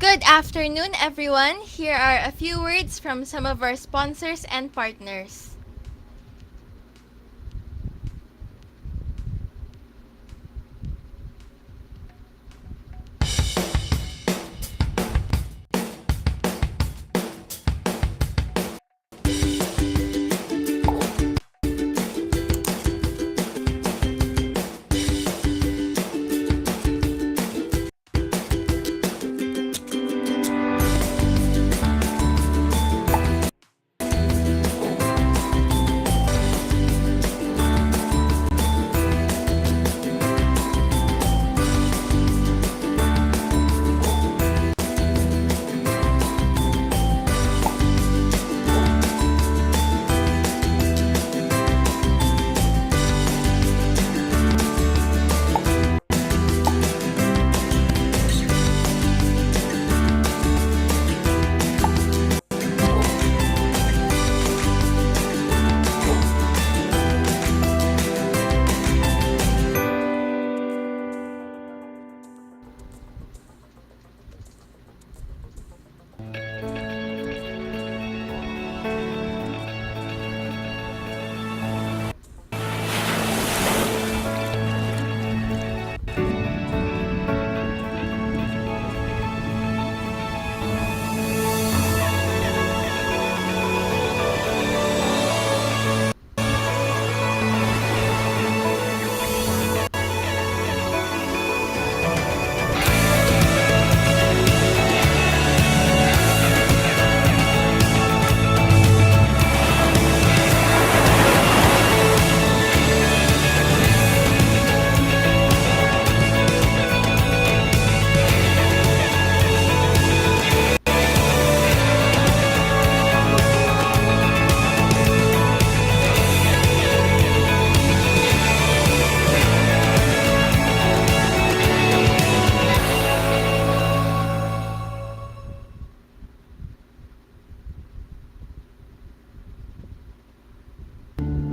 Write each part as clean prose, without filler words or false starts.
Good afternoon, everyone. Here are a few words from some of our sponsors and partners.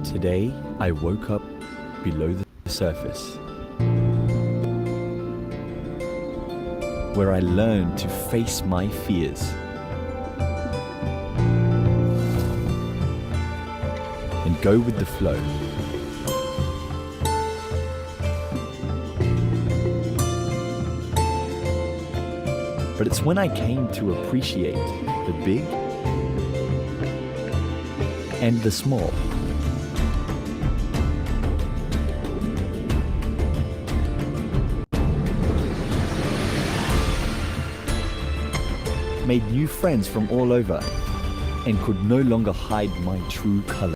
Today, I woke up below the surface, where I learned to face my fears and go with the flow. But it's when I came to appreciate the big and the small. Made new friends from all over and could no longer hide my true colors,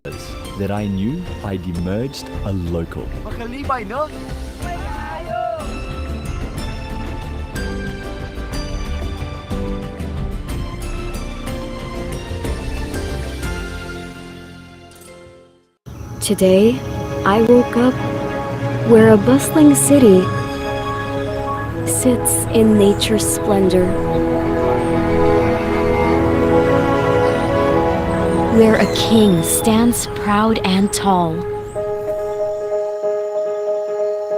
that I knew I'd emerged a local. Makalibay, no? Today, I woke up where a bustling city sits in nature's splendor, where a king stands proud and tall.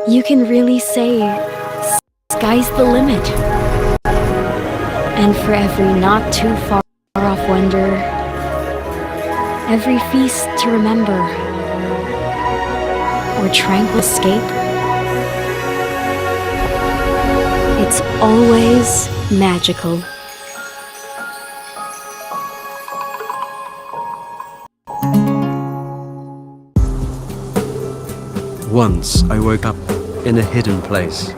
You can really say, sky's the limit. And for every not too far off wonder, every feast to remember, or tranquil escape, it's always magical. Once I woke up in a hidden place.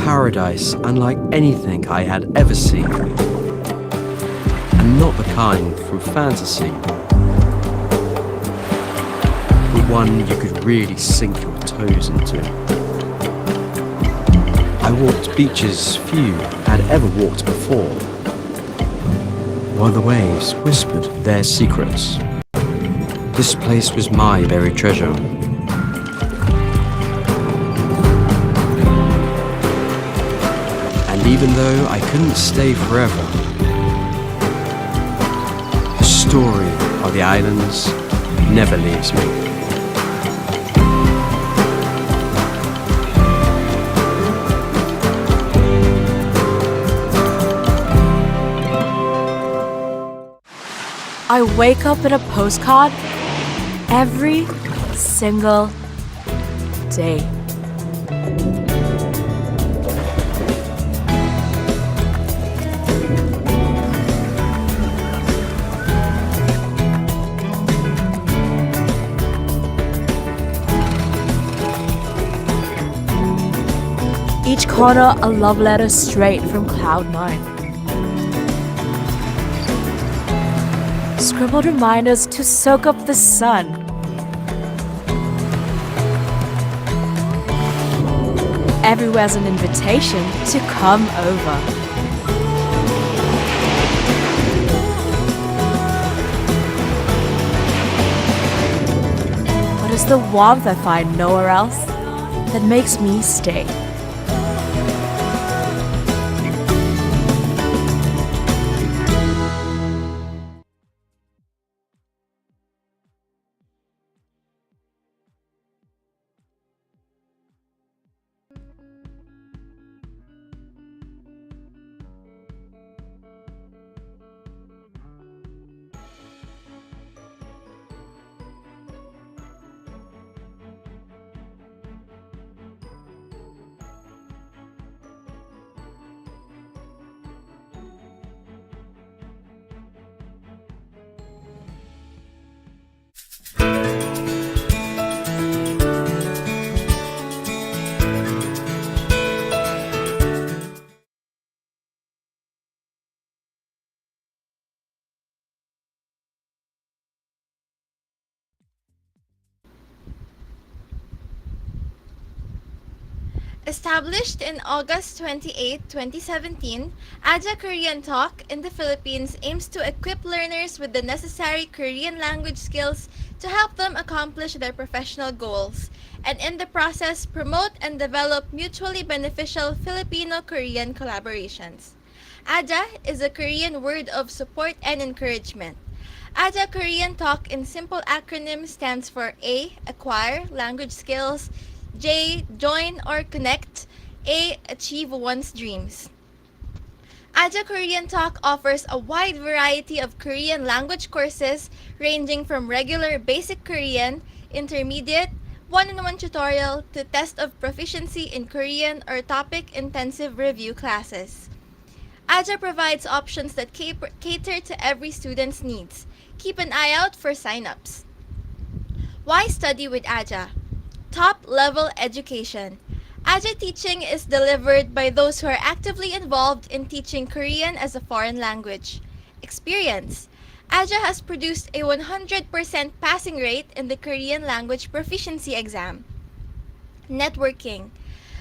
Paradise unlike anything I had ever seen. And not the kind from fantasy, but one you could really sink your toes into. I walked beaches few had ever walked before, while the waves whispered their secrets. This place was my buried treasure. And even though I couldn't stay forever, the story of the islands never leaves me. I wake up in a postcard every single day. Each corner a love letter straight from Cloud9. Scribbled reminders to soak up the sun. Everywhere's an invitation to come over. But it's the warmth I find nowhere else that makes me stay. Established in August 28, 2017, 𝐴JA Korean Talk in the Philippines aims to equip learners with the necessary Korean language skills to help them accomplish their professional goals, and in the process promote and develop mutually beneficial Filipino-Korean collaborations. 𝐴JA is a Korean word of support and encouragement. 𝐴JA Korean Talk in simple acronym stands for A. Acquire language skills, J. Join or connect, A. Achieve one's dreams. 𝐴JA Korean Talk offers a wide variety of Korean language courses ranging from regular basic Korean, intermediate, one-on-one tutorial to test of proficiency in Korean or topic-intensive review classes. 𝐴JA provides options that cater to every student's needs. Keep an eye out for sign-ups. Why study with 𝐴JA? Top-level education. 𝐴JA teaching is delivered by those who are actively involved in teaching Korean as a foreign language. Experience. 𝐴JA has produced a 100% passing rate in the Korean language proficiency exam. Networking.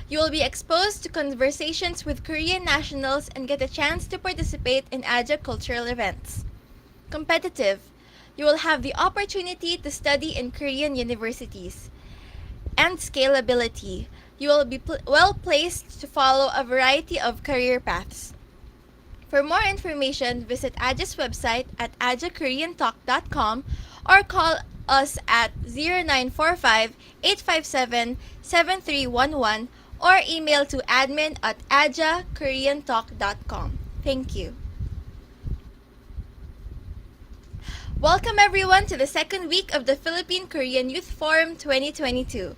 You will be exposed to conversations with Korean nationals and get a chance to participate in 𝐴JA cultural events. Competitive. You will have the opportunity to study in Korean universities. And scalability. You will be well placed to follow a variety of career paths. For more information, visit 𝐴JA's website at @ajakoreantalk.com or call us at 0945-857-7311 or email to admin@ajakoreantalk.com. Thank you. Welcome everyone to the second week of the Philippine-Korean Youth Forum 2022.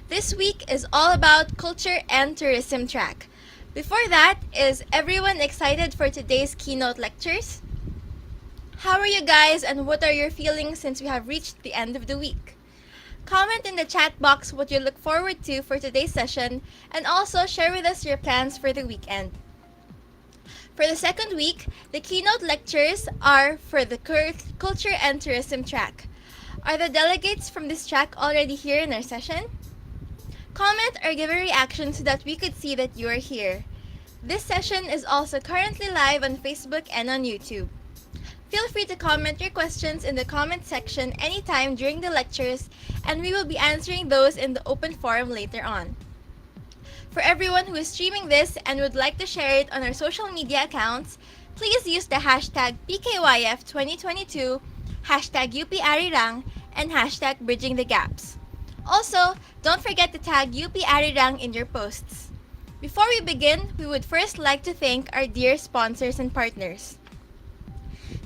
This week is all about culture and tourism track. Before that, is everyone excited for today's keynote lectures? How are you guys and what are your feelings since we have reached the end of the week? Comment in the chat box what you look forward to for today's session and also share with us your plans for the weekend. For the second week, the keynote lectures are for the culture and tourism track. Are the delegates from this track already here in our session? Comment or give a reaction so that we could see that you are here. This session is also currently live on Facebook and on YouTube. Feel free to comment your questions in the comment section anytime during the lectures, and we will be answering those in the open forum later on. For everyone who is streaming this and would like to share it on our social media accounts, please use the hashtag PKYF2022, hashtag #UPArirang, and hashtag Bridging the Gaps. Also, don't forget to tag 𝑢pArirang in your posts. Before we begin, we would first like to thank our dear sponsors and partners.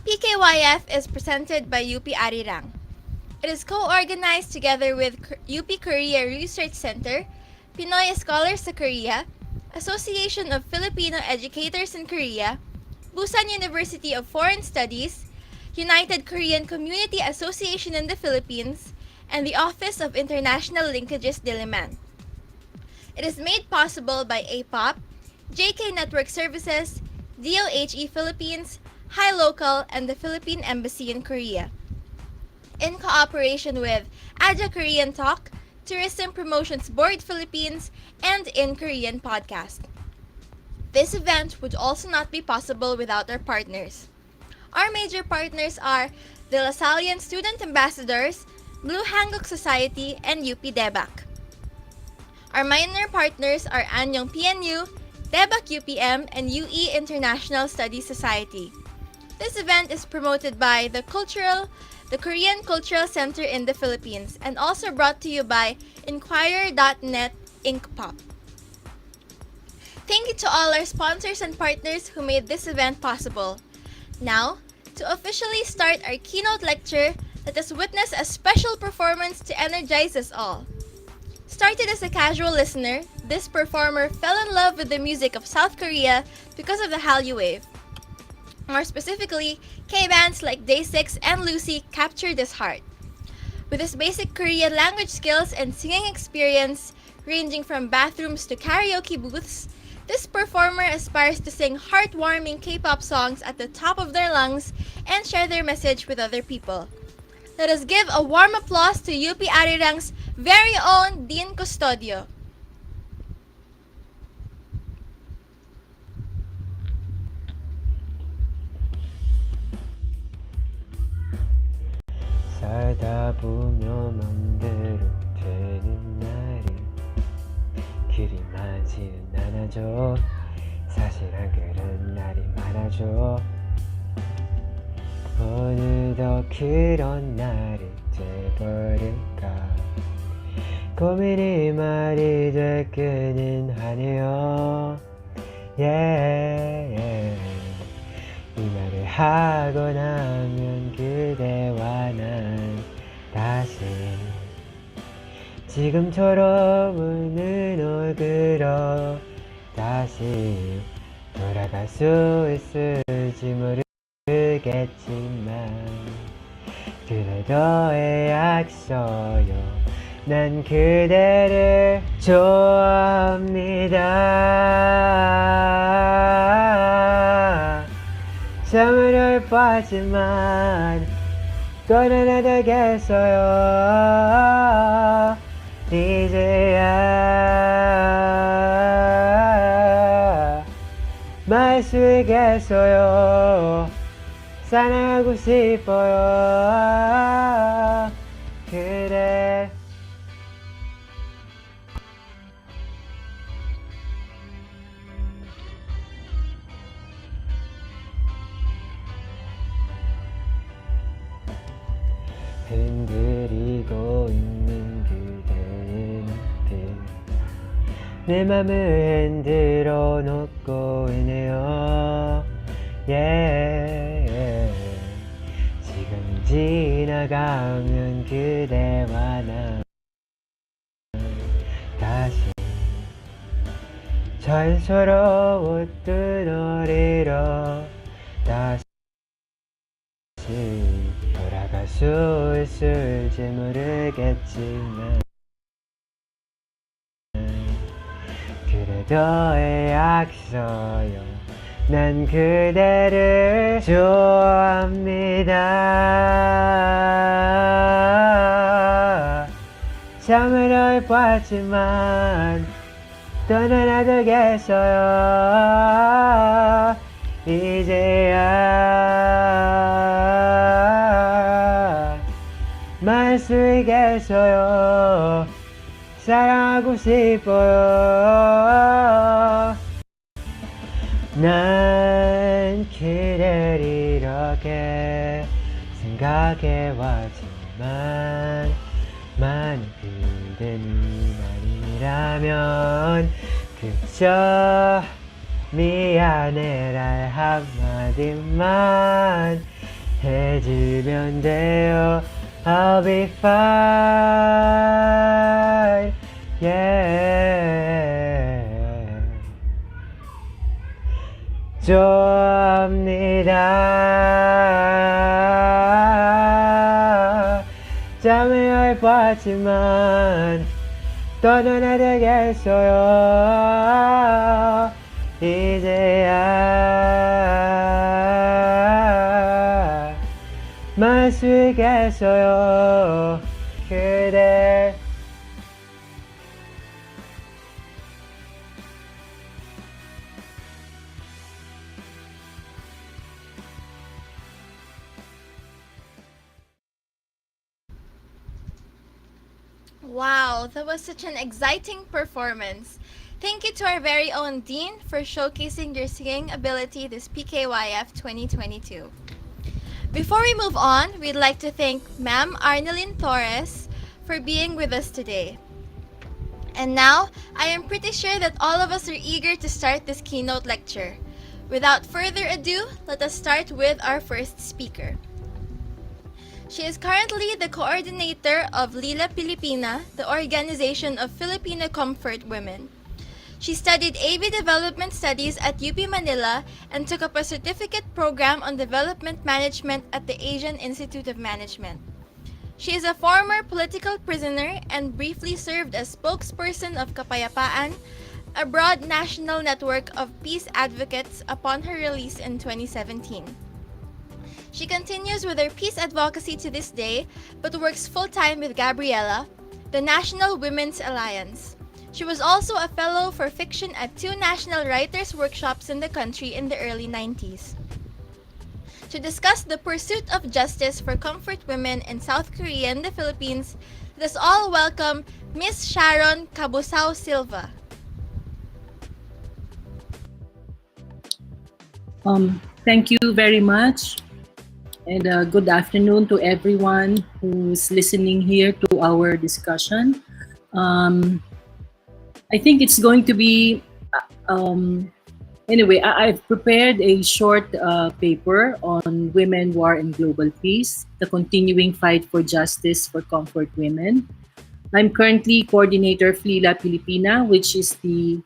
PKYF is presented by UP Arirang. It is co-organized together with UP Korea Research Center, Pinoy Scholars sa Korea, Association of Filipino Educators in Korea, Busan University of Foreign Studies, United Korean Community Association in the Philippines, and the Office of International Linkages Diliman. It is made possible by APOP, JK Network Services, DOHE Philippines, Hi Local, and the Philippine Embassy in Korea. In cooperation with Aja Korean Talk, Tourism Promotions Board Philippines, and In Korean Podcast. This event would also not be possible without our partners. Our major partners are the Lasallian Student Ambassadors, Blue Hanguk Society, and UP Debac. Our minor partners are Anyong PNU, Debac UPM, and UE International Studies Society. This event is promoted by the Korean Cultural Center in the Philippines, and also brought to you by Inquirer.net Inc. Pop. Thank you to all our sponsors and partners who made this event possible. Now, to officially start our keynote lecture, let us witness a special performance to energize us all. Started as a casual listener, this performer fell in love with the music of South Korea because of the Hallyu Wave. More specifically, K-bands like Day6 and Lucy captured his heart. With his basic Korean language skills and singing experience, ranging from bathrooms to karaoke booths, this performer aspires to sing heartwarming K-pop songs at the top of their lungs and share their message with other people. Let us give a warm applause to UP Arirang's very own Dean Custodio. 살다 보면 맘대로 되는 날이 그리 많지는 않아져. 사실 안 그런 날이 많아져. 어느덧 그런 날이 돼버릴까. 고민이 말이 될 끄는 하네요. 이 말을 하고 나면 그대와 난 다시 지금처럼 웃는 얼굴로 다시 돌아갈 수 있을지 모르겠지만 그래도 약속요. 난 그대를 좋아합니다. 참으려 봤지만 떠나야 되겠어요. 이제야 말 수 있겠어요. 사랑하고 싶어요. 그래. 흔들리고 있는 그대의 눈빛 내 맘을 흔들어 놓고 있네요. 지금 지나가면 그대와 나 다시 잘서로 웃던 어리로 다시 돌아갈 수 있을지 모르겠지만 그래도 약속요. 난 그대를 좋아합니다. 참으려 해봤지만 떠나야 되겠어요. 이제야 말 수 있겠어요. 사랑하고 싶어요. 난 그댈 이렇게 생각해왔지만 만약 그대는 아니라면 그저 미안해랄 한마디만 해주면 돼요. I'll be fine. Yeah. 좋아합니다. 잠을 봤지만 떠는 안 되겠어요. 이제야 말 수 있겠어요. 그대. Wow, that was such an exciting performance. Thank you to our very own Dean for showcasing your singing ability this PKYF 2022. Before we move on, we'd like to thank Ma'am Arnelyn Torres for being with us today. And now, I am pretty sure that all of us are eager to start this keynote lecture. Without further ado, let us start with our first speaker. She is currently the coordinator of Lila Pilipina, the organization of Filipino comfort women. She studied AV Development Studies at UP Manila and took up a certificate program on development management at the Asian Institute of Management. She is a former political prisoner and briefly served as spokesperson of Kapayapaan, a broad national network of peace advocates upon her release in 2017. She continues with her peace advocacy to this day, but works full-time with Gabriela, the National Women's Alliance. She was also a fellow for fiction at 2 national writers' workshops in the country in the early 90s. To discuss the pursuit of justice for comfort women in South Korea and the Philippines, let us all welcome Miss Sharon Cabusao Silva. Thank you very much. And good afternoon to everyone who's listening here to our discussion. I think it's going to be, anyway, I've prepared a short paper on women, war, and global peace, the continuing fight for justice for comfort women. I'm currently coordinator of Lila Pilipina, which is the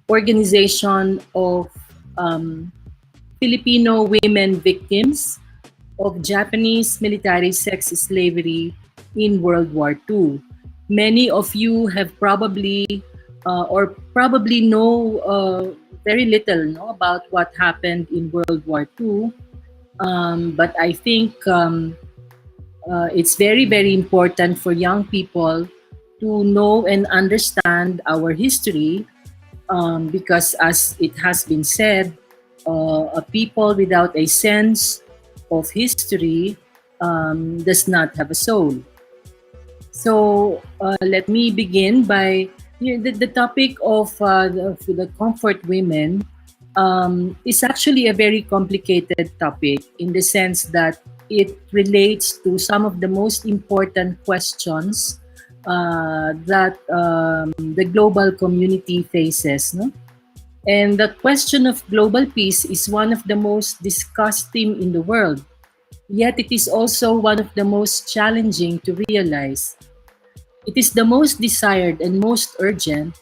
organization of Filipino women victims of Japanese military sex slavery in World War II. Many of you have probably know very little about what happened in World War II, but I think it's very, very important for young people to know and understand our history, because as it has been said, a people without a sense of history does not have a soul. So let me begin by the topic of the comfort women is actually a very complicated topic in the sense that it relates to some of the most important questions that the global community faces. No? And the question of global peace is one of the most discussed themes in the world. Yet it is also one of the most challenging to realize. It is the most desired and most urgent,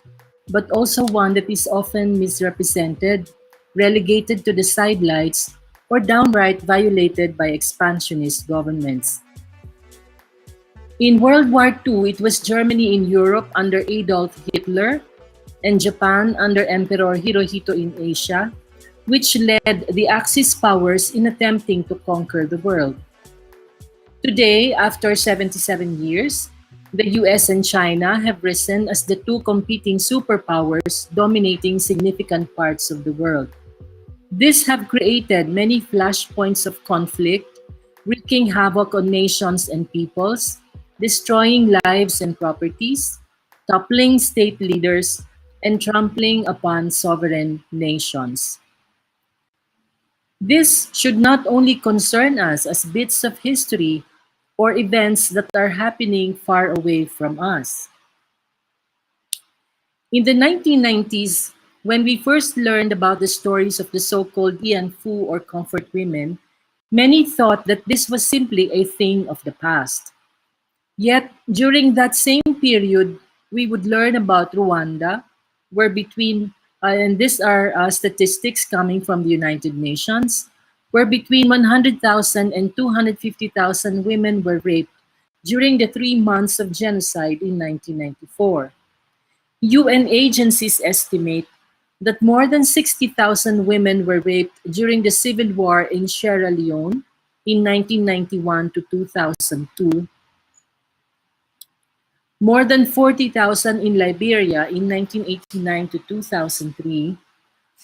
but also one that is often misrepresented, relegated to the sidelines, or downright violated by expansionist governments. In World War II, it was Germany in Europe under Adolf Hitler and Japan under Emperor Hirohito in Asia, which led the Axis powers in attempting to conquer the world. Today, after 77 years, the US and China have risen as the 2 competing superpowers dominating significant parts of the world. These have created many flashpoints of conflict, wreaking havoc on nations and peoples, destroying lives and properties, toppling state leaders, and trampling upon sovereign nations. This should not only concern us as bits of history or events that are happening far away from us. In the 1990s, when we first learned about the stories of the so-called Ian Fu or comfort women, Many thought that this was simply a thing of the past. Yet, during that same period, we would learn about Rwanda, where and these are statistics coming from the United Nations, where between 100,000 and 250,000 women were raped during the 3 months of genocide in 1994. UN agencies estimate that more than 60,000 women were raped during the civil war in Sierra Leone in 1991 to 2002, more than 40,000 in Liberia in 1989 to 2003,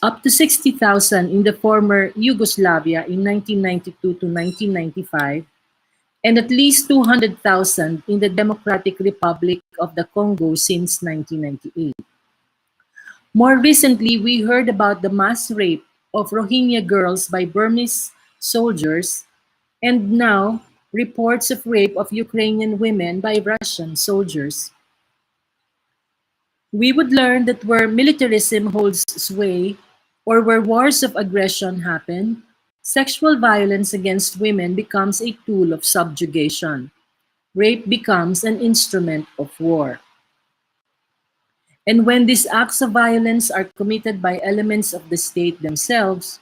up to 60,000 in the former Yugoslavia in 1992 to 1995, and at least 200,000 in the Democratic Republic of the Congo since 1998. More recently, we heard about the mass rape of Rohingya girls by Burmese soldiers, and now reports of rape of Ukrainian women by Russian soldiers. We would learn that where militarism holds sway, or where wars of aggression happen, sexual violence against women becomes a tool of subjugation. Rape becomes an instrument of war. And when these acts of violence are committed by elements of the state themselves,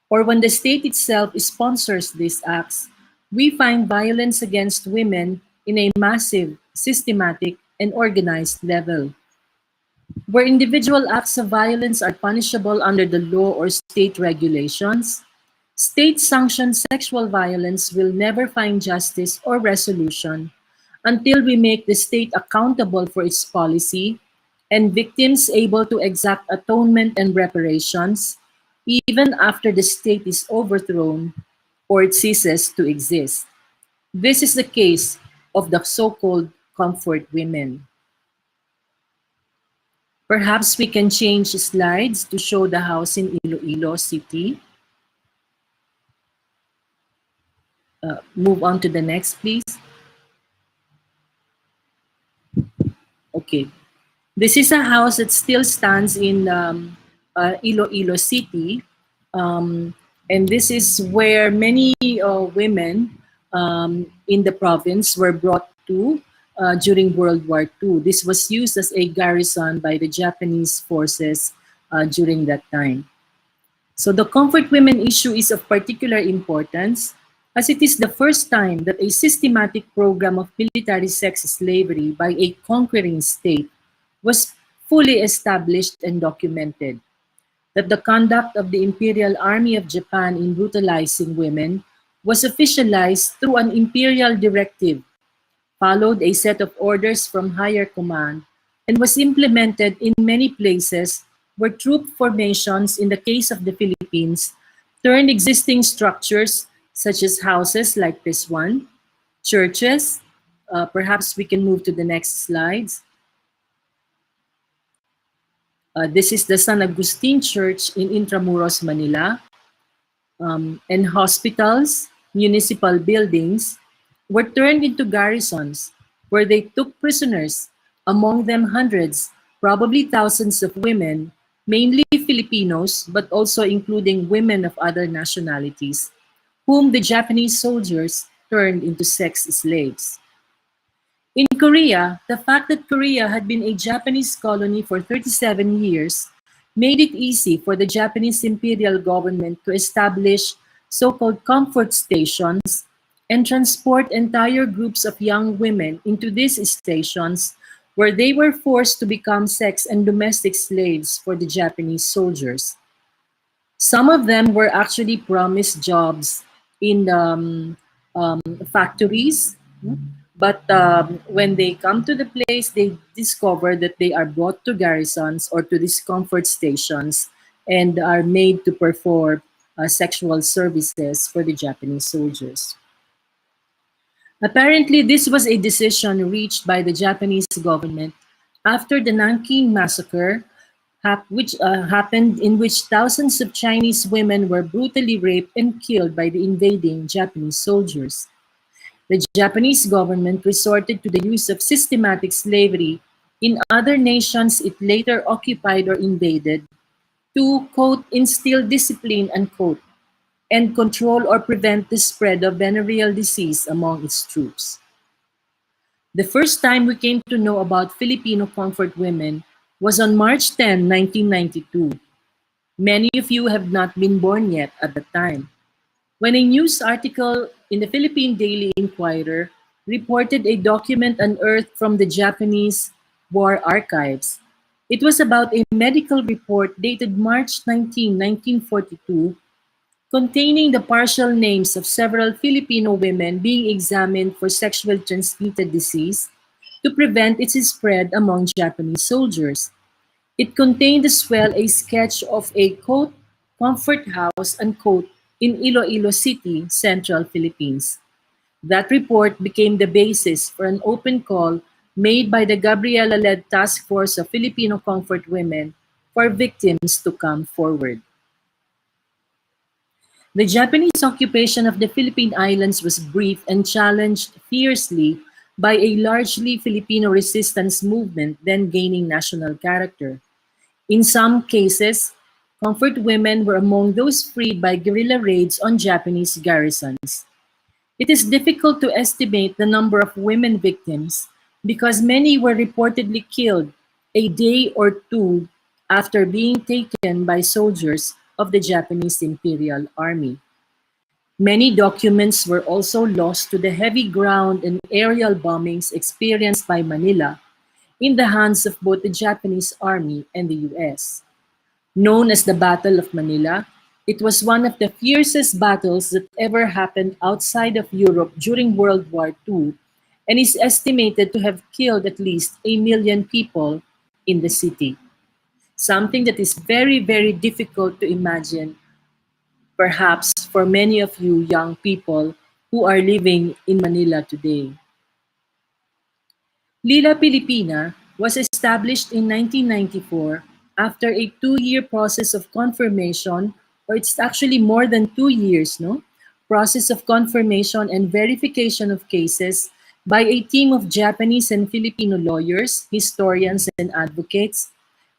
or when the state itself sponsors these acts, we find violence against women in a massive, systematic, and organized level. Where individual acts of violence are punishable under the law or state regulations, state-sanctioned sexual violence will never find justice or resolution until we make the state accountable for its policy and victims able to exact atonement and reparations even after the state is overthrown or it ceases to exist. This is the case of the so-called comfort women. Perhaps we can change slides to show the house in Iloilo City. Move on to the next, please. Okay. This is a house that still stands in Iloilo City. And this is where many women in the province were brought to during World War II. This was used as a garrison by the Japanese forces during that time. So the comfort women issue is of particular importance as it is the first time that a systematic program of military sex slavery by a conquering state was fully established and documented. That the conduct of the Imperial Army of Japan in brutalizing women was officialized through an imperial directive, followed a set of orders from higher command, and was implemented in many places where troop formations in the case of the Philippines turned existing structures such as houses like this one, churches, perhaps we can move to the next slides. This is the San Agustin Church in Intramuros, Manila, and hospitals, municipal buildings were turned into garrisons where they took prisoners, among them hundreds, probably thousands of women, mainly Filipinos, but also including women of other nationalities, whom the Japanese soldiers turned into sex slaves. In Korea, the fact that Korea had been a Japanese colony for 37 years made it easy for the Japanese imperial government to establish so-called comfort stations and transport entire groups of young women into these stations where they were forced to become sex and domestic slaves for the Japanese soldiers. Some of them were actually promised jobs in factories, but when they come to the place, they discover that they are brought to garrisons or to these comfort stations and are made to perform sexual services for the Japanese soldiers. Apparently, this was a decision reached by the Japanese government after the Nanking Massacre, which happened in which thousands of Chinese women were brutally raped and killed by the invading Japanese soldiers. The Japanese government resorted to the use of systematic slavery in other nations it later occupied or invaded to, quote, instill discipline, unquote, and control or prevent the spread of venereal disease among its troops. The first time we came to know about Filipino comfort women was on March 10, 1992. Many of you have not been born yet at the time, when a news article in the Philippine Daily Inquirer reported a document unearthed from the Japanese war archives. It was about a medical report dated March 19, 1942, containing the partial names of several Filipino women being examined for sexually transmitted disease to prevent its spread among Japanese soldiers. It contained as well a sketch of a quote, comfort house unquote, in Iloilo City, Central Philippines. That report became the basis for an open call made by the Gabriela-led Task Force of Filipino Comfort Women for victims to come forward. The Japanese occupation of the Philippine Islands was brief and challenged fiercely by a largely Filipino resistance movement then gaining national character. In some cases, comfort women were among those freed by guerrilla raids on Japanese garrisons. It is difficult to estimate the number of women victims because many were reportedly killed a day or two after being taken by soldiers of the Japanese Imperial Army. Many documents were also lost to the heavy ground and aerial bombings experienced by Manila in the hands of both the Japanese Army and the US. Known as the Battle of Manila, it was one of the fiercest battles that ever happened outside of Europe during World War II and is estimated to have killed at least 1 million people in the city. Something that is very, very difficult to imagine, perhaps for many of you young people who are living in Manila today. Lila Pilipina was established in 1994 after a 2-year process of confirmation, or it's actually more than 2 years, no? Process of confirmation and verification of cases by a team of Japanese and Filipino lawyers, historians, and advocates,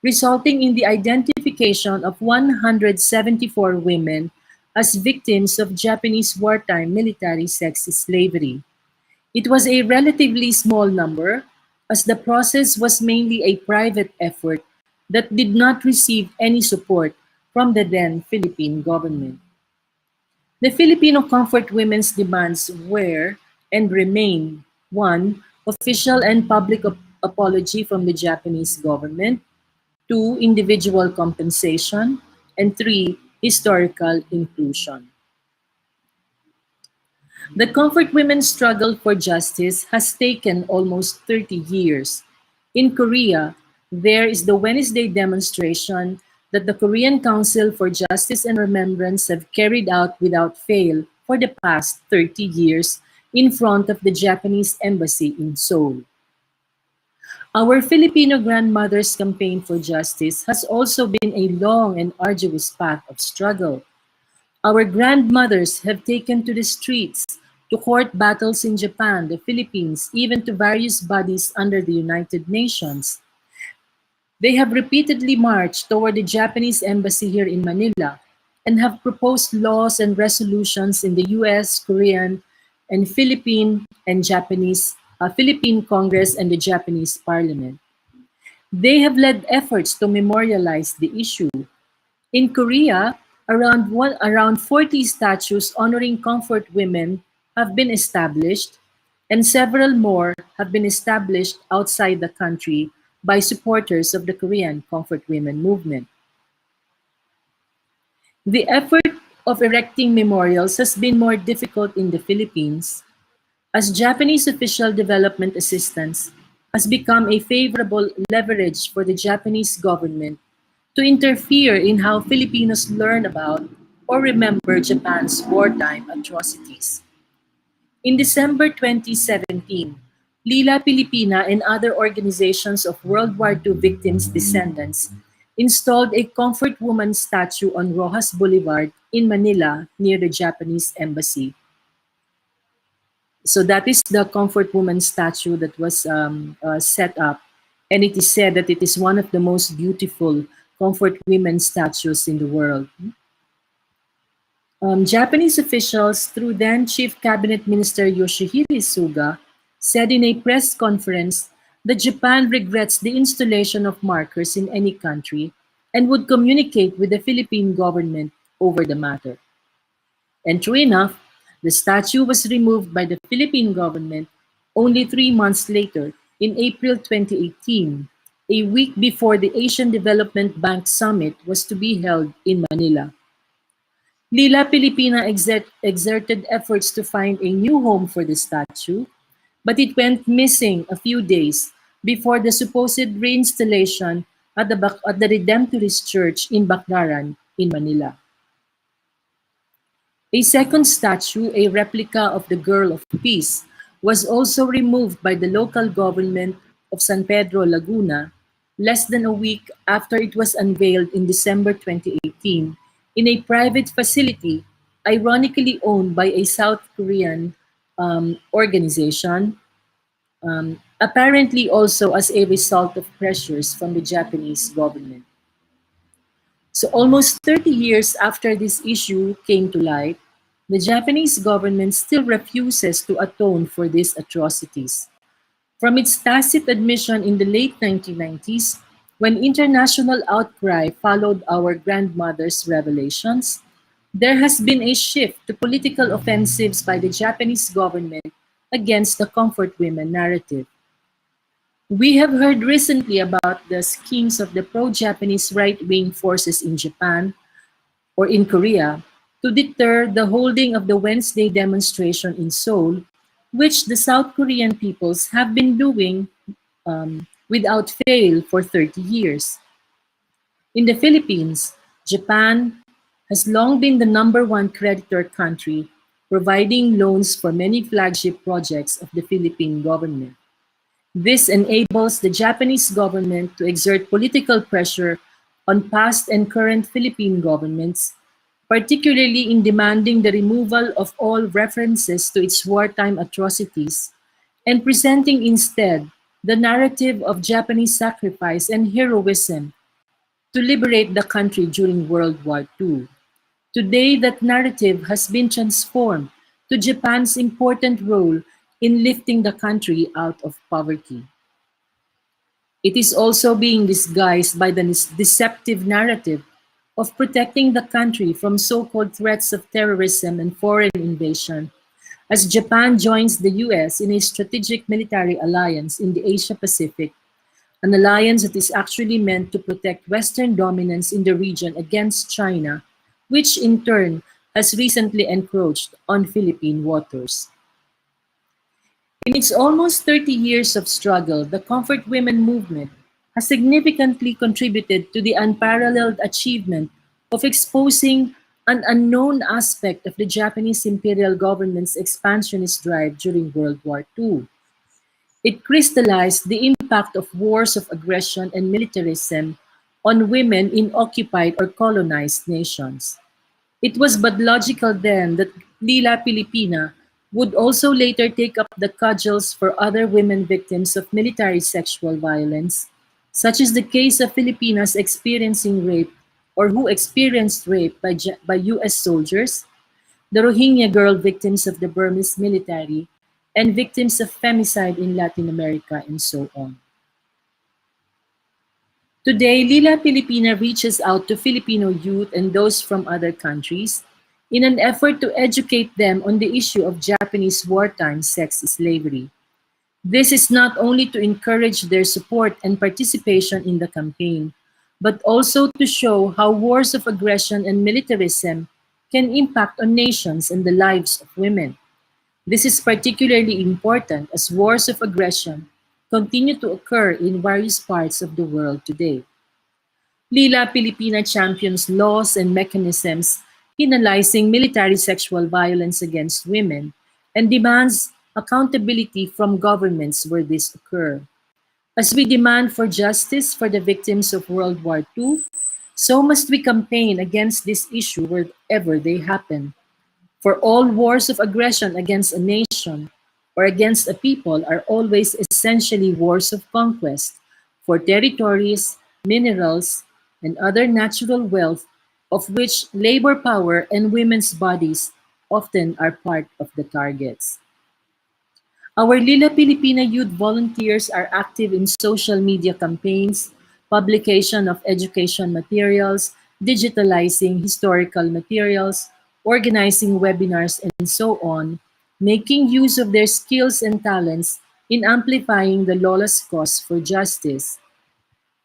resulting in the identification of 174 women as victims of Japanese wartime military sex slavery. It was a relatively small number, as the process was mainly a private effort that did not receive any support from the then Philippine government. The Filipino comfort women's demands were and remain: 1. Official and public apology from the Japanese government; 2. Individual compensation; and 3. Historical inclusion. The comfort women's struggle for justice has taken almost 30 years. In Korea, there is the Wednesday demonstration that the Korean Council for Justice and Remembrance have carried out without fail for the past 30 years in front of the Japanese embassy in Seoul. Our Filipino grandmothers' campaign for justice has also been a long and arduous path of struggle. Our grandmothers have taken to the streets to court battles in Japan, the Philippines, even to various bodies under the United Nations. They have repeatedly marched toward the Japanese embassy here in Manila and have proposed laws and resolutions in the US, Korean, and Philippine Congress and the Japanese Parliament. They have led efforts to memorialize the issue. In Korea, around 40 statues honoring comfort women have been established, and several more have been established outside the country by supporters of the Korean comfort women movement. The effort of erecting memorials has been more difficult in the Philippines, as Japanese official development assistance has become a favorable leverage for the Japanese government to interfere in how Filipinos learn about or remember Japan's wartime atrocities. In December 2017, Lila Pilipina and other organizations of World War II victims' descendants installed a comfort woman statue on Rojas Boulevard in Manila near the Japanese embassy. So that is the comfort woman statue that was set up, and it is said that it is one of the most beautiful comfort women statues in the world. Japanese officials, through then Chief Cabinet Minister Yoshihide Suga, said in a press conference that Japan regrets the installation of markers in any country and would communicate with the Philippine government over the matter. And true enough, the statue was removed by the Philippine government only 3 months later, in April 2018, a week before the Asian Development Bank Summit was to be held in Manila. Lila Pilipina exerted efforts to find a new home for the statue, but it went missing a few days before the supposed reinstallation at the Redemptorist Church in Baclaran in Manila. A second statue, a replica of the Girl of Peace, was also removed by the local government of San Pedro, Laguna, less than a week after it was unveiled in December 2018 in a private facility ironically owned by a South Korean organization, apparently also as a result of pressures from the Japanese government. So almost 30 years after this issue came to light, the Japanese government still refuses to atone for these atrocities. From its tacit admission in the late 1990s, when international outcry followed our grandmother's revelations, there has been a shift to political offensives by the Japanese government against the comfort women narrative. We have heard recently about the schemes of the pro-Japanese right-wing forces in Japan or in Korea to deter the holding of the Wednesday demonstration in Seoul, which the South Korean peoples have been doing without fail for 30 years. In the Philippines, Japan has long been the #1 creditor country, providing loans for many flagship projects of the Philippine government. This enables the Japanese government to exert political pressure on past and current Philippine governments, particularly in demanding the removal of all references to its wartime atrocities and presenting instead the narrative of Japanese sacrifice and heroism to liberate the country during World War II. Today, that narrative has been transformed to Japan's important role in lifting the country out of poverty. It is also being disguised by the deceptive narrative of protecting the country from so-called threats of terrorism and foreign invasion, as Japan joins the US in a strategic military alliance in the Asia-Pacific, an alliance that is actually meant to protect Western dominance in the region against China, which in turn has recently encroached on Philippine waters. In its almost 30 years of struggle, the Comfort Women movement has significantly contributed to the unparalleled achievement of exposing an unknown aspect of the Japanese imperial government's expansionist drive during World War II. It crystallized the impact of wars of aggression and militarism on women in occupied or colonized nations. It was but logical then that Lila Pilipina would also later take up the cudgels for other women victims of military sexual violence, such as the case of Filipinas experiencing rape or who experienced rape by US soldiers, the Rohingya girl victims of the Burmese military, and victims of femicide in Latin America, and so on. Today, Lila Pilipina reaches out to Filipino youth and those from other countries in an effort to educate them on the issue of Japanese wartime sex slavery. This is not only to encourage their support and participation in the campaign, but also to show how wars of aggression and militarism can impact on nations and the lives of women. This is particularly important as wars of aggression continue to occur in various parts of the world today. Lila Pilipina champions laws and mechanisms penalizing military sexual violence against women and demands accountability from governments where this occur. As we demand for justice for the victims of World War II, so must we campaign against this issue wherever they happen. For all wars of aggression against a nation or against a people are always essentially wars of conquest for territories, minerals, and other natural wealth of which labor power and women's bodies often are part of the targets. Our Lila Pilipina youth volunteers are active in social media campaigns, publication of education materials, digitalizing historical materials, organizing webinars, and so on, making use of their skills and talents in amplifying the lawless cause for justice.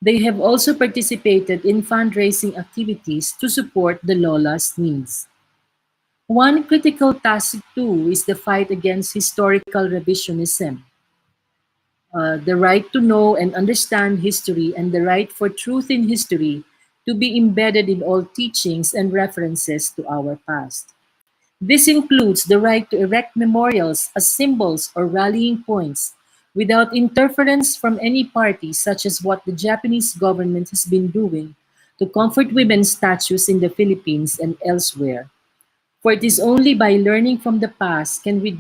They have also participated in fundraising activities to support the Lola's needs. One critical task too is the fight against historical revisionism. The right to know and understand history and the right for truth in history to be embedded in all teachings and references to our past. This includes the right to erect memorials as symbols or rallying points without interference from any party, such as what the Japanese government has been doing to comfort women's statues in the Philippines and elsewhere. For it is only by learning from the past can we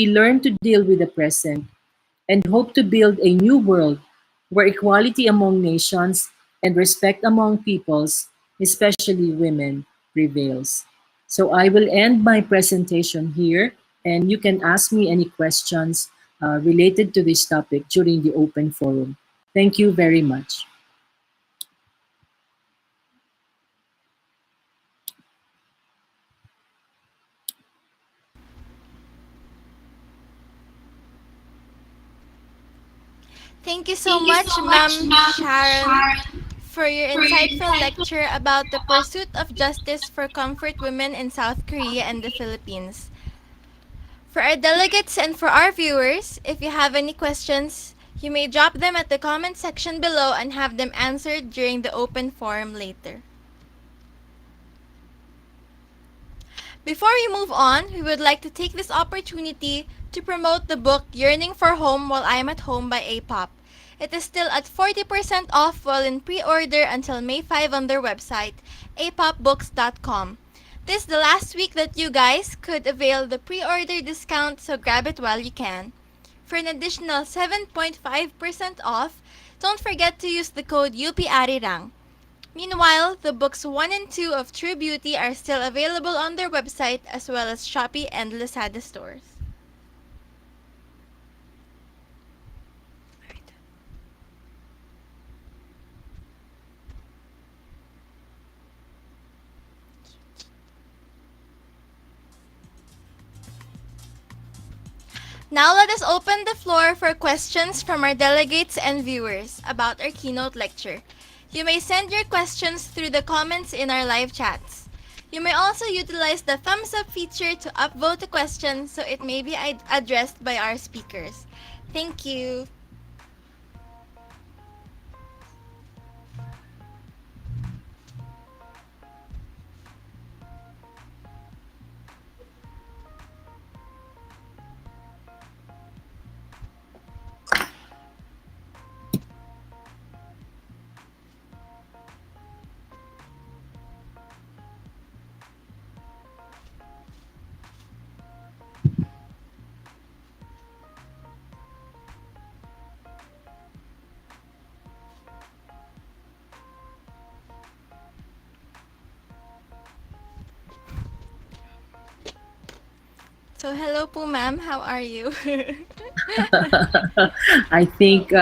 learn to deal with the present and hope to build a new world where equality among nations and respect among peoples, especially women, prevails. So I will end my presentation here, and you can ask me any questions related to this topic during the open forum. Thank you very much. Thank you so much, Ma'am Sharon, for your insightful lecture about the pursuit of justice for comfort women in South Korea and the Philippines. For our delegates and for our viewers, if you have any questions, you may drop them at the comment section below and have them answered during the open forum later. Before we move on, we would like to take this opportunity to promote the book Yearning for Home While I Am at Home by A-Pop. It is still at 40% off while in pre-order until May 5 on their website, apopbooks.com. This is the last week that you guys could avail the pre-order discount, so grab it while you can. For an additional 7.5% off, don't forget to use the code 𝐿PARIRANG. Meanwhile, the books 1 and 2 of True Beauty are still available on their website as well as Shopee and Lazada stores. Now let us open the floor for questions from our delegates and viewers about our keynote lecture. You may send your questions through the comments in our live chats. You may also utilize the thumbs up feature to upvote a question so it may be addressed by our speakers. Thank you. So hello po ma'am, how are you? I think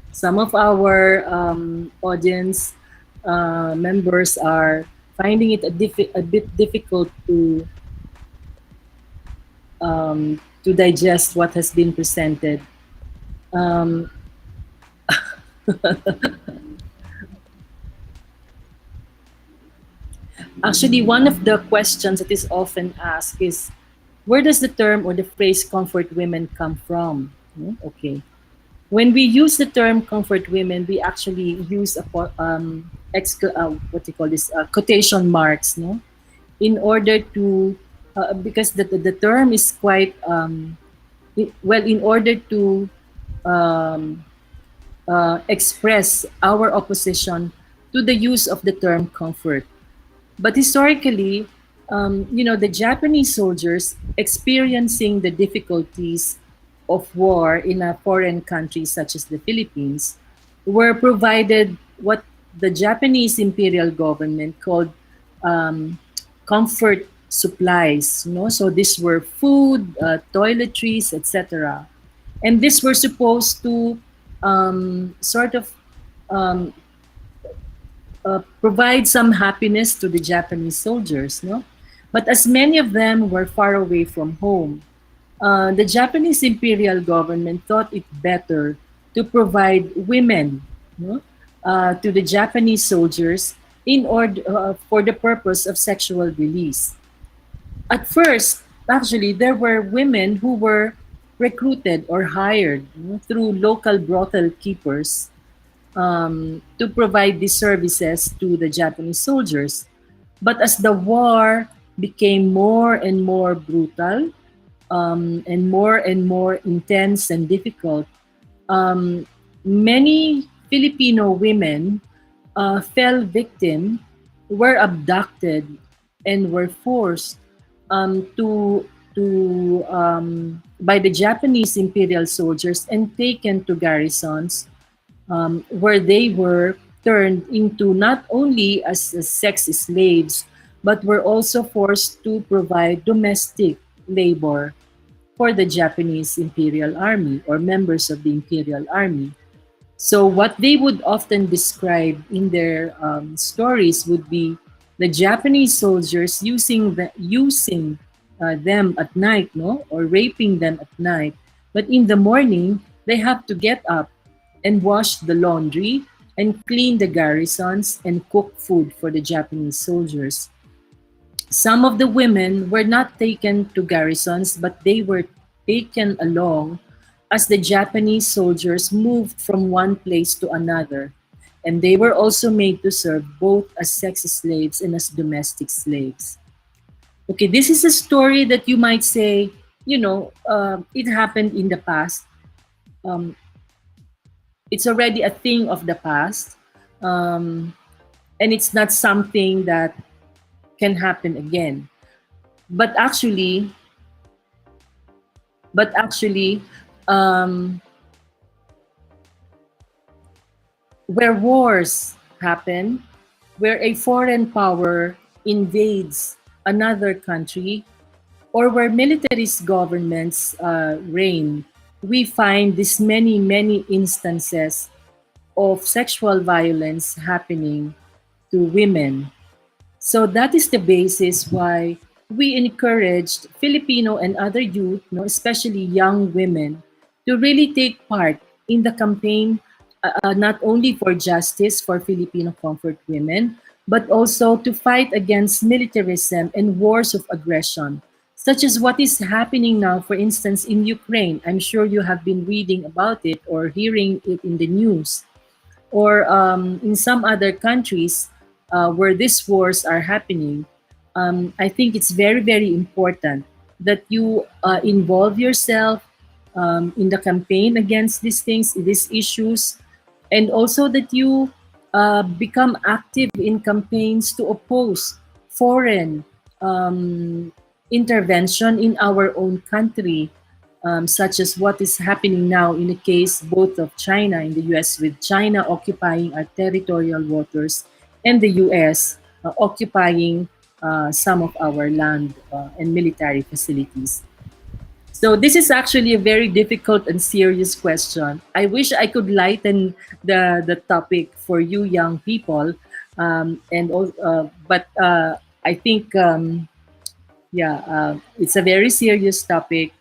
some of our audience members are finding it a bit difficult to digest what has been presented. Actually, one of the questions that is often asked is, where does the term or the phrase comfort women come from? Okay. When we use the term comfort women, we actually use quotation marks, no? In order to, because the term is quite, in order to express our opposition to the use of the term comfort. But historically, the Japanese soldiers experiencing the difficulties of war in a foreign country such as the Philippines were provided what the Japanese imperial government called um, comfort supplies. So these were food, toiletries, etc. And these were supposed to sort of um, provide some happiness to the Japanese soldiers. But as many of them were far away from home, the Japanese imperial government thought it better to provide women, to the Japanese soldiers in order for the purpose of sexual release. At first, actually, there were women who were recruited or hired through local brothel keepers to provide these services to the Japanese soldiers. But as the war became more and more brutal, and more intense and difficult, many Filipino women fell victim, were abducted, and were forced by the Japanese imperial soldiers and taken to garrisons, where they were turned into not only as sex slaves, but were also forced to provide domestic labor for the Japanese Imperial Army or members of the Imperial Army. So what they would often describe in their stories would be the Japanese soldiers using them at night, or raping them at night. But in the morning, they have to get up and wash the laundry and clean the garrisons and cook food for the Japanese soldiers. Some of the women were not taken to garrisons, but they were taken along as the Japanese soldiers moved from one place to another. And they were also made to serve both as sex slaves and as domestic slaves. Okay, this is a story that you might say, it happened in the past. It's already a thing of the past. And it's not something that can happen again. But actually, where wars happen, where a foreign power invades another country, or where militarist governments reign, we find these many instances of sexual violence happening to women. So that is the basis why we encouraged Filipino and other youth, especially young women, to really take part in the campaign, not only for justice for Filipino comfort women, but also to fight against militarism and wars of aggression, such as what is happening now, for instance, in Ukraine. I'm sure you have been reading about it or hearing it in the news, or in some other countries where these wars are happening. I think it's very important that you involve yourself in the campaign against these things, these issues, and also that you become active in campaigns to oppose foreign intervention in our own country, such as what is happening now in the case both of China and the US, with China occupying our territorial waters and the US occupying some of our land and military facilities. So this is actually a very difficult and serious question. I wish I could lighten the topic for you young people, but I think it's a very serious topic,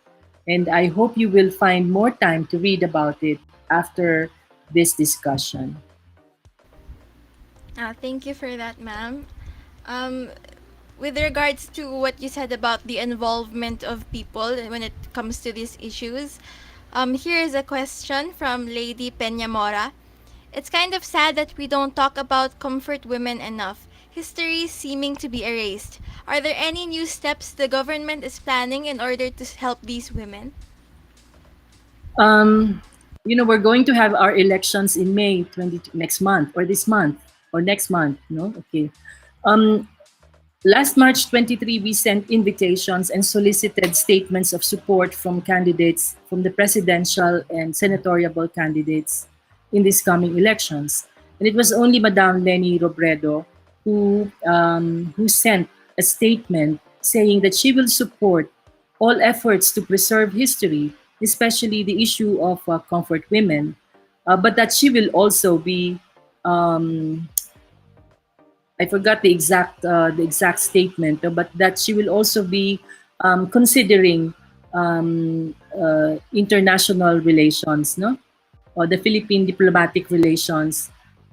and I hope you will find more time to read about it after this discussion. Thank you for that, ma'am. With regards to what you said about the involvement of people when it comes to these issues, here is a question from Lady Peñamora. It's kind of sad that we don't talk about comfort women enough. History seeming to be erased. Are there any new steps the government is planning in order to help these women? We're going to have our elections in May next month, or this month, or next month. Okay. Last March 23, we sent invitations and solicited statements of support from candidates, from the presidential and senatorial candidates in these coming elections. And it was only Madame Leni Robredo who sent a statement saying that she will support all efforts to preserve history, especially the issue of comfort women, but that she will also be um, I forgot the exact statement, but that she will also be considering international relations, no, or the Philippine diplomatic relations,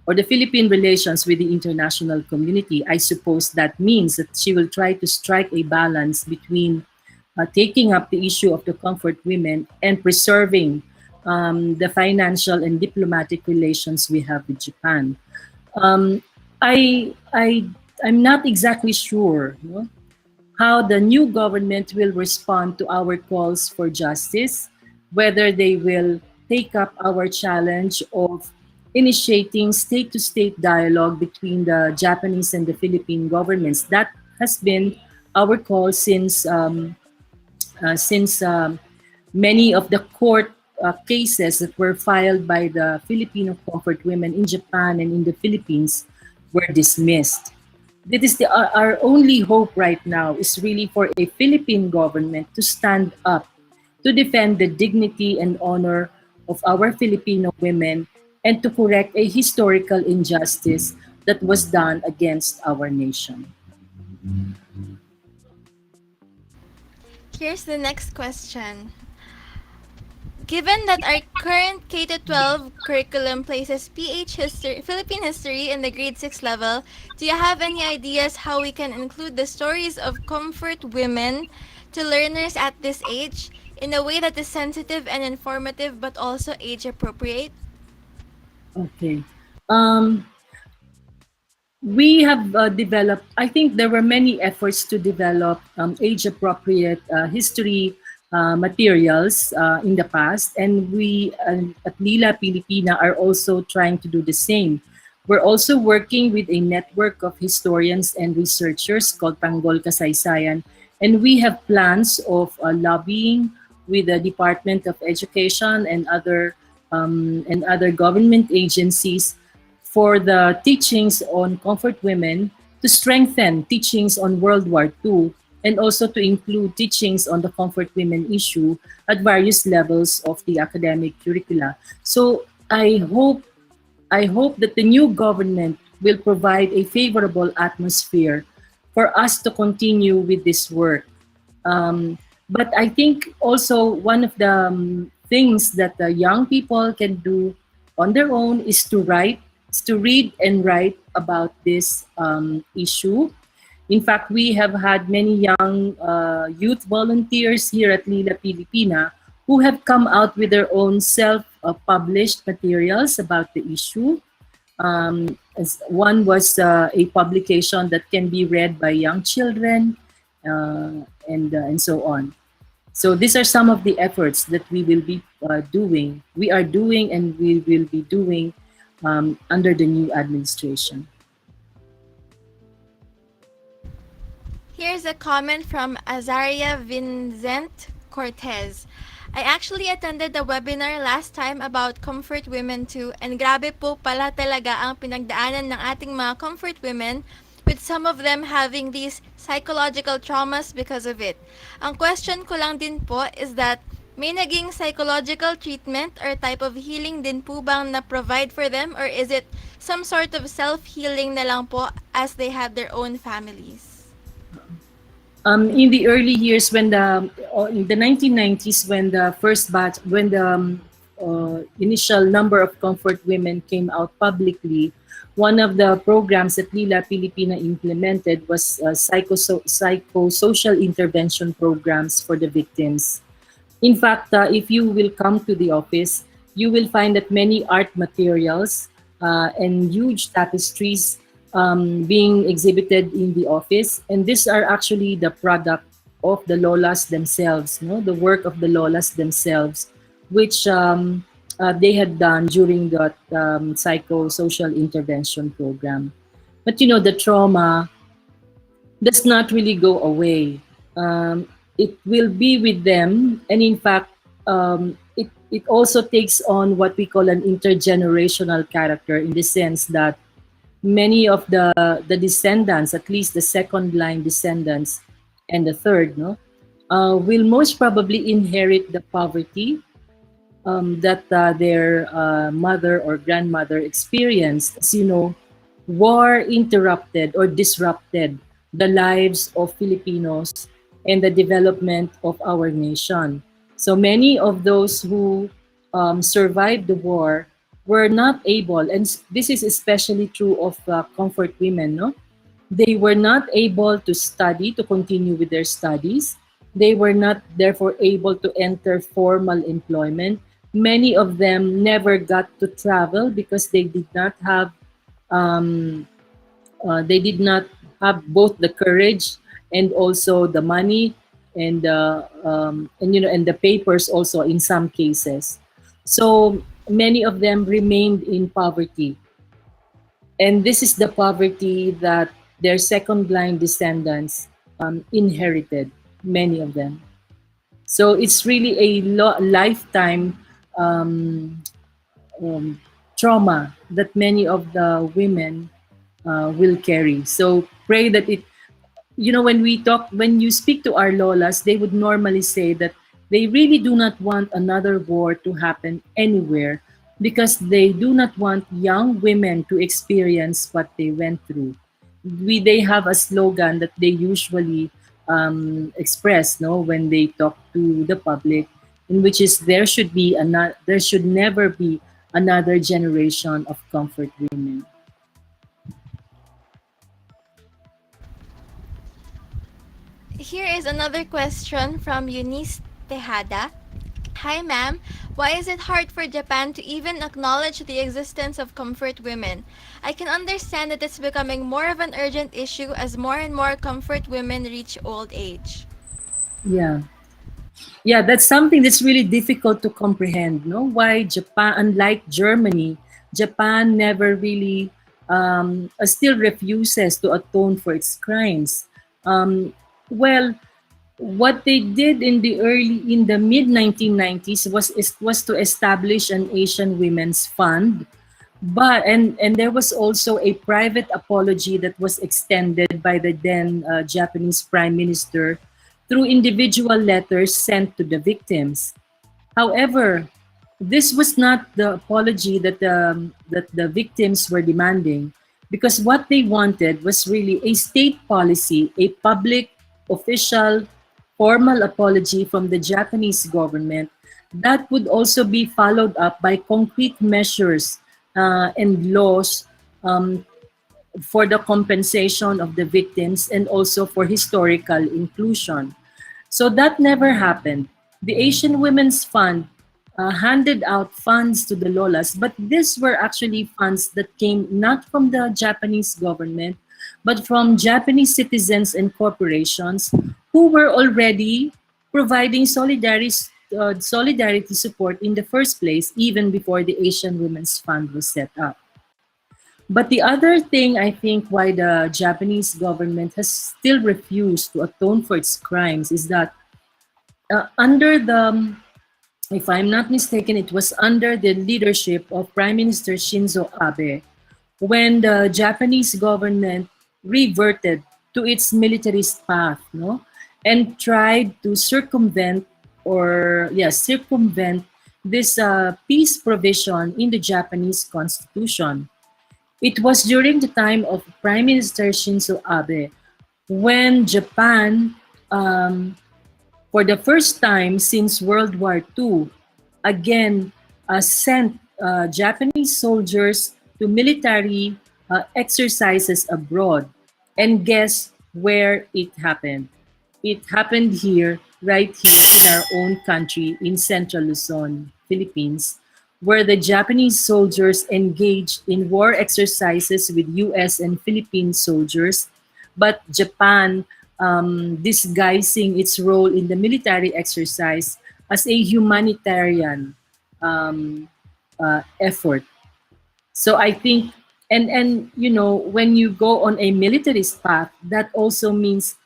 or the Philippine relations with the international community. I suppose that means that she will try to strike a balance between taking up the issue of the comfort women and preserving the financial and diplomatic relations we have with Japan. Um, I, I, I'm not exactly sure, no, how the new government will respond to our calls for justice, whether they will take up our challenge of initiating state-to-state dialogue between the Japanese and the Philippine governments. That has been our call since many of the court cases that were filed by the Filipino comfort women in Japan and in the Philippines were dismissed. That is our only hope right now is really for a Philippine government to stand up to defend the dignity and honor of our Filipino women and to correct a historical injustice that was done against our nation. Here's the next question. Given that our current K-12 curriculum places Philippine history in the grade 6 level, do you have any ideas how we can include the stories of comfort women to learners at this age in a way that is sensitive and informative but also age appropriate? Okay. Um, we have developed, I think there were many efforts to develop age-appropriate history materials in the past, and we at Lila Pilipina are also trying to do the same. We're also working with a network of historians and researchers called Tanggol Kasaysayan, and we have plans of lobbying with the Department of Education and other government agencies for the teachings on comfort women, to strengthen teachings on World War II, and also to include teachings on the comfort women issue at various levels of the academic curricula. So I hope that the new government will provide a favorable atmosphere for us to continue with this work. But I think also one of the things that the young people can do on their own is to read and write about this issue. In fact, we have had many young youth volunteers here at Lila Pilipina who have come out with their own self-published materials about the issue. As one was a publication that can be read by young children and so on. So these are some of the efforts that we will be doing. We are doing and we will be doing under the new administration. Here's a comment from Azaria Vincent Cortez. I actually attended the webinar last time about comfort women too, and grabe po pala talaga ang pinagdaanan ng ating mga comfort women, with some of them having these psychological traumas because of it. Ang question ko lang din po is that may naging psychological treatment or type of healing din po bang na-provide for them, or is it some sort of self-healing na lang po as they have their own families? In the early years, in the 1990s, when the first batch, when the initial number of comfort women came out publicly, one of the programs that Lila Pilipina implemented was psychosocial intervention programs for the victims. In fact, if you will come to the office, you will find that many art materials and huge tapestries being exhibited in the office, and these are actually the product of the lolas themselves, no? The work of the lolas themselves, which they had done during the psychosocial intervention program. But the trauma does not really go away. It will be with them, and in fact, it also takes on what we call an intergenerational character, in the sense that many of the descendants, at least the second line descendants and the third, no, will most probably inherit the poverty that their mother or grandmother experienced. As you know, war interrupted or disrupted the lives of Filipinos and the development of our nation. So many of those who survived the war were not able, and this is especially true of comfort women, no? They were not able to study, to continue with their studies. They were not therefore able to enter formal employment. Many of them never got to travel because um, they did not have both the courage and also the money and you know, and the papers also in some cases. So many of them remained in poverty, and this is the poverty that their second line descendants inherited, many of them. So it's really a lifetime um, trauma that many of the women will carry. So pray that it, you know, when you speak to our lolas, they would normally say that they really do not want another war to happen anywhere, because they do not want young women to experience what they went through. They have a slogan that they usually express, no, when they talk to the public, in which is there should never be another generation of comfort women. Here is another question from Eunice Tejada. Hi, ma'am. Why is it hard for Japan to even acknowledge the existence of comfort women? I can understand that it's becoming more of an urgent issue as more and more comfort women reach old age. Yeah. Yeah, that's something that's really difficult to comprehend, no? Why Japan, unlike Germany, Japan never really still refuses to atone for its crimes. Um, well, what they did in the mid 1990s was to establish an Asian Women's Fund, but and there was also a private apology that was extended by the then Japanese Prime Minister through individual letters sent to the victims. However, this was not the apology that the victims were demanding, because what they wanted was really a state policy, a public, official, formal apology from the Japanese government that would also be followed up by concrete measures and laws um, for the compensation of the victims and also for historical inclusion. So that never happened. The Asian Women's Fund handed out funds to the Lolas, but these were actually funds that came not from the Japanese government, but from Japanese citizens and corporations who were already providing solidarity support in the first place, even before the Asian Women's Fund was set up. But the other thing, I think, why the Japanese government has still refused to atone for its crimes is that under the, if I'm not mistaken, it was under the leadership of Prime Minister Shinzo Abe, when the Japanese government reverted to its militarist path, no, and tried to circumvent this peace provision in the Japanese constitution. It was during the time of Prime Minister Shinzo Abe when Japan, for the first time since World War II, again sent Japanese soldiers to military exercises abroad. And guess where it happened? It happened here, right here in our own country, in Central Luzon, Philippines, where the Japanese soldiers engaged in war exercises with US and Philippine soldiers, but Japan disguising its role in the military exercise as a humanitarian effort. So I think, and you know, when you go on a militarist path, that also means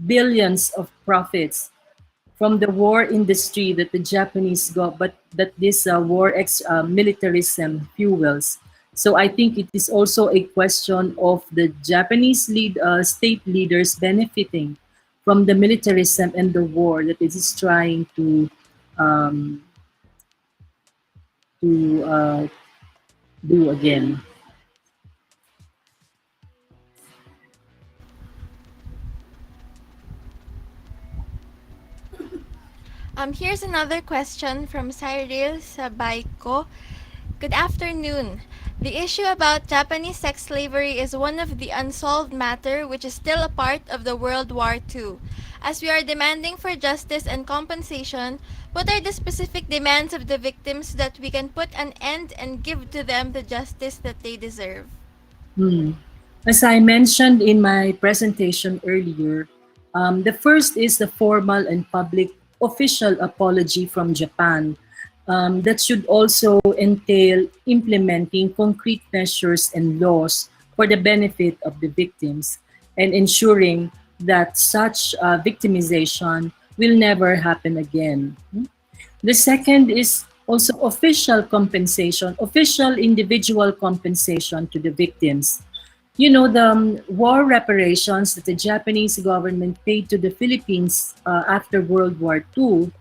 billions of profits from the war industry that the Japanese got, but that this militarism fuels. So I think it is also a question of the Japanese state leaders benefiting from the militarism and the war that it is trying um, to do again. Here's another question from 𝐒𝐨𝐫𝐿𝐵𝐿 Good afternoon. The issue about Japanese sex slavery is one of the unsolved matter which is still a part of the World War II. As we are demanding for justice and compensation, what are the specific demands of the victims so that we can put an end and give to them the justice that they deserve? As I mentioned in my presentation earlier, the first is the formal and public official apology from Japan. That should also entail implementing concrete measures and laws for the benefit of the victims and ensuring that such victimization will never happen again. The second is also official compensation, official individual compensation to the victims. You know, the war reparations that the Japanese government paid to the Philippines after World War II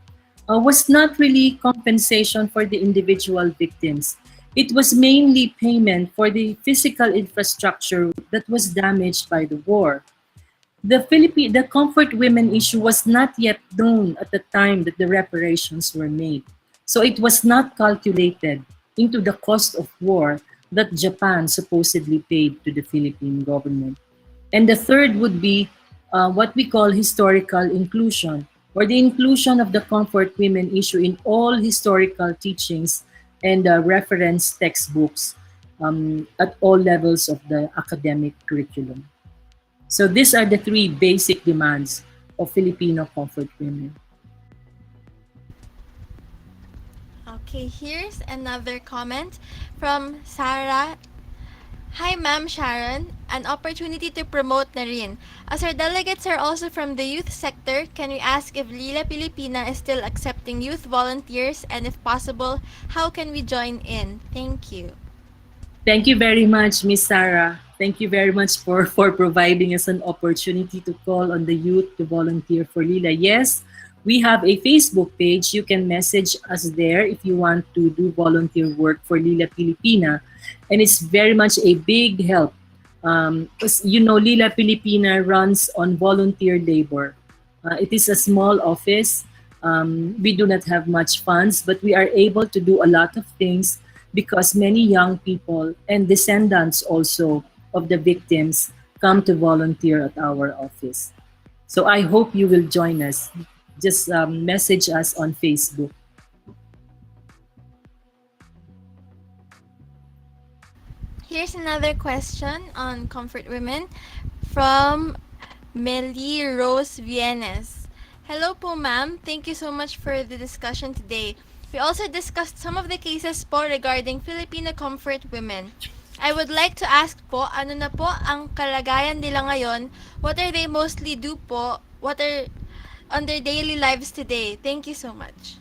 was not really compensation for the individual victims. It was mainly payment for the physical infrastructure that was damaged by the war. The comfort women issue was not yet known at the time that the reparations were made. So it was not calculated into the cost of war that Japan supposedly paid to the Philippine government. And the third would be what we call historical inclusion, or the inclusion of the comfort women issue in all historical teachings and reference textbooks at all levels of the academic curriculum. So these are the three basic demands of Filipino comfort women. Okay, here's another comment from Sarah. Hi, Ma'am Sharon. An opportunity to promote na rin. As our delegates are also from the youth sector, can we ask if Lila Pilipina is still accepting youth volunteers, and if possible, how can we join in? Thank you. Thank you very much, Miss Sarah. Thank you very much for providing us an opportunity to call on the youth to volunteer for Lila. Yes, we have a Facebook page. You can message us there if you want to do volunteer work for Lila Pilipina. And it's very much a big help. Because you know, Lila Pilipina runs on volunteer labor. It is a small office. We do not have much funds, but we are able to do a lot of things because many young people and descendants also of the victims come to volunteer at our office. So I hope you will join us. Just message us on Facebook. Here's another question on comfort women from Meli Rose Viennes. Hello po, ma'am. Thank you so much for the discussion today. We also discussed some of the cases po regarding Filipino comfort women. I would like to ask po, ano na po ang kalagayan nila ngayon? What are they mostly do po? What are on their daily lives today? Thank you so much.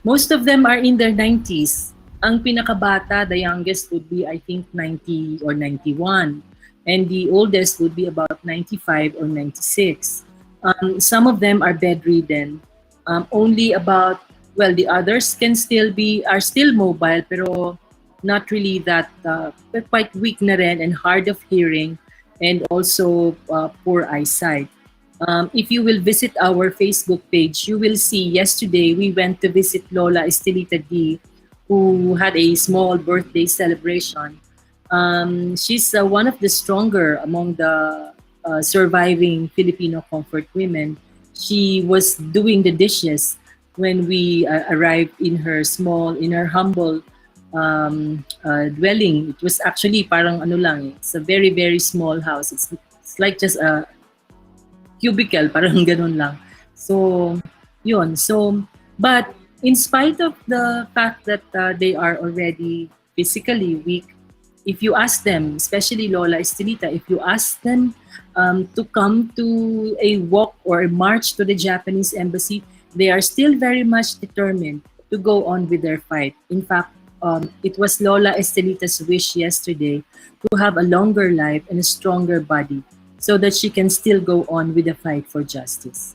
Most of them are in their 90s. Ang pinakabata, the youngest would be I think 90 or 91. And the oldest would be about 95 or 96. Some of them are bedridden. Only about, well, the others are still mobile, pero not really that, quite weak na rin and hard of hearing, and also poor eyesight. If you will visit our Facebook page, you will see yesterday we went to visit Lola Estelita D, who had a small birthday celebration. She's one of the stronger among the surviving Filipino comfort women. She was doing the dishes when we arrived in her humble dwelling. It was actually parang ano lang, it's a very, very small house. It's like just a cubicle, parang ganun lang. So, yun. So, but in spite of the fact that they are already physically weak, if you ask them, especially Lola Estelita, if you ask them to come to a walk or a march to the Japanese embassy, they are still very much determined to go on with their fight. In fact, it was Lola Estelita's wish yesterday to have a longer life and a stronger body so that she can still go on with the fight for justice.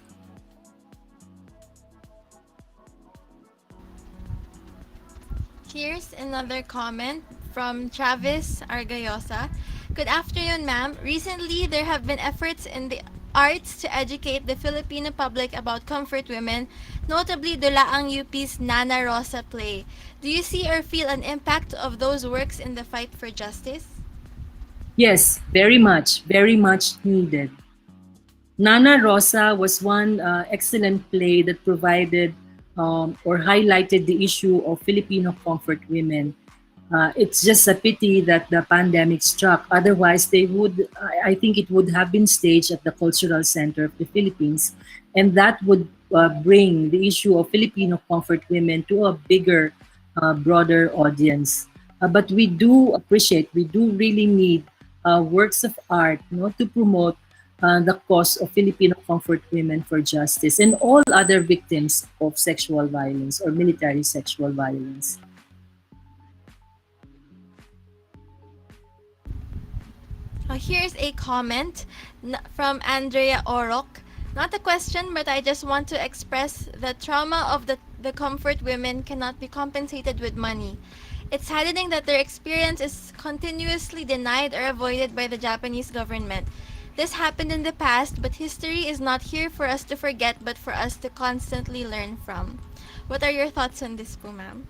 Here's another comment from Travis Argayosa. Good afternoon, ma'am. Recently, there have been efforts in the arts to educate the Filipino public about comfort women, notably Dulaang UP's Nana Rosa play. Do you see or feel an impact of those works in the fight for justice? Yes, very much needed. Nana Rosa was one excellent play that provided or highlighted the issue of Filipino comfort women. It's just a pity that the pandemic struck. Otherwise, I think it would have been staged at the Cultural Center of the Philippines, and that would bring the issue of Filipino comfort women to a bigger, broader audience. But we do really need works of art, to promote the cause of Filipino comfort women for justice and all other victims of sexual violence or military sexual violence. Here's a comment from Andrea Orok. Not a question, but I just want to express the trauma of the comfort women cannot be compensated with money. It's saddening that their experience is continuously denied or avoided by the Japanese government. This happened in the past, but history is not here for us to forget, but for us to constantly learn from. What are your thoughts on this po, ma'am?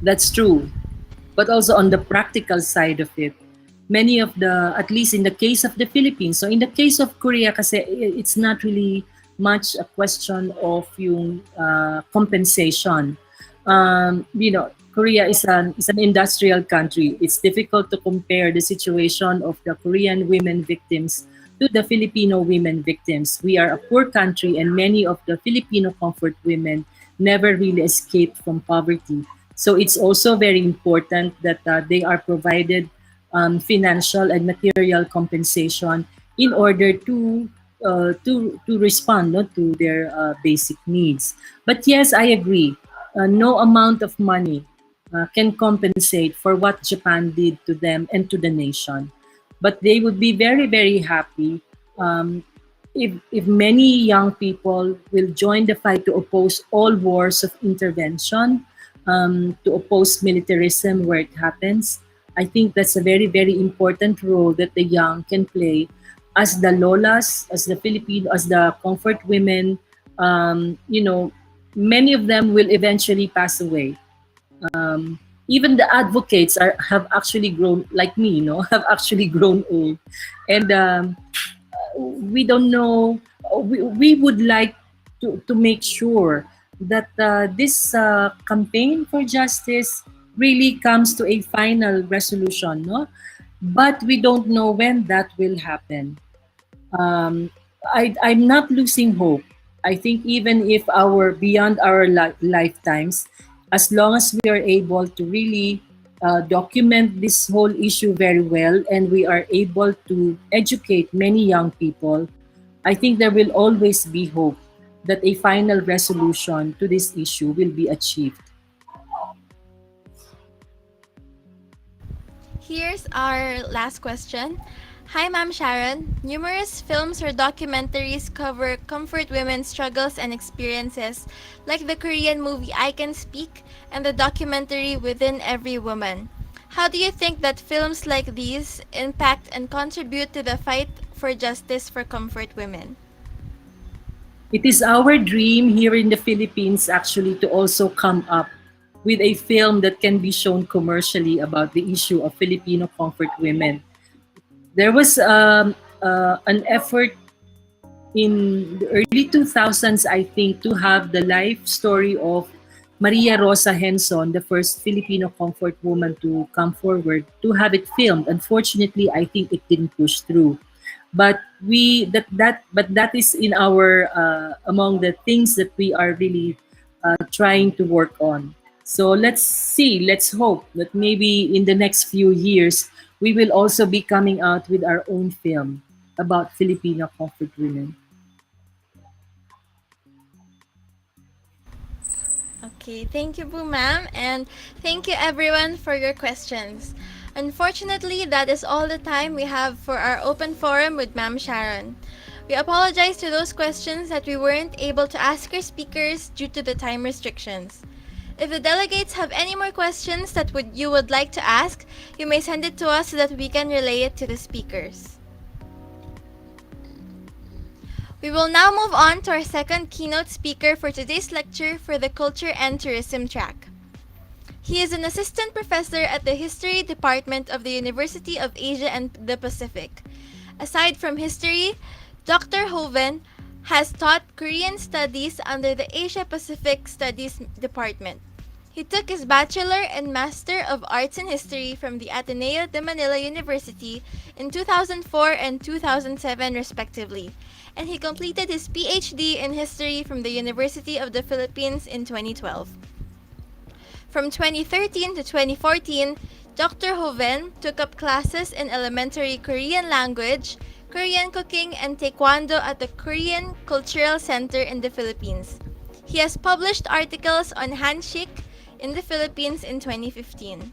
That's true. But also on the practical side of it, many of at least in the case of the Philippines, so in the case of Korea, kasi it's not really much a question of yung compensation. Korea is an industrial country. It's difficult to compare the situation of the Korean women victims to the Filipino women victims. We are a poor country, and many of the Filipino comfort women never really escaped from poverty. So it's also very important that they are provided financial and material compensation in order to respond to their basic needs. But yes, I agree. No amount of money can compensate for what Japan did to them and to the nation. But they would be very, very happy if many young people will join the fight to oppose all wars of intervention, to oppose militarism where it happens. I think that's a very, very important role that the young can play as the lolas, as the comfort women. Many of them will eventually pass away. Even the advocates have actually grown, like me, have actually grown old. And we don't know, we would like to make sure that this campaign for justice really comes to a final resolution, no? But we don't know when that will happen. I'm not losing hope. I think even if beyond our lifetimes, as long as we are able to really document this whole issue very well and we are able to educate many young people, I think there will always be hope that a final resolution to this issue will be achieved. Here's our last question. Hi, Ma'am Sharon. Numerous films or documentaries cover comfort women's struggles and experiences, like the Korean movie I Can Speak and the documentary Within Every Woman. How do you think that films like these impact and contribute to the fight for justice for comfort women? It is our dream here in the Philippines actually to also come up with a film that can be shown commercially about the issue of Filipino comfort women. There was an effort in the early 2000s, I think, to have the life story of Maria Rosa Henson, the first Filipino comfort woman to come forward, to have it filmed. Unfortunately, I think it didn't push through. But that is in our among the things that we are really trying to work on. So let's see, let's hope that maybe in the next few years, we will also be coming out with our own film about Filipino comfort women. Okay, thank you, Boo Ma'am, and thank you everyone for your questions. Unfortunately, that is all the time we have for our open forum with Ma'am Sharon. We apologize to those questions that we weren't able to ask our speakers due to the time restrictions. If the delegates have any more questions that you would like to ask, you may send it to us so that we can relay it to the speakers. We will now move on to our second keynote speaker for today's lecture for the Culture and Tourism track. He is an assistant professor at the History Department of the University of Asia and the Pacific. Aside from history, Dr. Hoven has taught Korean studies under the Asia Pacific Studies Department. He took his Bachelor and Master of Arts in History from the Ateneo de Manila University in 2004 and 2007 respectively, and he completed his PhD in History from the University of the Philippines in 2012. From 2013 to 2014, Dr. Hoven took up classes in elementary Korean language, Korean cooking, and Taekwondo at the Korean Cultural Center in the Philippines. He has published articles on handshake in the Philippines in 2015.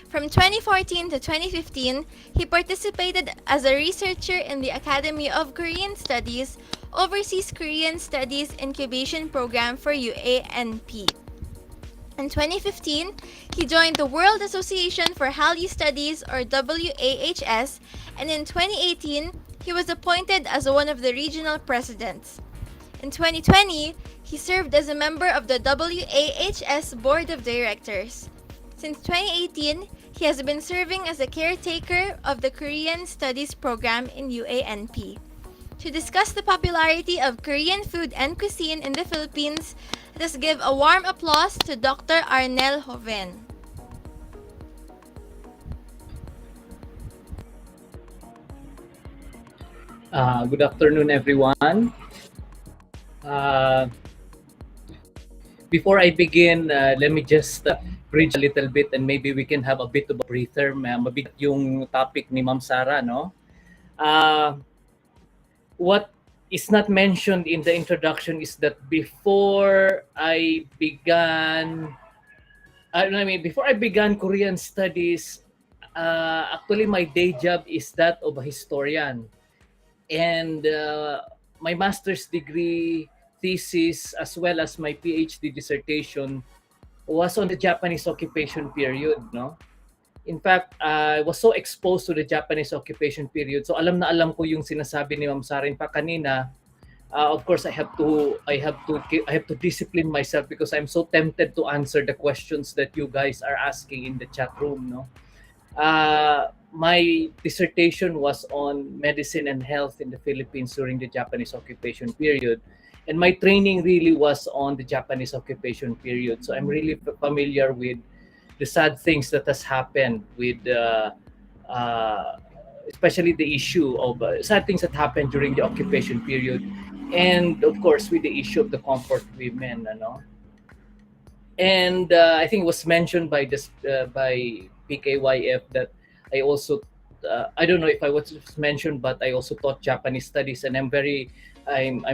From 2014 to 2015, he participated as a researcher in the Academy of Korean Studies Overseas Korean Studies Incubation Program for UANP. In 2015, he joined the World Association for Hallyu Studies, or WAHS, and in 2018, he was appointed as one of the regional presidents. In 2020, he served as a member of the WAHS Board of Directors. Since 2018, he has been serving as a caretaker of the Korean Studies program in UANP. To discuss the popularity of Korean food and cuisine in the Philippines, let us give a warm applause to Dr. Arnel Hoven. Good afternoon, everyone. Uh, Before I begin, let me just bridge a little bit and maybe we can have a bit of a breather. Mabigat yung topic ni Ma'am Sara, no? What is not mentioned in the introduction is that before I began Korean studies, actually my day job is that of a historian. And my master's degree thesis as well as my PhD dissertation was on the Japanese occupation period, no? In fact, I was so exposed to the Japanese occupation period. So alam na alam ko yung sinasabi ni Ma'am Sara pa kanina. Of course, I have to discipline myself because I'm so tempted to answer the questions that you guys are asking in the chat room, no? My dissertation was on medicine and health in the Philippines during the Japanese occupation period. And my training really was on the Japanese occupation period. So I'm really familiar with the sad things that has happened with, especially the issue of sad things that happened during the occupation period. And of course, with the issue of the comfort women, And I think it was mentioned by PKYF that I also, I don't know if I was mentioned, but I also taught Japanese studies, and I'm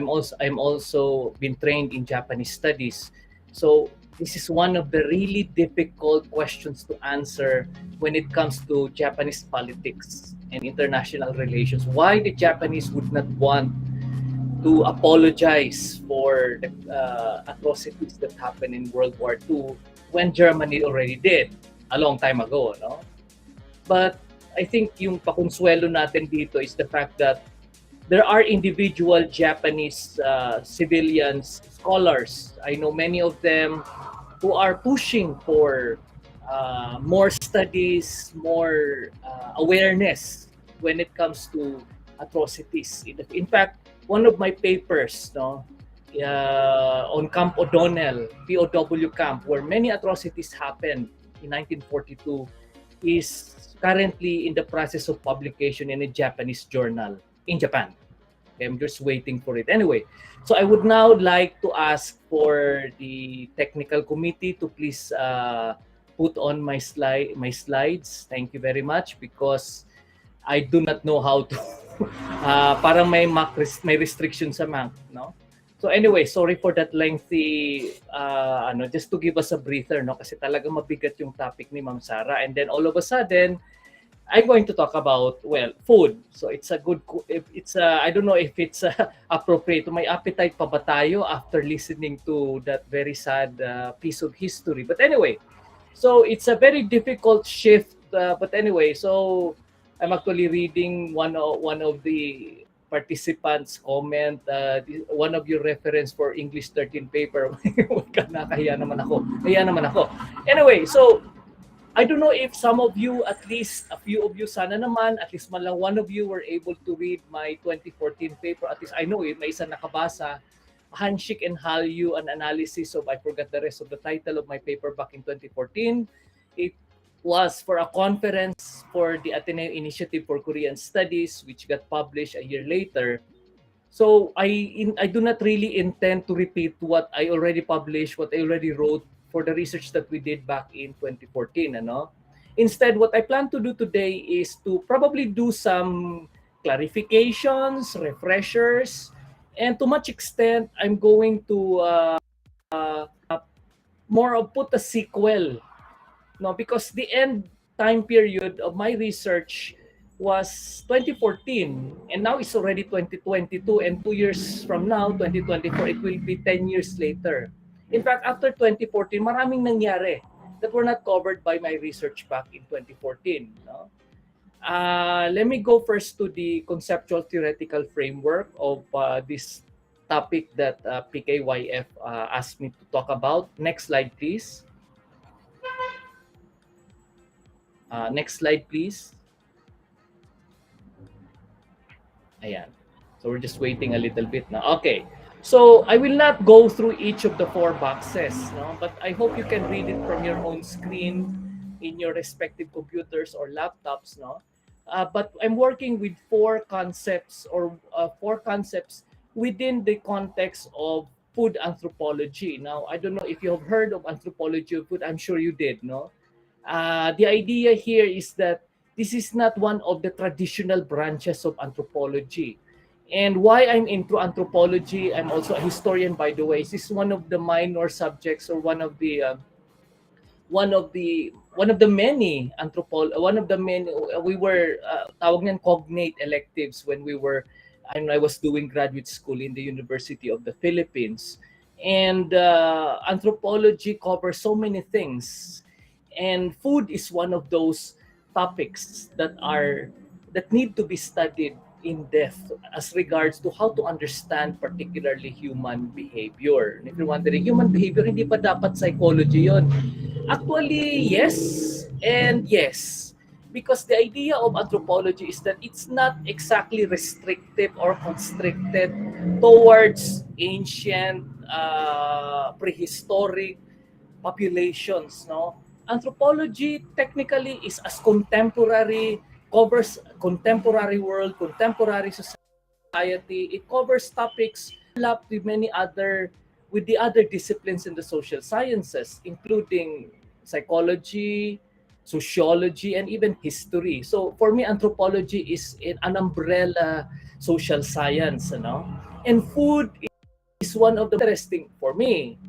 also been trained in Japanese studies. So this is one of the really difficult questions to answer when it comes to Japanese politics and international relations. Why the Japanese would not want to apologize for the atrocities that happened in World War II when Germany already did a long time ago, no? But I think yung pakonsuelo natin dito is the fact that there are individual Japanese civilians, scholars. I know many of them who are pushing for more studies, more awareness when it comes to atrocities. In fact, one of my papers, on Camp O'Donnell, POW camp, where many atrocities happened in 1942, is currently in the process of publication in a Japanese journal in Japan. Okay, I'm just waiting for it. Anyway, so I would now like to ask for the technical committee to please put on my slides. Thank you very much, because I do not know how to. Parang may restriction sa Mac, no? So anyway, sorry for that lengthy just to give us a breather, no, kasi talaga mabigat yung topic ni Ma'am Sara, and then all of a sudden I'm going to talk about, well, food. So it's a good, I don't know if it's appropriate. May appetite pa ba tayo after listening to that very sad piece of history? But anyway, so it's a very difficult shift. But anyway, so I'm actually reading one of the participants comment, one of your reference for English 13 paper. Nakakahiya naman ako. Nahiya naman ako. Anyway, so I don't know if some of you, at least a few of you, sana naman, at least man lang one of you were able to read my 2014 paper. At least I know it, may isa nakabasa. Handshake and Hallyu, an analysis of, I forgot the rest of the title of my paper back in 2014. It was for a conference for the Ateneo Initiative for Korean Studies, which got published a year later. So I do not really intend to repeat what I already published, what I already wrote for the research that we did back in 2014. Instead, what I plan to do today is to probably do some clarifications, refreshers, and to much extent, I'm going to more of put a sequel. No, because the end time period of my research was 2014, and now it's already 2022, and 2 years from now, 2024, it will be 10 years later. In fact, after 2014, maraming nangyari that were not covered by my research back in 2014. No? Let me go first to the conceptual theoretical framework of this topic that PKYF asked me to talk about. Next slide, please. Next slide, please. Ayan. So we're just waiting a little bit now. Okay. So I will not go through each of the 4 boxes, no? But I hope you can read it from your own screen in your respective computers or laptops, no? But I'm working with 4 concepts or 4 concepts within the context of food anthropology. Now, I don't know if you have heard of anthropology of food. I'm sure you did, no? The idea here is that this is not one of the traditional branches of anthropology. And why I'm into anthropology, I'm also a historian, by the way. This is one of the minor subjects, or one of the many we were tawag niyan cognate electives when I was doing graduate school in the University of the Philippines. And anthropology covers so many things. And food is one of those topics that need to be studied in depth as regards to how to understand particularly human behavior. And if you're wondering, human behavior, hindi pa dapat psychology yon? Actually, yes and yes. Because the idea of anthropology is that it's not exactly restrictive or constricted towards ancient, prehistoric populations, no? Anthropology technically is as covers contemporary world, contemporary society. It covers topics with the other disciplines in the social sciences, including psychology, sociology, and even history. So for me, anthropology is an umbrella social science, and food is one of the interesting for me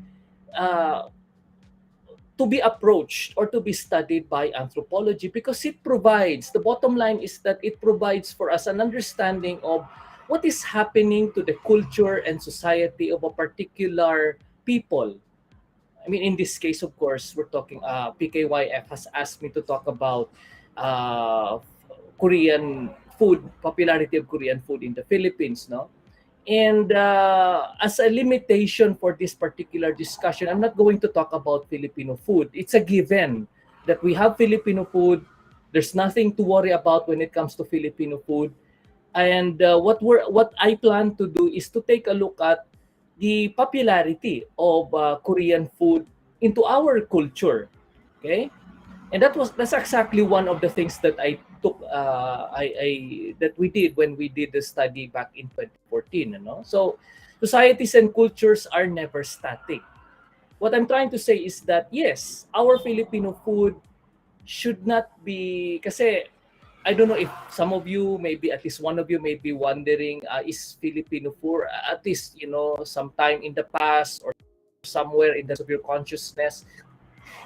to be approached or to be studied by anthropology, because the bottom line is that it provides for us an understanding of what is happening to the culture and society of a particular people. I mean, in this case, of course, we're talking, PKYF has asked me to talk about Korean food, popularity of Korean food in the Philippines, no? And as a limitation for this particular discussion, I'm not going to talk about Filipino food. It's a given that we have Filipino food. There's nothing to worry about when it comes to Filipino food. And what I plan to do is to take a look at the popularity of Korean food into our culture. Okay, and that's exactly one of the things that I took that we did when we did the study back in 2014. So societies and cultures are never static. What I'm trying to say is that yes, our Filipino food should not be, kasi I don't know if some of you, maybe at least one of you may be wondering, is Filipino food, at least, sometime in the past or somewhere in the of your consciousness,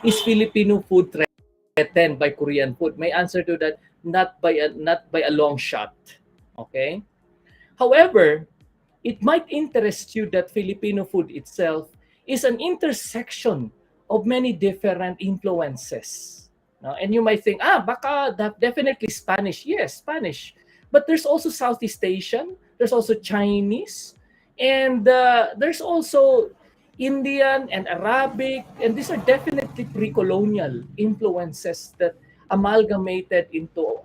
is Filipino food threatened by Korean food? My answer to that, not by a long shot. Okay? However, it might interest you that Filipino food itself is an intersection of many different influences. And you might think, baka definitely Spanish. Yes, Spanish. But there's also Southeast Asian, there's also Chinese, and there's also Indian and Arabic, and these are definitely pre-colonial influences that amalgamated into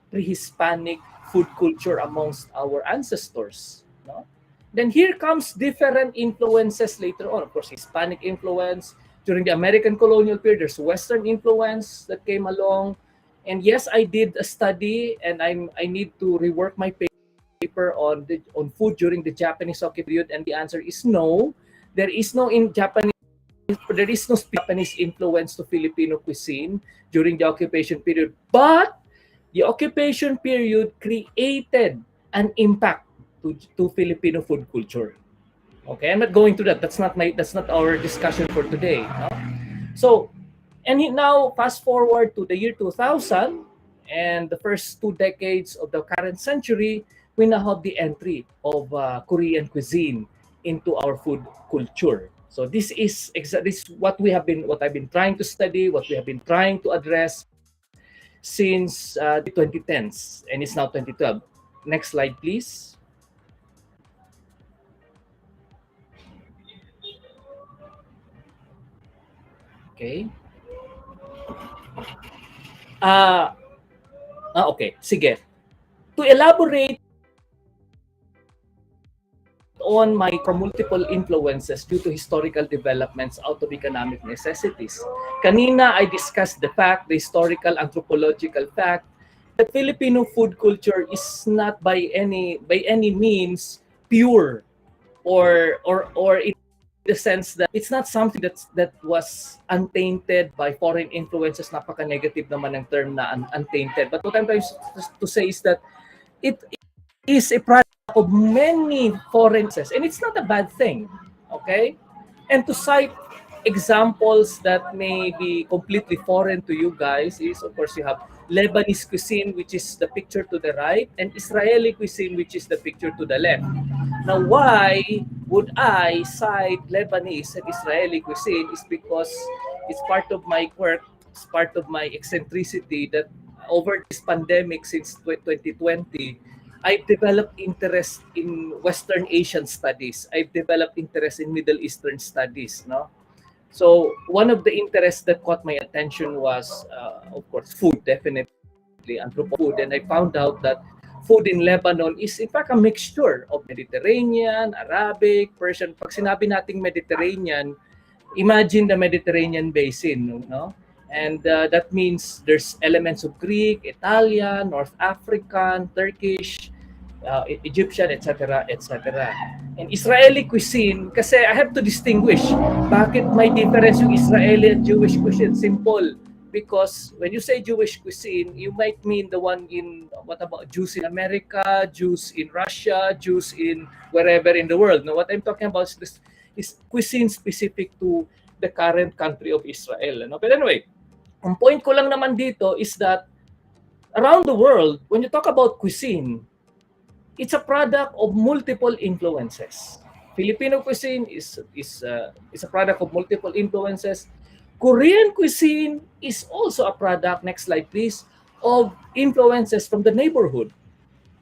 pre-Hispanic food culture amongst our ancestors. Then here comes different influences later on. Of course, Hispanic influence. During the American colonial period, there's Western influence that came along. And yes, I did a study, and I need to rework my paper on food during the Japanese occupation period. And the answer is no. There is no Japanese influence to Filipino cuisine during the occupation period. But the occupation period created an impact to Filipino food culture. Okay, I'm not going to that. That's not our discussion for today. So, now fast forward to the year 2000 and the first 2 decades of the current century, we now have the entry of Korean cuisine into our food culture. So this is what I've been trying to study, what we have been trying to address since the 2010s, and it's now 2012. Next slide, please. Okay. Okay, sige. To elaborate on from multiple influences due to historical developments out of economic necessities. Kanina, I discussed the historical anthropological fact that Filipino food culture is not by any means pure or in the sense that it's not something that was untainted by foreign influences. Napaka-negative naman ng term na untainted. But what I'm trying to say is that it is a product of many foreign influences, and it's not a bad thing. Okay? And to cite examples that may be completely foreign to you guys is, of course, you have Lebanese cuisine, which is the picture to the right, and Israeli cuisine, which is the picture to the left. Now, why would I cite Lebanese and Israeli cuisine is because it's part of my quirk, it's part of my eccentricity that over this pandemic since 2020, I've developed interest in Western Asian studies. I've developed interest in Middle Eastern studies. So one of the interests that caught my attention was, of course, food, definitely, anthropology food. And I found out that food in Lebanon is in fact a mixture of Mediterranean, Arabic, Persian. Pag sinabi nating Mediterranean, imagine the Mediterranean basin, And that means there's elements of Greek, Italian, North African, Turkish, Egyptian, etc., etc. And Israeli cuisine, kasi I have to distinguish. Bakit may difference yung Israeli and Jewish cuisine? Simple. Because when you say Jewish cuisine, you might mean the one in, what about Jews in America, Jews in Russia, Jews in wherever in the world. Now, what I'm talking about is cuisine specific to the current country of Israel. But anyway, ang point ko lang naman dito is that around the world, when you talk about cuisine, it's a product of multiple influences. Filipino cuisine is a product of multiple influences. Korean cuisine is also a product, next slide please, of influences from the neighborhood.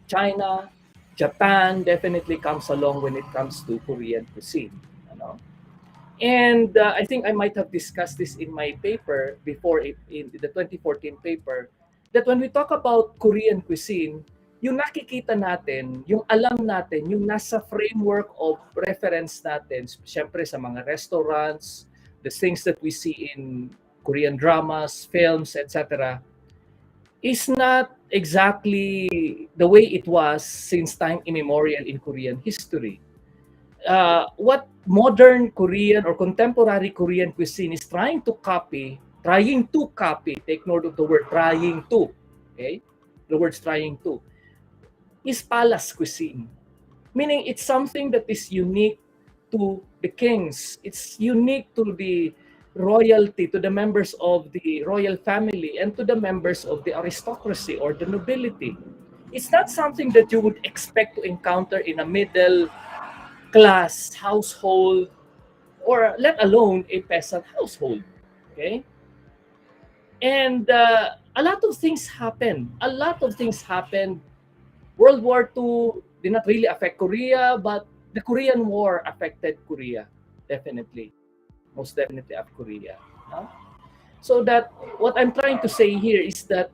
China, Japan definitely comes along when it comes to Korean cuisine. And I think I might have discussed this in my paper before, in the 2014 paper, that when we talk about Korean cuisine, yung nakikita natin, yung alam natin, yung nasa framework of reference natin, syempre sa mga restaurants, the things that we see in Korean dramas, films, etc., is not exactly the way it was since time immemorial in Korean history. What modern Korean or contemporary Korean cuisine is trying to copy, take note of the word trying to, okay? The word's trying to, is palace cuisine. Meaning it's something that is unique to the kings. It's unique to the royalty, to the members of the royal family, and to the members of the aristocracy or the nobility. It's not something that you would expect to encounter in a middle class household, or let alone a peasant household. Okay? And a lot of things happened. A lot of things happened. World War II did not really affect Korea, but the Korean War affected Korea, definitely. Most definitely of Korea. No? So that what I'm trying to say here is that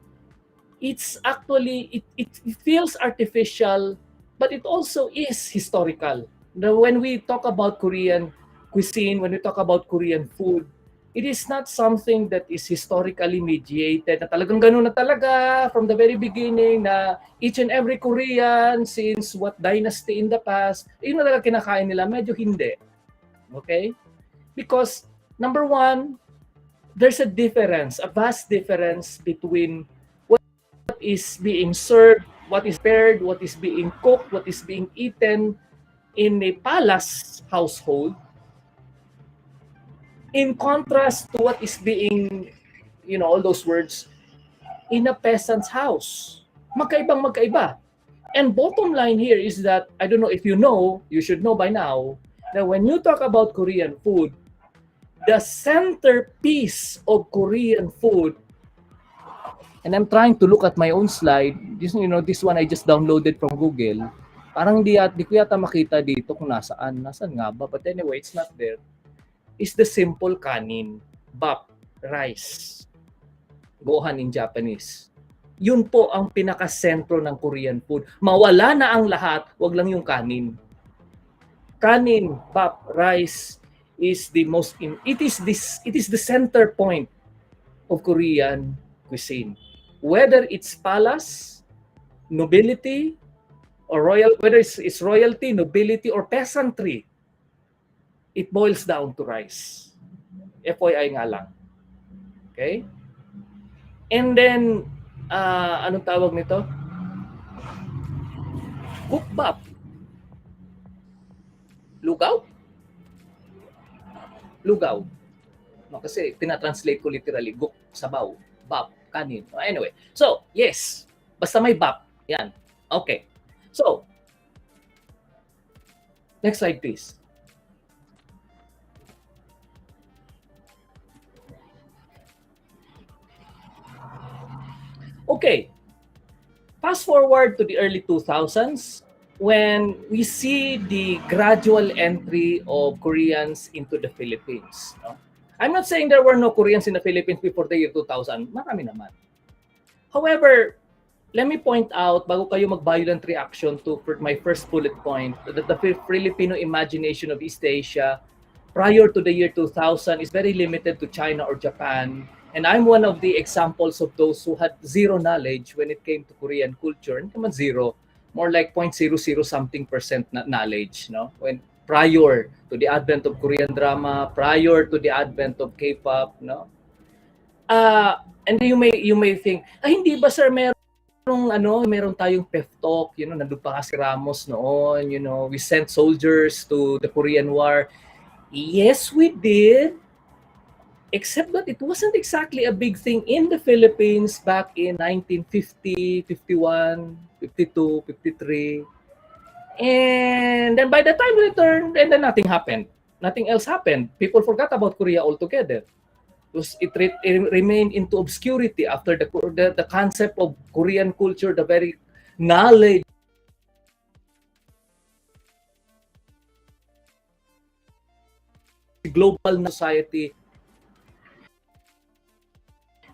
it's actually, it feels artificial, but it also is historical. Now, when we talk about Korean cuisine, when we talk about Korean food, it is not something that is historically mediated, na talagang ganun na talaga from the very beginning, na each and every Korean since what dynasty in the past, yun na talaga kinakain nila. Medyo hindi. Okay? Because, number one, there's a difference, a vast difference between what is being served, what is prepared, what is being cooked, what is being eaten in a palace household, in contrast to what is being, all those words, in a peasant's house. Magkaibang magkaiba. And bottom line here is that, I don't know if you know, you should know by now, that when you talk about Korean food, the centerpiece of Korean food, and I'm trying to look at my own slide, this one I just downloaded from Google, parang di ko yata makita dito kung nasaan nga ba, but anyway, it's not there, is the simple kanin, bap, rice, gohan in Japanese. Yun po ang pinaka-sentro ng Korean food. Mawala na ang lahat, wag lang yung kanin. Kanin, bap, rice is the most it is the center point of Korean cuisine. Whether it's palace, nobility, or royal, whether it's royalty, nobility, or peasantry, it boils down to rice. FYI nga lang. Okay? And then, anong tawag nito? Kukbap. Lugaw? Lugaw. No, kasi tinatranslate ko literally, guk, sabaw, bap, kanin. Anyway, so, yes. Basta may bap. Yan. Okay. So, next slide please. Okay, fast forward to the early 2000s when we see the gradual entry of Koreans into the Philippines. No? I'm not saying there were no Koreans in the Philippines before the year 2000. Marami naman. However, let me point out, bago kayo mag-violent reaction to my first bullet point, that the Filipino imagination of East Asia prior to the year 2000 is very limited to China or Japan. And I'm one of the examples of those who had zero knowledge when it came to Korean culture. Hindi naman zero, more like 0.00 something percent knowledge, no? When prior to the advent of Korean drama, prior to the advent of K-pop, no? And you may think, hindi ba sir meron tayong pep talk, nandun pa kasi Ramos noon, we sent soldiers to the Korean War. Yes, we did. Except that it wasn't exactly a big thing in the Philippines back in 1950, 51, 52, 53. And then by the time we returned, and then nothing happened. Nothing else happened. People forgot about Korea altogether. It remained into obscurity after the concept of Korean culture, the very knowledge global society.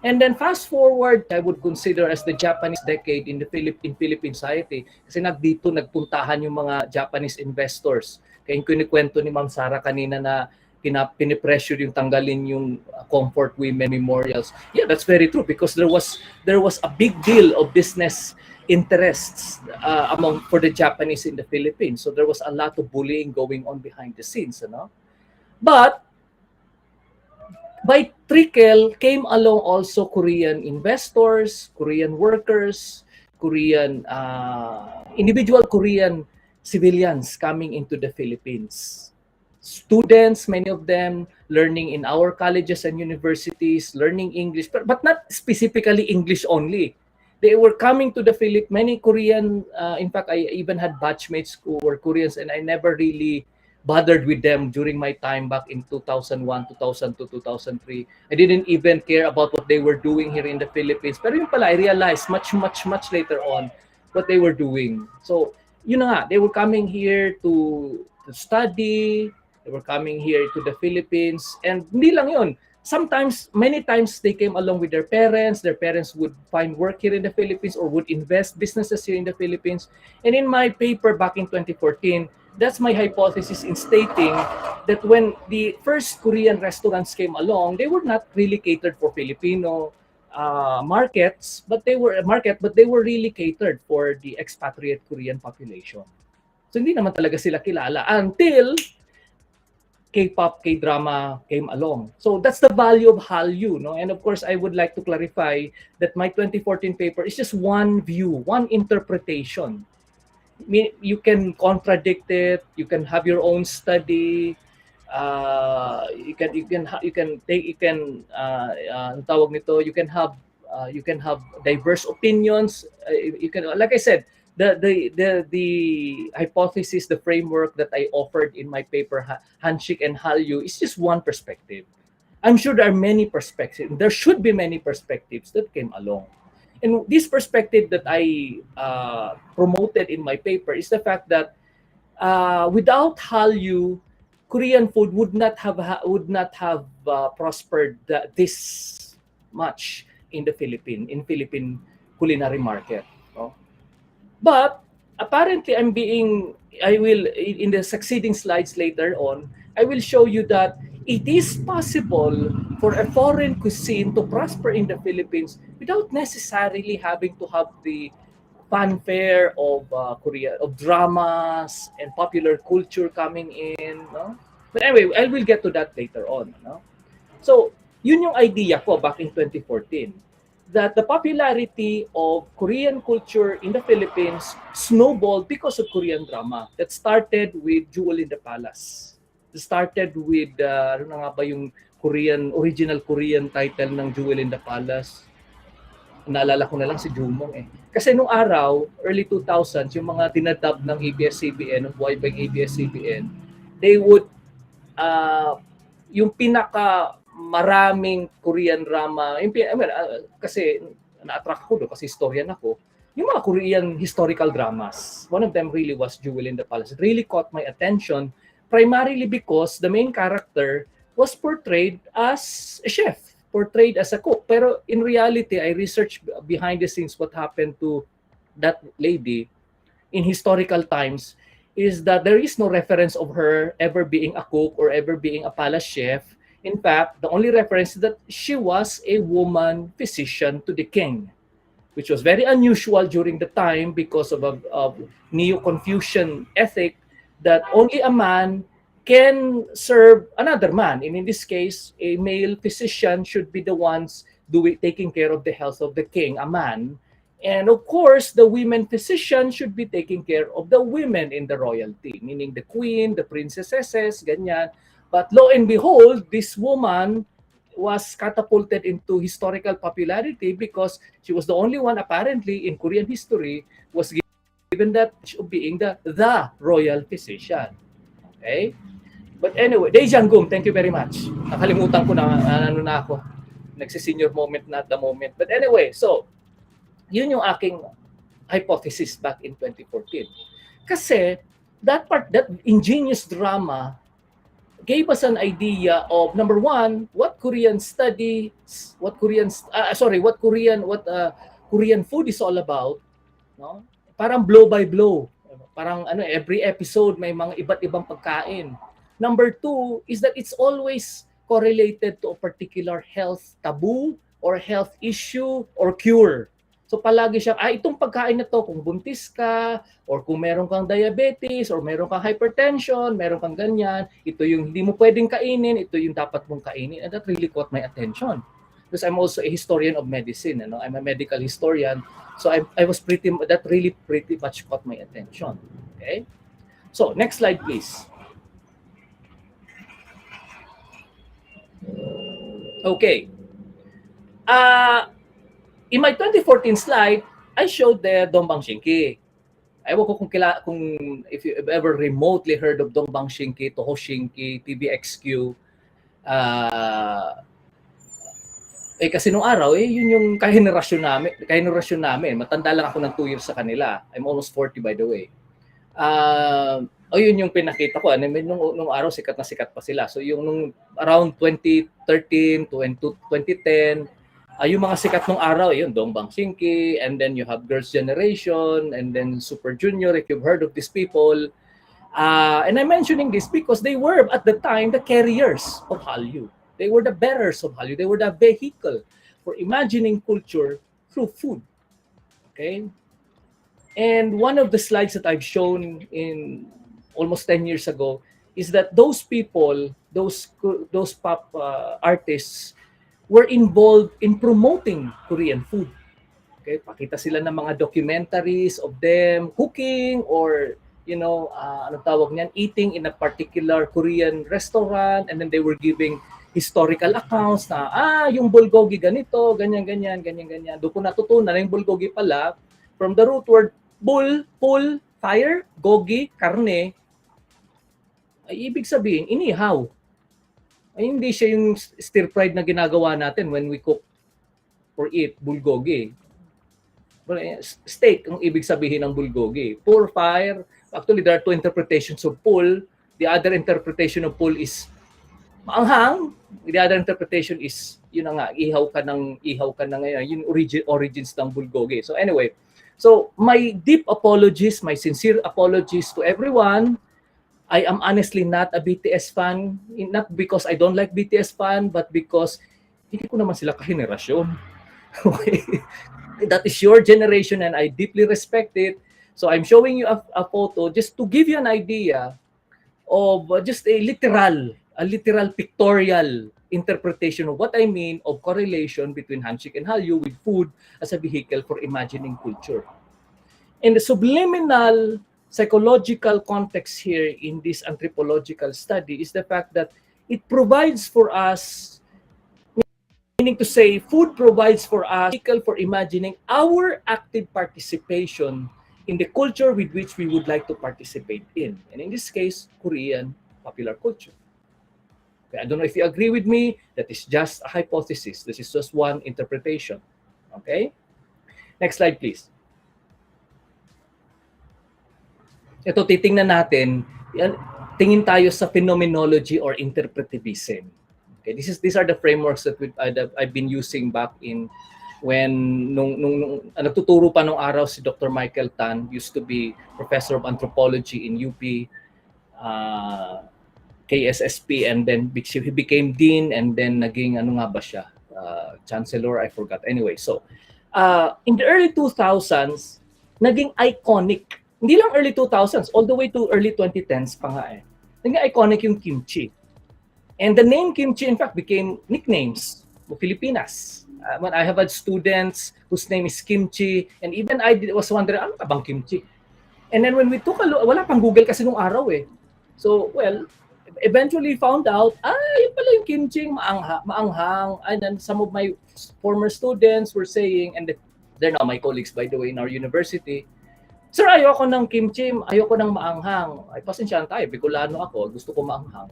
And then fast forward, I would consider as the Japanese decade in the Philippine society. Kasi nagpuntahan yung mga Japanese investors. Kaya yung kinikwento ni Ma'am Sara kanina na pinipressure yung tanggalin yung comfort women memorials. Yeah, that's very true because there was a big deal of business interests for the Japanese in the Philippines. So there was a lot of bullying going on behind the scenes, But by trickle came along also Korean investors, Korean workers, Korean individual Korean civilians coming into the Philippines. Students, many of them learning in our colleges and universities, learning English, but not specifically English only. They were coming to the Philippines, many Korean, in fact, I even had batchmates who were Koreans and I never really bothered with them during my time back in 2001, 2002, 2003. I didn't even care about what they were doing here in the Philippines. Pero yun pala, I realized much later on what they were doing. So, yun na nga, they were coming here to study, they were coming here to the Philippines, and hindi lang yun. Sometimes, many times, they came along with their parents. Their parents would find work here in the Philippines or would invest businesses here in the Philippines. And in my paper back in 2014, that's my hypothesis in stating that when the first Korean restaurants came along, they were not really catered for Filipino markets, but they were really catered for the expatriate Korean population. So hindi naman talaga sila kilala until K-pop, K-drama came along. So that's the value of Hallyu, no? And of course, I would like to clarify that my 2014 paper is just one view, one interpretation. I mean, you can contradict it. You can have your own study. You can have diverse opinions. You can, like I said, the hypothesis, the framework that I offered in my paper, Handshake and Hallyu, is just one perspective. I'm sure there are many perspectives. There should be many perspectives that came along. And this perspective that I promoted in my paper is the fact that without Hallyu, Korean food would not have prospered this much in the Philippine culinary market. No? But apparently, I will in the succeeding slides later on, I will show you that it is possible for a foreign cuisine to prosper in the Philippines without necessarily having to have the fanfare of Korea, of dramas and popular culture coming in. No? But anyway, I will get to that later on. No? So, yun yung idea ko back in 2014, that the popularity of Korean culture in the Philippines snowballed because of Korean drama that started with Jewel in the Palace. Started with ano nga ba yung original Korean title ng Jewel in the Palace. Naalala ko na lang si Jumong eh. Kasi nung araw, early 2000s, yung mga dinadub ng ABS-CBN, ng buhay by ABS-CBN, they would, yung pinaka maraming Korean drama, kasi na-attract ko doon kasi historian ako, yung mga Korean historical dramas. One of them really was Jewel in the Palace. It really caught my attention primarily because the main character was portrayed as a chef, portrayed as a cook. Pero in reality, I researched behind the scenes what happened to that lady in historical times is that there is no reference of her ever being a cook or ever being a palace chef. In fact, the only reference is that she was a woman physician to the king, which was very unusual during the time because of Neo-Confucian ethic that only a man can serve another man. And in this case, a male physician should be the ones taking care of the health of the king, a man. And of course, the women physician should be taking care of the women in the royalty, meaning the queen, the princesses, ganyan. But lo and behold, this woman was catapulted into historical popularity because she was the only one apparently in Korean history was given that of being the royal physician. Okay? But anyway, 𝐤𝐮𝐬𝐭, thank you very much. Nakalimutan ko na ano na ako. Nagsi-senior moment na at the moment. But anyway, so yun yung aking hypothesis back in 2014. Kasi that ingenious drama gave us an idea of number one, what Korean food is all about, no? Parang blow by blow. Parang every episode may mga iba't ibang pagkain. Number two is that it's always correlated to a particular health taboo or health issue or cure. So palagi siya, itong pagkain na to, kung buntis ka, or kung meron kang diabetes, or meron kang hypertension, meron kang ganyan, ito yung hindi mo pwedeng kainin, ito yung dapat mong kainin. And that really caught my attention. Because I'm also a historian of medicine. I'm a medical historian. So I was that really pretty much caught my attention. Okay? So, next slide, please. Okay. In my 2014 slide, I showed the 𝐿𝐵𝐭𝐲𝐿. Ewan ko kung if you ever remotely heard of 𝐿𝐵𝐭𝐲𝐿, 𝐿𝐻𝐿𝐵𝐭𝐲𝐿, TVXQ. Kasi nung araw, yun yung kahenerasyon namin. Matanda lang ako ng 2 years sa kanila. I'm almost 40 by the way. Yun yung pinakita ko. Nung araw, sikat na sikat pa sila. So yung nung around 2013 to 2010, yung mga sikat nung araw, yun, 𝐿𝐵𝐭𝐲𝐿, and then you have Girls' Generation, and then Super Junior, if you've heard of these people. And I'm mentioning this because they were, at the time, the carriers of Hallyu. They were the bearers of Hallyu. They were the vehicle for imagining culture through food. Okay? And one of the slides that I've shown in almost 10 years ago is that those people, those pop artists, were involved in promoting Korean food. Okay? Pakita sila ng mga documentaries of them cooking or, anong tawag niyan, eating in a particular Korean restaurant, and then they were giving historical accounts na, yung bulgogi ganito, ganyan. Doon ko natutunan na yung bulgogi pala, from the root word pul, fire, gogi, karne, ay ibig sabihin, inihaw. Ay hindi siya yung stir-fried na ginagawa natin when we cook or eat bulgogi. Steak ang ibig sabihin ng bulgogi. Pur, fire, actually there are two interpretations of pul. The other interpretation of pul is maanghang. The other interpretation is, yun na nga, ihaw ka na ngayon. Yung origins ng bulgogi. So anyway, my deep apologies, my sincere apologies to everyone. I am honestly not a BTS fan, not because I don't like BTS fan, but because hindi ko naman sila kahenerasyon. Okay? That is your generation and I deeply respect it. So I'm showing you a photo just to give you an idea of just a literal pictorial interpretation of what I mean of correlation between handshake and Hallyu with food as a vehicle for imagining culture. And the subliminal psychological context here in this anthropological study is the fact that it provides for us, meaning to say, food provides for us a vehicle for imagining our active participation in the culture with which we would like to participate in. And in this case, Korean popular culture. Okay, I don't know if you agree with me. That is just a hypothesis. This is just one interpretation. Okay? Next slide, please. Ito, titingnan natin. Tingin tayo sa phenomenology or interpretivism. Okay, these are the frameworks that I've been using back in when nung nagtuturo pa nung araw si Dr. Michael Tan, used to be professor of anthropology in UP, KSSP, and then he became dean, and then naging chancellor, I forgot. Anyway, so in the early 2000s, naging iconic. Hindi lang early 2000s, all the way to early 2010s pa nga eh. Naging iconic yung kimchi. And the name kimchi, in fact, became nicknames of Filipinas. When I have had students whose name is kimchi, and even I was wondering, ano ka bang kimchi? And then when we took a look, wala pang Google kasi nung araw eh. So, well, eventually found out, yun pala yung kimchi, maanghang. And then some of my former students were saying, and they're now my colleagues, by the way, in our university, Sir, ayoko ng kimchi, ayoko ng maanghang. Ay, pasensyahan tayo, Bicolano ako, gusto ko maanghang.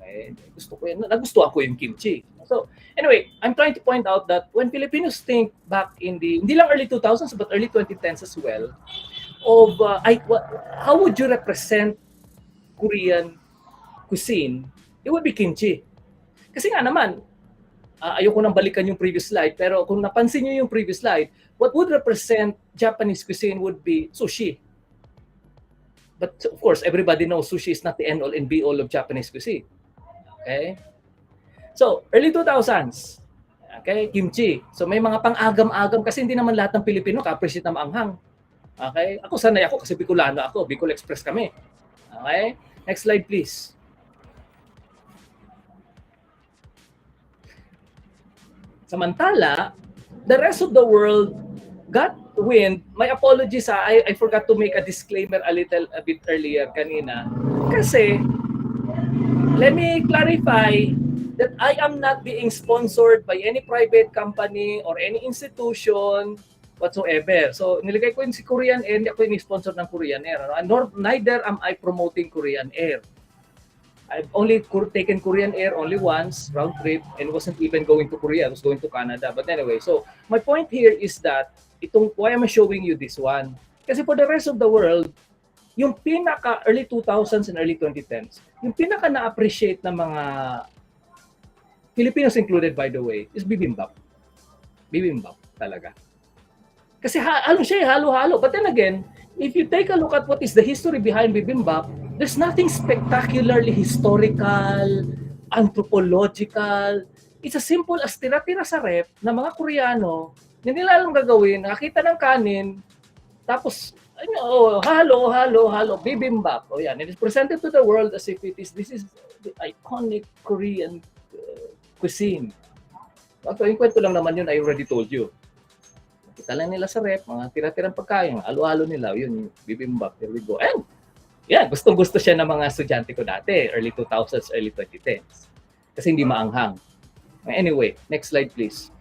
Nagustuhan ko yung kimchi. So, anyway, I'm trying to point out that when Filipinos think back in hindi lang early 2000s, but early 2010s as well, of how would you represent Korean cuisine, it would be kimchi. Kasi nga naman, ayoko nang balikan yung previous slide, pero kung napansin nyo yung previous slide, what would represent Japanese cuisine would be sushi. But of course, everybody knows sushi is not the end-all and be-all of Japanese cuisine. Okay? So, early 2000s. Okay, kimchi. So may mga pang-agam-agam kasi hindi naman lahat ng Pilipino ka-appreciate ng maanghang. Okay? Ako sanay ako kasi Bicolano ako. Bicol Express kami. Okay? Next slide please. Samantala, the rest of the world got wind. My apologies, I forgot to make a disclaimer a bit earlier kanina. Kasi, let me clarify that I am not being sponsored by any private company or any institution whatsoever. So, nilagay ko yun si Korean Air, hindi ako yung sponsor ng Korean Air. Neither am I promoting Korean Air. I've only taken Korean Air only once, round trip, and wasn't even going to Korea. I was going to Canada. But anyway, so my point here is that, why am I showing you this one? Kasi for the rest of the world, yung pinaka early 2000s and early 2010s, yung pinaka na-appreciate ng mga Filipinos included, by the way, is bibimbap. Bibimbap talaga. Kasi halo-halo. But then again, if you take a look at what is the history behind bibimbap, there's nothing spectacularly historical, anthropological. It's as simple as tira-tira sa rep na mga Koreano, na nila lang gagawin, nakakita ng kanin, tapos halo, bibimbap. O yan, it is presented to the world as if this is the iconic Korean cuisine. Actually, yung kwento lang naman yun, I already told you. Kita lang nila sa rep, mga tira-tirang pagkain, halo-halo nila, yun, yung bibimbap, there we go. And, yeah, gustong-gusto siya ng mga estudyante ko dati, early 2000s, early 2010s. Kasi hindi maanghang. Anyway, next slide please.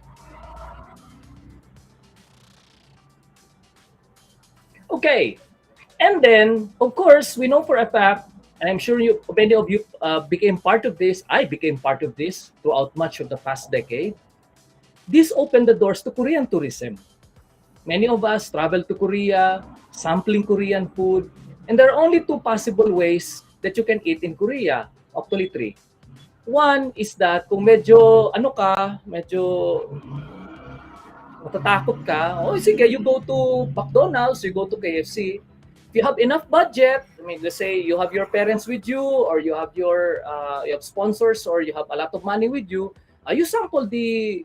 Okay, and then, of course, we know for a fact, and I'm sure many of you became part of this, I became part of this throughout much of the past decade. This opened the doors to Korean tourism. Many of us travel to Korea, sampling Korean food, and there are only two possible ways that you can eat in Korea. Actually, three. One is that kung medyo matatakot ka, sige, you go to McDonald's, you go to KFC. If you have enough budget, I mean, let's say you have your parents with you, or you have you have sponsors, or you have a lot of money with you, you sample the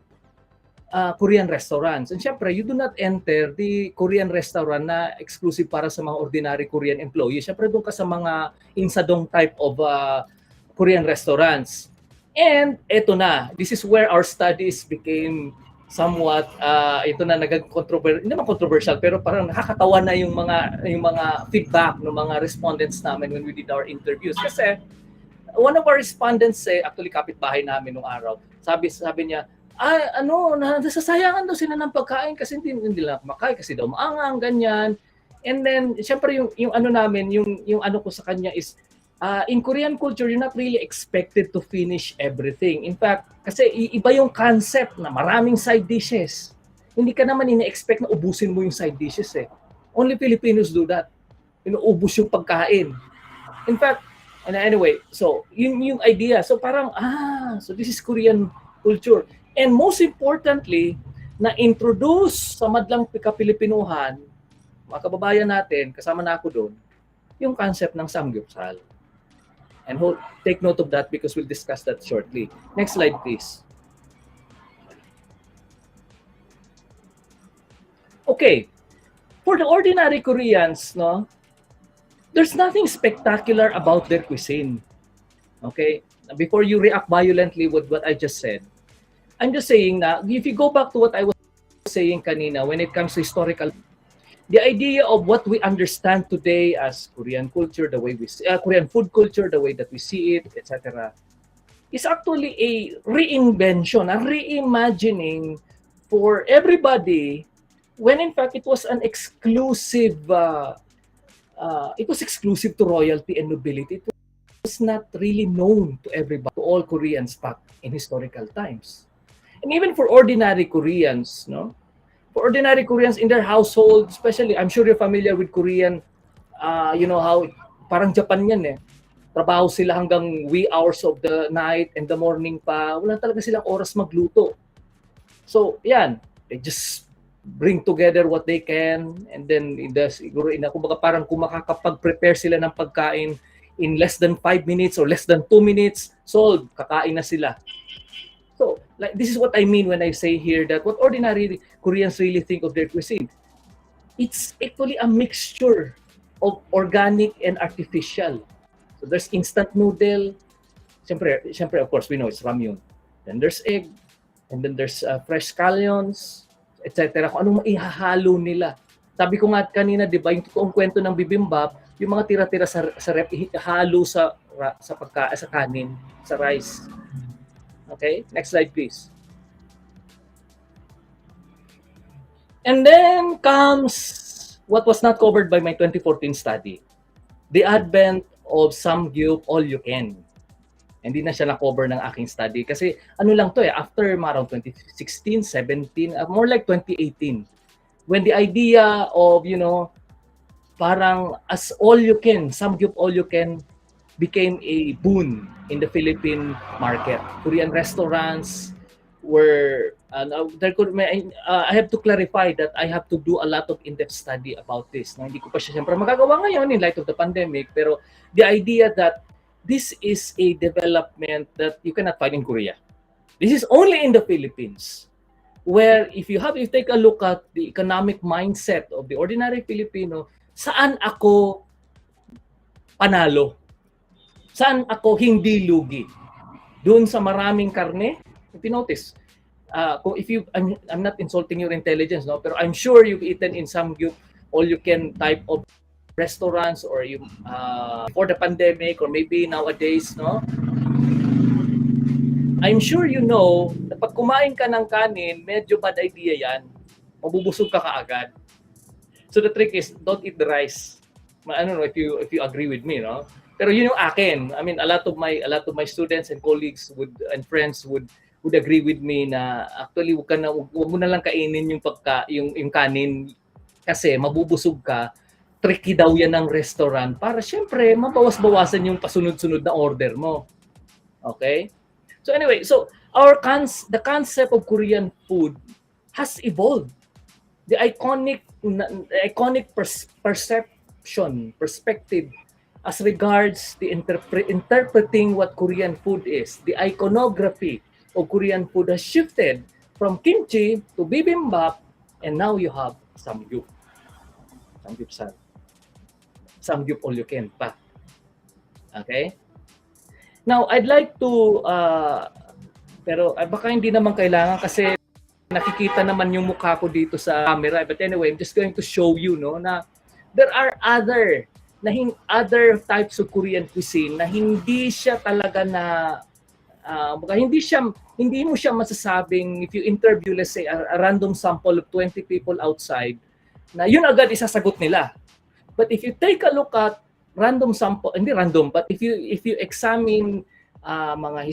Korean restaurants. And syempre, you do not enter the Korean restaurant na exclusive para sa mga ordinary Korean employees. Syempre, doon ka sa mga insadong type of Korean restaurants. And eto na, this is where our studies became somewhat ito na hindi naman controversial, pero parang nakakatawa na yung mga feedback ng mga respondents namin when we did our interviews. Kasi one of our respondents, actually kapitbahay namin nung araw, sabi niya, nasasayangan daw sila ng pagkain kasi hindi lang kumakain kasi daw maangang, ganyan. And then syempre yung ano namin, yung ano ko sa kanya is in Korean culture, you're not really expected to finish everything. In fact, kasi iba yung concept na maraming side dishes. Hindi ka naman ina-expect na ubusin mo yung side dishes eh. Only Filipinos do that. Inuubos yung pagkain. In fact, anyway, so yung idea. So parang, so this is Korean culture. And most importantly, na-introduce sa madlang Pilipinuhan, mga kababayan natin, kasama na ako doon, yung concept ng Samgyupsal. And take note of that because we'll discuss that shortly. Next slide, please. Okay, for the ordinary Koreans, there's nothing spectacular about their cuisine. Okay, before you react violently with what I just said, I'm just saying na if you go back to what I was saying kanina when it comes to historical, the idea of what we understand today as Korean culture, the way we see, Korean food culture, the way that we see it, etc., is actually a reinvention, a reimagining for everybody, when in fact it was an exclusive, it was exclusive to royalty and nobility. It was not really known to everybody, to all Koreans back in historical times, and even for ordinary Koreans, for ordinary Koreans in their household, especially, I'm sure you're familiar with Korean, you know how, parang Japan yan eh. Trabaho sila hanggang wee hours of the night and the morning pa. Wala talaga silang oras magluto. So, yan. They just bring together what they can, and then, kumbaga parang kung makakapag-prepare sila ng pagkain in less than 5 minutes or less than 2 minutes, solved, kakain na sila. So, like, this is what I mean when I say here that what ordinary Koreans really think of their cuisine. It's actually a mixture of organic and artificial. So there's instant noodle. Siyempre, of course, we know it's ramyun. Then there's egg. And then there's fresh scallions, etc. Kung anong maihahalo nila. Sabi ko nga kanina, di ba, yung totoong kwento ng bibimbap, yung mga tira-tira sa rep, ihalo sa kanin, sa rice. Okay, next slide please. And then comes what was not covered by my 2014 study, the advent of Samgyup all-you-can. Hindi na siya na-cover ng aking study kasi ano lang to after around 2016, 17, more like 2018. When the idea of, parang as all-you-can, Samgyup all-you-can became a boon in the Philippine market. Korean restaurants were, I have to clarify that I have to do a lot of in-depth study about this. Hindi ko pa siya siyempre magagawa ngayon in light of the pandemic, pero the idea that this is a development that you cannot find in Korea. This is only in the Philippines, where if you take a look at the economic mindset of the ordinary Filipino, saan ako panalo? Saan ako hindi lugi? Doon sa maraming karne, if you notice, I'm not insulting your intelligence, no, pero I'm sure you've eaten in some all-you-can type of restaurants or for the pandemic or maybe nowadays, no? I'm sure you know na pag kumain ka ng kanin, medyo bad idea yan. Mabubusog ka kaagad. So the trick is don't eat the rice. I don't know if you agree with me, no? Pero yun yung akin. I mean, a lot of my students and colleagues and friends would agree with me na actually wag mo na lang kainin yung kanin kasi mabubusog ka. Tricky daw yan ng restaurant para syempre mabawas-bawasan yung pasunod-sunod na order mo. Okay? So anyway, the concept of Korean food has evolved. The iconic perspective as regards the interpreting what Korean food is. The iconography of Korean food has shifted from kimchi to bibimbap, and now you have samgyup. Samgyupsal. Samgyup all-you-can pa. Okay? Now, I'd like to, pero baka hindi naman kailangan kasi nakikita naman yung mukha ko dito sa camera. But anyway, I'm just going to show you, no, na there are other types of Korean cuisine na hindi siya talaga na hindi mo siya masasabing if you interview, let's say, a random sample of 20 people outside, na yun agad isasagot nila. But if you take a look at random sample, hindi random, but if you examine mga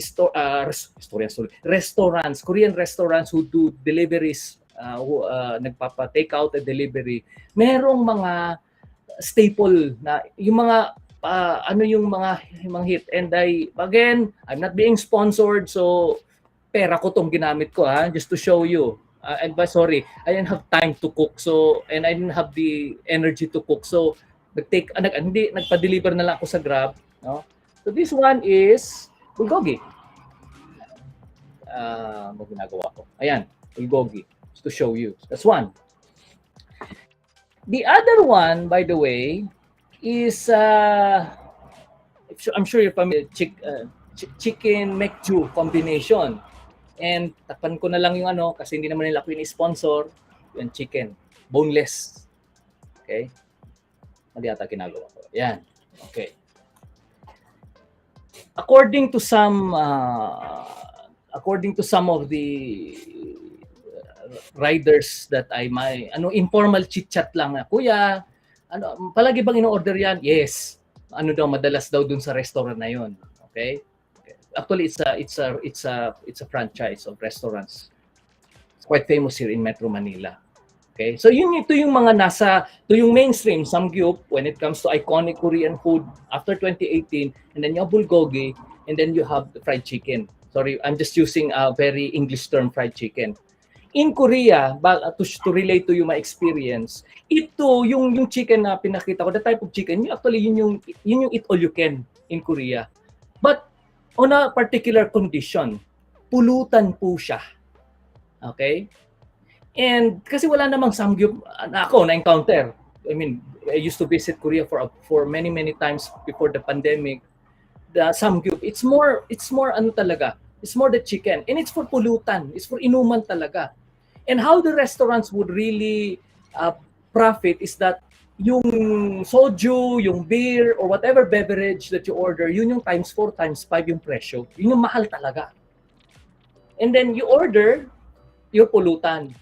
restaurants, Korean restaurants who do deliveries, who nagpapa-take out a delivery, merong mga staple na yung mga yung mga hit. And I'm not being sponsored, so pera ko tong ginamit ko just to show you. Sorry, I didn't have time to cook, and I didn't have the energy to cook, so nagpa-deliver na lang ako sa Grab, no? So this one is bulgogi. Ano ginagawa ko? Ayan, bulgogi. Just to show you. That's one. The other one, by the way, is I'm sure you're familiar, chicken 𝐒𝐿 combination. And takpan ko na lang yung kasi hindi naman nila ako ini-sponsor, yung chicken, boneless. Okay? Mali yata ginagawa ko. Yan. Okay. According to some of the riders that informal chit-chat lang na, kuya, palagi bang ino-order yan? Yes. Daw madalas daw dun sa restaurant na yon. Okay? Actually, it's a franchise of restaurants. It's quite famous here in Metro Manila. Okay? So ito yung mainstream Samgyup when it comes to iconic Korean food after 2018, and then you have bulgogi, and then you have the fried chicken. Sorry, I'm just using a very English term, fried chicken. In Korea, to relate to my experience, ito yung chicken na pinakita ko, the type of chicken, actually yun yung eat all you can. in Korea. But on a particular condition, pulutan po siya. Okay? And kasi wala namang samgyup na ako na-encounter. I mean, I used to visit Korea for many times before the pandemic. The samgyup, it's more ano talaga. It's more the chicken, and it's for pulutan. It's for inuman talaga. And how the restaurants would really profit is that yung soju, yung beer, or whatever beverage that you order, yun yung times 4, times 5 yung presyo. Yun yung mahal talaga. And then you order your pulutan.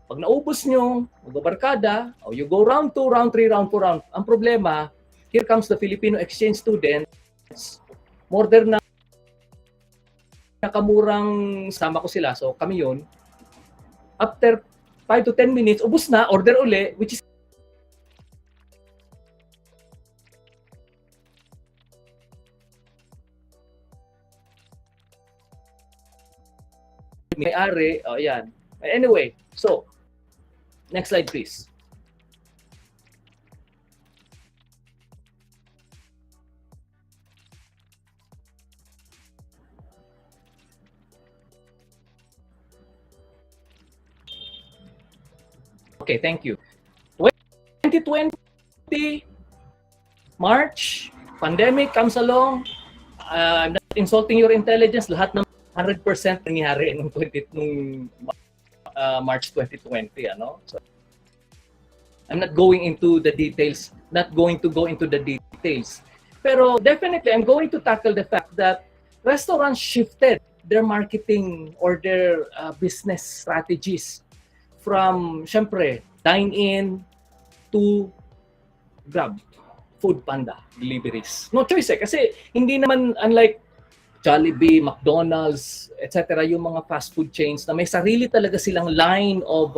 Pag naubos nyo, magbabarkada, or you go round 2, round 3, round 4, round. Ang problema, here comes the Filipino exchange students, order na nakamurang, sama ko sila, so kami yun. After 5 to 10 minutes, ubos na, order uli, which is may-ari, yan. Anyway, so, next slide please. Okay, thank you. 2020, March, pandemic comes along. I'm not insulting your intelligence. Lahat ng 100% nangyari nung March 2020, ano? So, I'm not going into the details, Pero definitely, I'm going to tackle the fact that restaurants shifted their marketing or their business strategies from, syempre, dine-in to Grab, Food Panda, deliveries. No choice kasi hindi naman unlike Jollibee, McDonald's, etc., yung mga fast food chains na may sarili talaga silang line of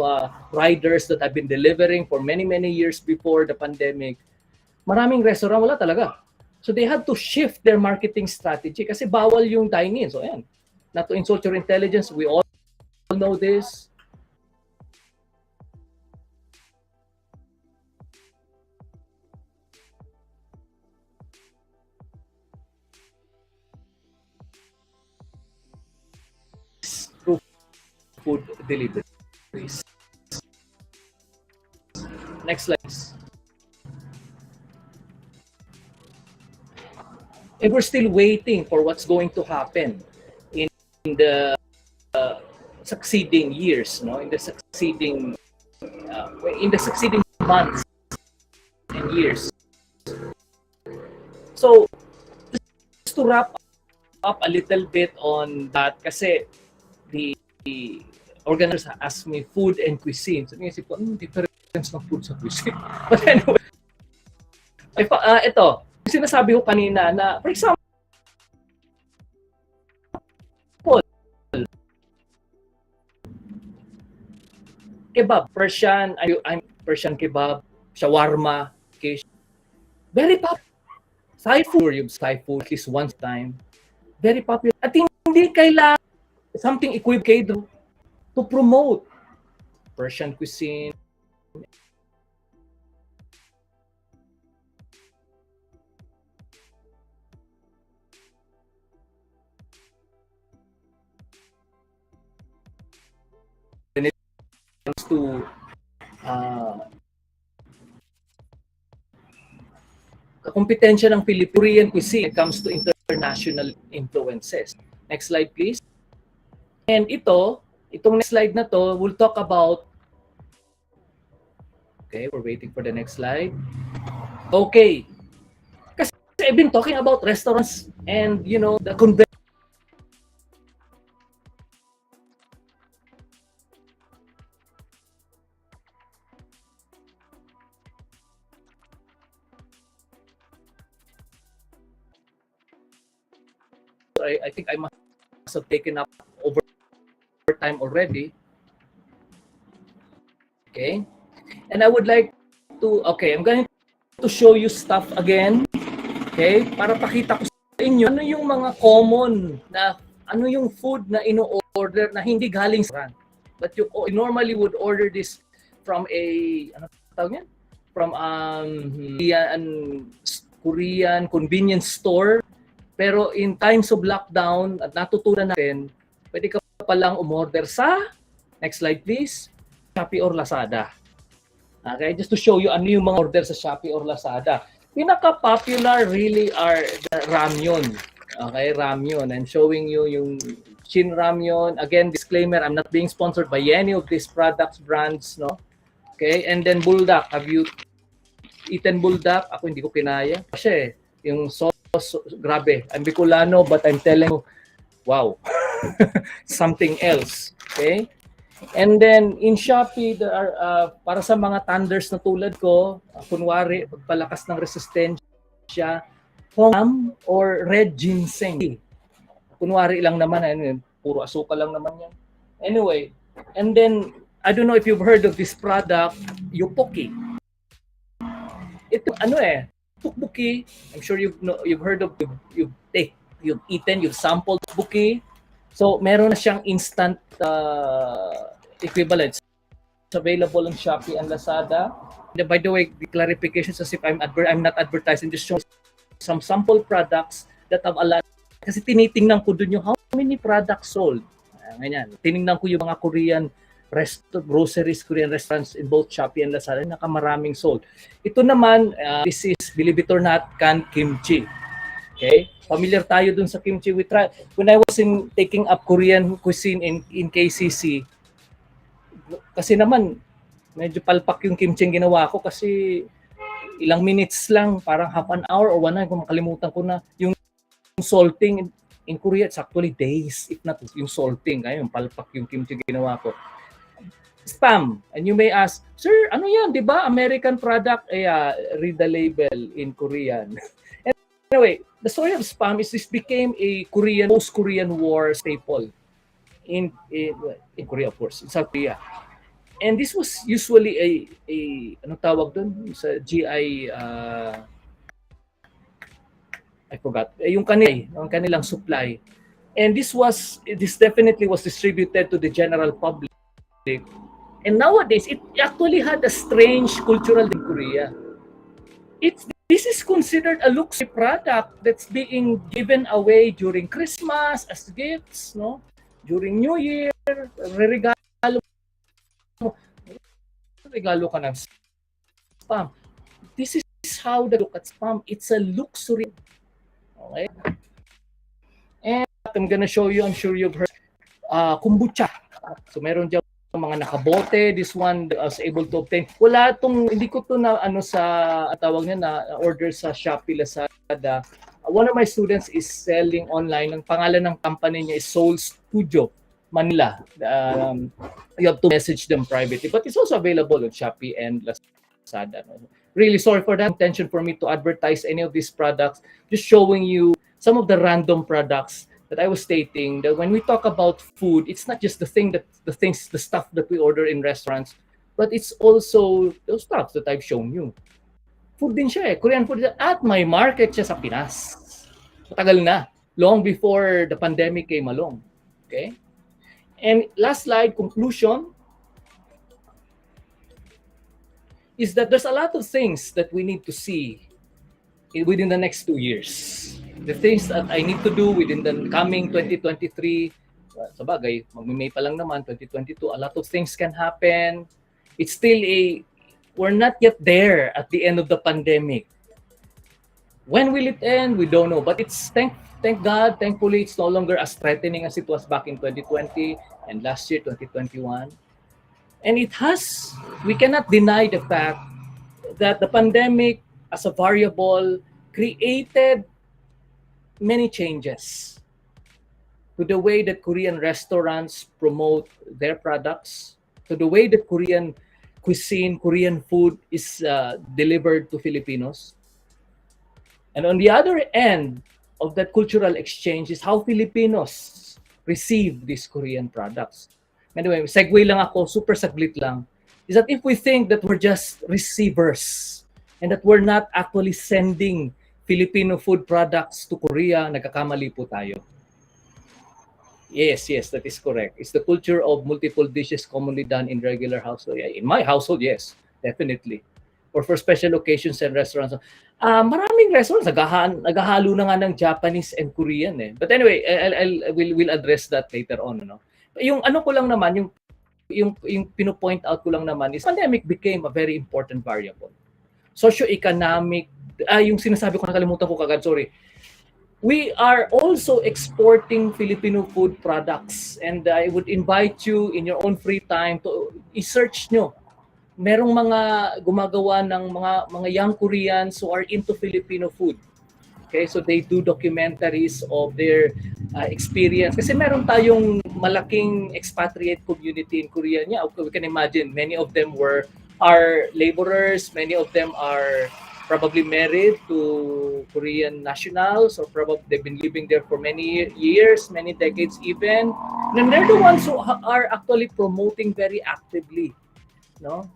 riders that have been delivering for many years before the pandemic. Maraming restaurant, wala talaga. So they had to shift their marketing strategy kasi bawal yung dine-in. So ayan, not to insult your intelligence, we all know this. Food deliveries. Next slide. And we're still waiting for what's going to happen in the succeeding years, no? In the succeeding months and years. So, just to wrap up a little bit on that, kasi the organizers asked me food and cuisine. So, naisip ko, difference ng food sa cuisine. But anyway, ito, sinasabi ko kanina na, for example, kebab, Persian kebab, shawarma, okay. Very popular. Thai food, at least once time. Very popular. At hindi kailangan something equivalent to promote Persian cuisine. When it comes to kompetensya ng Philippine-Korean cuisine, it comes to international influences. Next slide, please. And itong next slide na to, we'll talk about, okay, we're waiting for the next slide. Okay. Kasi I've been talking about restaurants and, you know, the convention. I think I must have taken up over time already. Okay. And I would like to, okay, I'm going to show you stuff again. Okay. Para pakita ko sa inyo ano yung mga common na, ano yung food na ino-order na hindi galing sa restaurant. But you normally would order this from a, ano tawag yan? From Korean convenience store. Pero in times of lockdown, at natutunan natin, pwede ka palang umorder sa, next slide please, Shopee or Lazada. Okay, just to show you ano yung mga order sa Shopee or Lazada. Pinaka-popular really are the ramyun. Okay, ramyun. I'm showing you yung Shin Ramyun. Again, disclaimer, I'm not being sponsored by any of these products, brands, no? Okay, and then buldak. Have you eaten buldak? Ako hindi ko kinaya. Kasi yung sauce, grabe. I'm Bicolano, but I'm telling you, wow. Something else. Okay? And then in Shopee, there are, para sa mga thunders na tulad ko, kunwari, pagpalakas ng resistensya, Hong or red ginseng. Kunwari lang naman, puro asuka lang naman yan. Anyway, and then, I don't know if you've heard of this product, 𝐤𝐤𝐿. Ito, tukbuki. I'm sure you've heard of, you've eaten, you've sampled tukbuki. So, meron na siyang instant equivalent. It's available on Shopee and Lazada. And by the way, the clarification as if I'm not advertising, just showing some sample products that have a lot. Kasi tinitingnan ko dun yung how many products sold. Ganyan. Tiningnan ko yung mga Korean groceries, Korean restaurants in both Shopee and Lazada, nakamaraming sold. Ito naman, this is, believe it or not, canned kimchi. Okay? Familiar tayo dun sa kimchi. When I was taking up Korean cuisine in KCC, kasi naman, medyo palpak yung kimchi yung ginawa ko kasi ilang minutes lang, parang half an hour or 1 hour, kung makalimutan ko na, yung salting in Korea, it's actually days, if not yung salting. Ayun, palpak yung kimchi ginawa ko. Spam. And you may ask, sir, ano yan? Di ba? American product? Read the label in Korean. Anyway, the story of spam is this became a post-Korean War staple in Korea, of course, in South Korea. And this was usually ano tawag doon sa GI, I forgot, yung kanilang supply. And this definitely was distributed to the general public. And nowadays, it actually had a strange cultural in Korea. This is considered a luxury product that's being given away during Christmas as gifts, no? During New Year, regalo ka ng spam. This is how they look at spam. It's a luxury. Okay? And I'm gonna show you, I'm sure you've heard, kombucha. So meron dyan mga nakabote. This one I was able to obtain. Hindi ko to na tawag niya na order sa Shopee, Lazada. One of my students is selling online. Ang pangalan ng company niya is Soul Studio Manila. You have to message them privately, but it's also available on Shopee and Lazada. Really sorry for that intention for me to advertise any of these products. Just showing you some of the random products that I was stating, that when we talk about food, it's not just the stuff that we order in restaurants, but it's also those stuff that I've shown you. Food din siya Korean food at may market siya sa Pinas. Matagal na, long before the pandemic came along. Okay? And last slide, conclusion, is that there's a lot of things that we need to see within the next 2 years. The things that I need to do within the coming 2023, sa bagay, mag-May pa lang naman, 2022, a lot of things can happen. It's still we're not yet there at the end of the pandemic. When will it end? We don't know. But it's, thank God, thankfully, it's no longer as threatening as it was back in 2020 and last year, 2021. And we cannot deny the fact that the pandemic as a variable created many changes to the way that Korean restaurants promote their products, to the way that Korean cuisine, Korean food is delivered to Filipinos. And on the other end of that cultural exchange is how Filipinos receive these Korean products. Anyway, segue lang ako, super saglit lang, is that if we think that we're just receivers and that we're not actually sending Filipino food products to Korea, nagkakamali po tayo. Yes, that is correct. It's the culture of multiple dishes commonly done in regular household. In my household, yes, definitely. or for special occasions and restaurants. Maraming restaurants naghahalo na nga ng Japanese and Korean eh. But anyway, we'll address that later on, no. Yung ano ko lang naman, yung pino-point out ko lang naman is pandemic became a very important variable. Socio-economic, yung sinasabi ko, nakalimutan ko kagad, sorry. We are also exporting Filipino food products, and I would invite you in your own free time to i-search nyo. Merong mga gumagawa ng mga young Koreans who are into Filipino food. Okay, so they do documentaries of their experience. Kasi meron tayong malaking expatriate community in Korea. Yeah, we can imagine many of them are laborers, many of them are probably married to Korean nationals, or probably they've been living there for many years, many decades even. And they're the ones who are actually promoting very actively, no,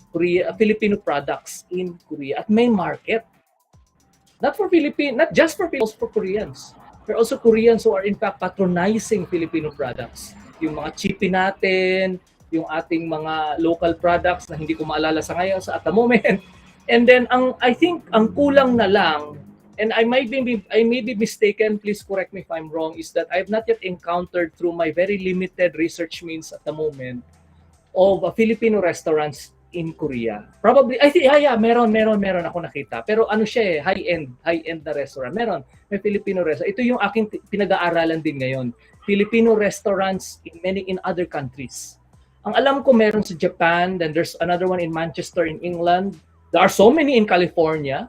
Filipino products in Korea at may market. Not just for Filipinos, for Koreans. There are also Koreans who are in fact patronizing Filipino products. Yung mga chippy natin, yung ating mga local products na hindi ko maalala sa ngayon at the moment. And then I think ang kulang na lang, and I may be mistaken, please correct me if I'm wrong, is that I have not yet encountered through my very limited research means at the moment of Filipino restaurants in Korea. Probably, I think, meron ako nakita. Pero ano siya high-end na restaurant. May Filipino restaurant. Ito yung aking pinag-aaralan din ngayon. Filipino restaurants in other countries. Ang alam ko meron sa Japan, then there's another one in Manchester in England. There are so many in California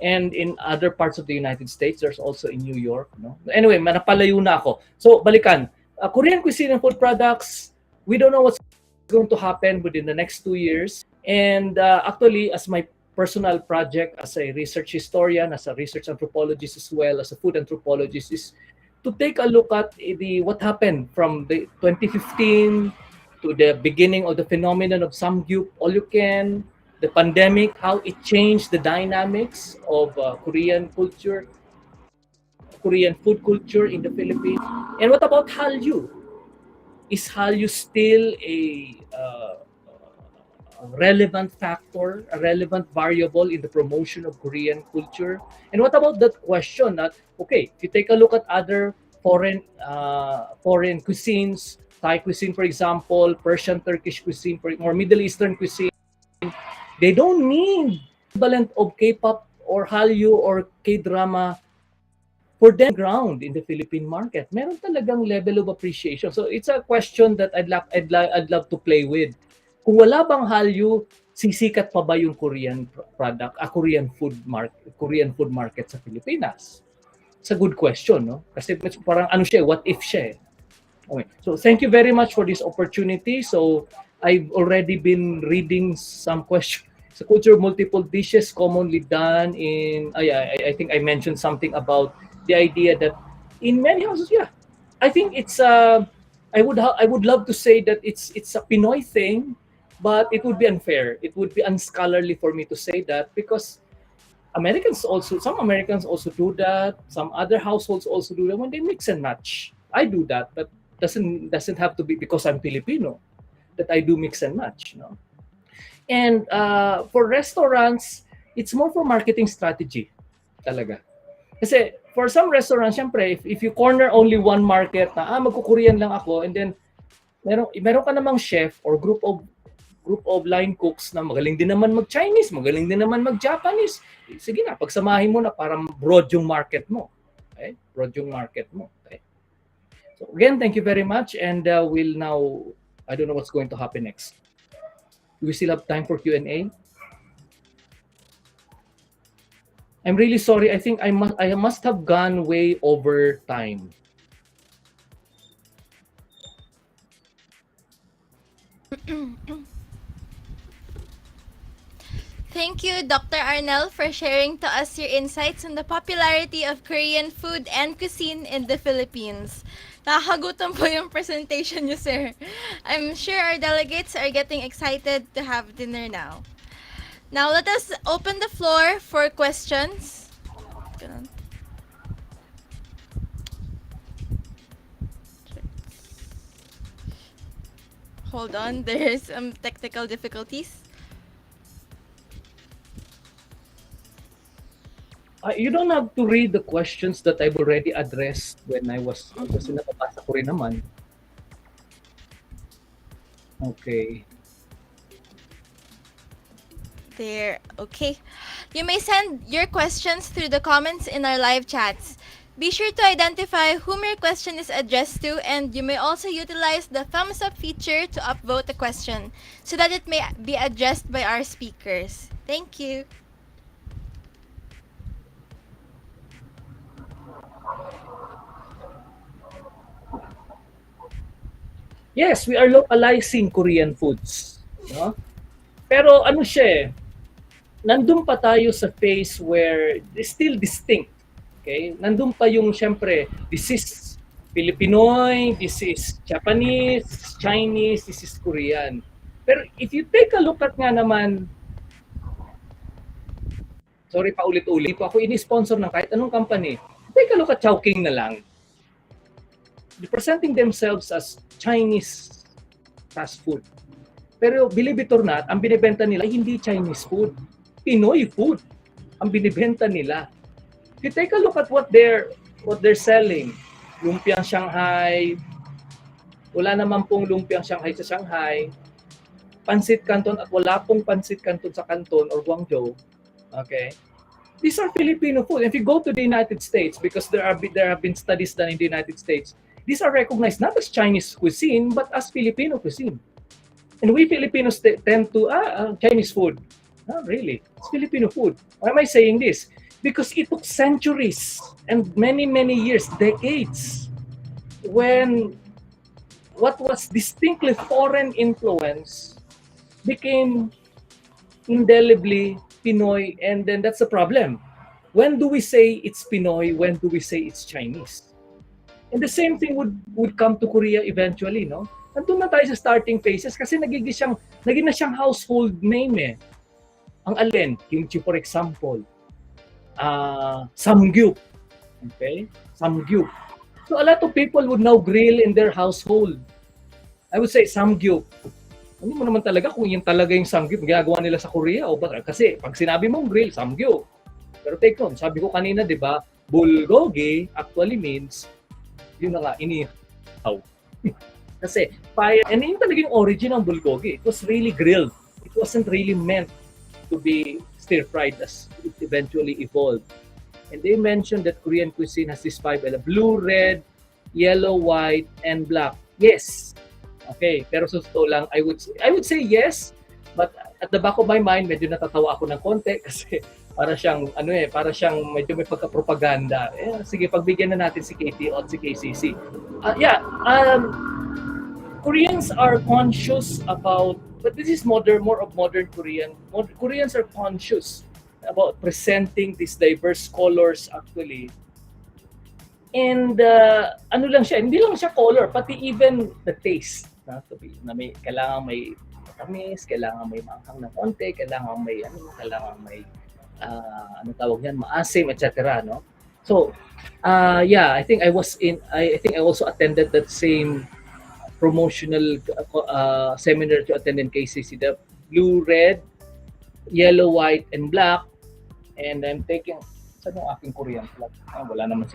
and in other parts of the United States. There's also in New York. No? Anyway, napalayo na ako. So, balikan. Korean cuisine and food products, we don't know what's going to happen within the next 2 years. And actually, as my personal project as a research historian, as a research anthropologist as well, as a food anthropologist, is to take a look at what happened from the 2015 to the beginning of the phenomenon of Samgyupsal, the pandemic, how it changed the dynamics of Korean culture, Korean food culture in the Philippines. And what about Hallyu? Is Hallyu still a relevant factor, a relevant variable in the promotion of Korean culture? And what about that question that, okay, if you take a look at other foreign cuisines, Thai cuisine, for example, Persian, Turkish cuisine, or Middle Eastern cuisine, they don't need equivalent of K-pop or Hallyu or K-drama for them ground in the Philippine market. Meron talagang level of appreciation. So it's a question that I'd love to play with. Kung wala bang Hallyu, sisikat pa ba yung Korean product, Korean food market sa Pilipinas? It's a good question, no? Kasi parang ano siya, what if siya. Okay. So thank you very much for this opportunity. So I've already been reading some questions. So culture of multiple dishes commonly done in, I think I mentioned something about the idea that in many houses, I think it's I would love to say that it's a Pinoy thing, but it would be unfair. It would be unscholarly for me to say that, because some Americans also do that. Some other households also do that when they mix and match. I do that, but doesn't have to be because I'm Filipino that I do mix and match, no? And for restaurants, it's more for marketing strategy talaga. Kasi for some restaurants, syempre, if you corner only one market na magko-Korean lang ako, and then meron ka namang chef or group of line cooks na magaling din naman mag-Chinese, magaling din naman mag-Japanese. Sige na, pagsamahin mo na para broad yung market mo. Okay? Broad yung market mo. Okay? So again, thank you very much, and we'll now, I don't know what's going to happen next. Do we still have time for Q&A? I'm really sorry. I think I must have gone way over time. Thank you, Dr. Arnel, for sharing to us your insights on the popularity of Korean food and cuisine in the Philippines. Nakakagutom po yung presentation niyo, sir. I'm sure our delegates are getting excited to have dinner now. Now, let us open the floor for questions. Hold on, there's some technical difficulties. You don't have to read the questions that I've already addressed when I was, kasi nababasa ko rin naman. Okay. There. Okay. You may send your questions through the comments in our live chats. Be sure to identify whom your question is addressed to, and you may also utilize the thumbs up feature to upvote the question so that it may be addressed by our speakers. Thank you. Yes, we are localizing Korean foods. No? Pero ano siya nandun pa tayo sa phase where it's still distinct. Okay? Nandun pa yung, syempre, this is Filipinoy, this is Japanese, Chinese, this is Korean. Pero if you take a look at nga naman, sorry pa ulit-ulit, po ako ini-sponsor ng kahit anong company, take a look at 𝐒𝐴𝐤𝐿 na lang. They're presenting themselves as Chinese fast food. Pero believe it or not, ang binibenta nila hindi Chinese food. Pinoy food ang binibenta nila. If you take a look at what they're selling, lumpiang Shanghai, wala naman pong lumpiang Shanghai sa Shanghai, pansit canton at wala pong pansit canton sa Canton or Guangzhou. Okay? These are Filipino food. If you go to the United States, because there have been studies done in the United States, these are recognized not as Chinese cuisine, but as Filipino cuisine. And we Filipinos tend to, Chinese food. Not really. It's Filipino food. Why am I saying this? Because it took centuries and many, many years, decades, when what was distinctly foreign influence became indelibly Pinoy, and then that's the problem. When do we say it's Pinoy? When do we say it's Chinese? And the same thing would come to Korea eventually, no? Nandun na tayo sa starting phases kasi naging na siyang household name eh. Ang alin, kimchi for example, Samgyup, okay? Samgyup. So a lot of people would now grill in their household. I would say Samgyup. Hindi mo naman talaga kung yun talaga yung Samgyup ginagawa nila sa Korea o ba? Kasi pag sinabi mong grill, Samgyup. Pero take note, sabi ko kanina, di ba, bulgogi actually means yun na nga, inihaw. Kasi fire, and yun talaga yung origin ng bulgogi. It was really grilled. It wasn't really meant to be stir-fried as it eventually evolved. And they mentioned that Korean cuisine has this five elements: blue, red, yellow, white, and black. Yes. Okay, pero sa totoo lang, I would say yes, but at the back of my mind, medyo natatawa ako ng konti kasi para siyang medyo may pagka-propaganda. Sige, pagbigyan na natin si KT at si KCC. Koreans are conscious about, but this is more of modern Korean. Koreans are conscious about presenting these diverse colors actually. And ano lang siya, hindi lang siya color, pati even the taste. Kailangan may matamis, kailangan may maanghang na konti, kailangan may maasim, etc. No? So, I think I also attended that same promotional seminar to attend in KCC, the blue, red, yellow, white, and black. And I'm taking, saan yung aking Korean flag?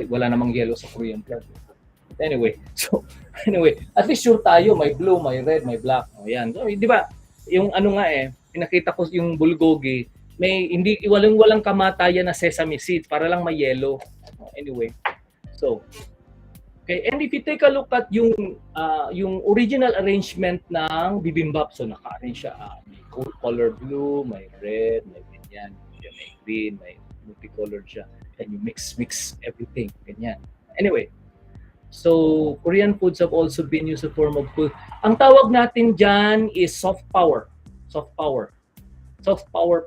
Wala namang yellow sa Korean flag. Anyway, at least sure tayo, may blue, may red, may black. Ayan. So, di ba, yung pinakita ko yung bulgogi, may walang kamatayan na sesame seeds para lang may yellow. Anyway, so, okay, and if you take a look at yung original arrangement ng bibimbap, so naka-arrange siya, may color blue, may red, may ganyan, may green, may multicolored siya, and you mix everything, ganyan. Anyway, so Korean foods have also been used as a form of food. Ang tawag natin dyan is soft power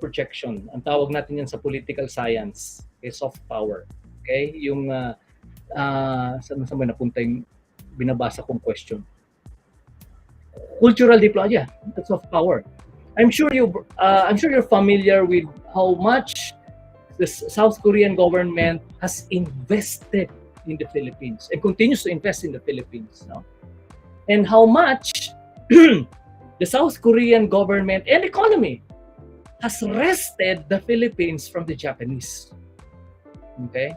projection. Ang tawag natin yan sa political science, soft power. Okay, yung saan ba napunta yung binabasa kong question? Cultural diplomacy, that's soft power. I'm sure you're familiar with how much the South Korean government has invested in the Philippines and continues to invest in the Philippines, no? And how much the South Korean government and economy has wrested the Philippines from the Japanese. Okay?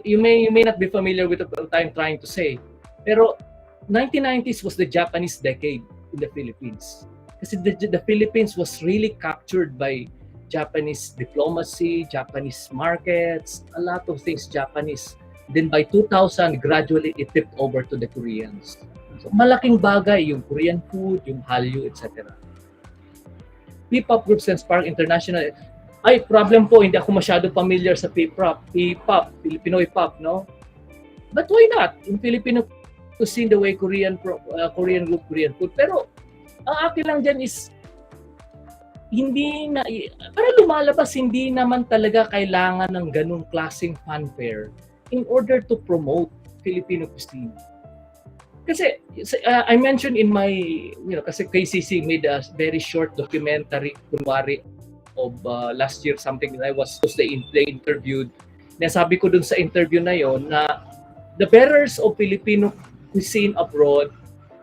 You may not be familiar with what I'm trying to say. Pero 1990s was the Japanese decade in the Philippines. Kasi the Philippines was really captured by Japanese diplomacy, Japanese markets, a lot of things Japanese. Then by 2000, gradually it tipped over to the Koreans. So malaking bagay yung Korean food, yung Hallyu, etc. P-pop groups and Spark International. Ay, problem po, hindi ako masyado familiar sa P-pop, Pinoy pop, no? But why not? Yung Filipino cuisine, the way Korean group, Korean food. Pero ang akin lang dyan is para lumalabas, hindi naman talaga kailangan ng ganung klaseng fanfare in order to promote Filipino cuisine. Kasi I mentioned in my, kasi KCC made a very short documentary, kunwari, of last year, something that I was they interviewed. Nasabi ko dun sa interview na yon na the bearers of Filipino cuisine abroad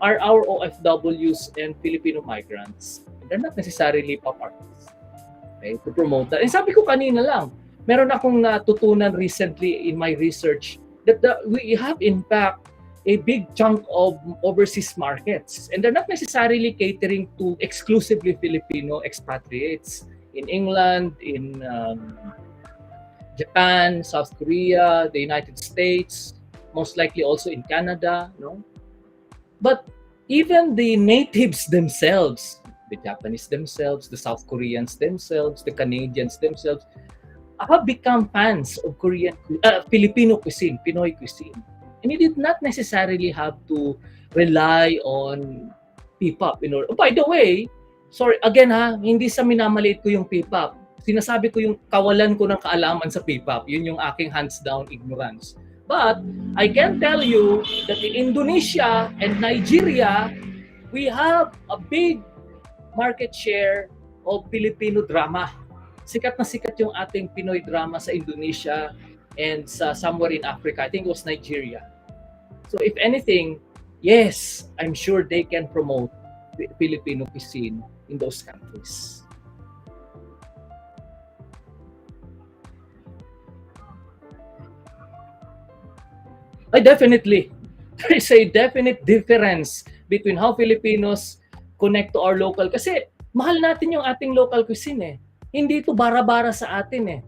are our OFWs and Filipino migrants. They're not necessarily pop artists. Okay, to promote that. And sabi ko kanina lang, meron akong natutunan recently in my research that we have in fact a big chunk of overseas markets, and they're not necessarily catering to exclusively Filipino expatriates in England, in Japan, South Korea, the United States, most likely also in Canada, no? But even the natives themselves, the Japanese themselves, the South Koreans themselves, the Canadians themselves, have become fans of Filipino cuisine, Pinoy cuisine. And you did not necessarily have to rely on P-pop. Oh, by the way, sorry, again hindi sa minamaliit ko yung P-pop. Sinasabi ko yung kawalan ko ng kaalaman sa P-pop. Yun yung aking hands down ignorance. But I can tell you that in Indonesia and Nigeria, we have a big market share of Filipino drama. Sikat na sikat yung ating Pinoy drama sa Indonesia and somewhere in Africa. I think it was Nigeria. So if anything, yes, I'm sure they can promote Filipino cuisine in those countries. Definitely. There is a definite difference between how Filipinos connect to our local. Kasi mahal natin yung ating local cuisine eh. Hindi ito bara-bara sa atin eh.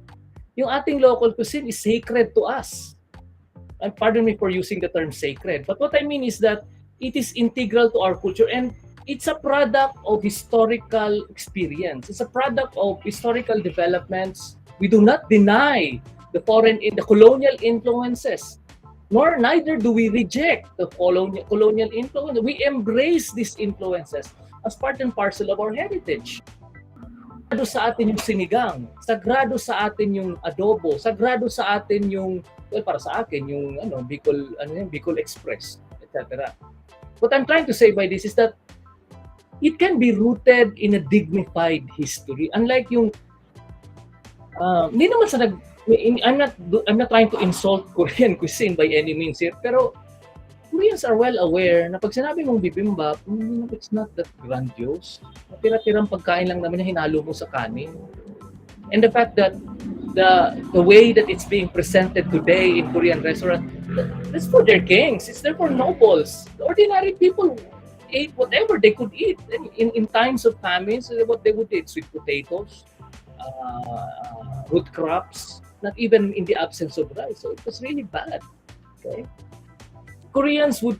Yung ating local cuisine is sacred to us. And pardon me for using the term sacred. But what I mean is that it is integral to our culture and it's a product of historical experience. It's a product of historical developments. We do not deny the colonial influences. Neither do we reject the colonial influence. We embrace these influences as part and parcel of our heritage. Sagrado sa atin yung sinigang, sagrado sa atin yung adobo, sagrado sa atin yung, para sa akin, yung Bicol Express, etc. What I'm trying to say by this is that it can be rooted in a dignified history. Unlike yung, hindi naman I'm not trying to insult Korean cuisine by any means here, pero Koreans are well aware na pag sinabi mong bibimbap, it's not that grandiose. Tira-tirang pagkain lang naman na hinalo mo sa kanin. And the fact that the way that it's being presented today in Korean restaurants, that's for their kings. It's there for nobles. The ordinary people ate whatever they could eat. In times of famine, so what they would eat, sweet potatoes, root crops, not even in the absence of rice. So it was really bad. Okay? Koreans would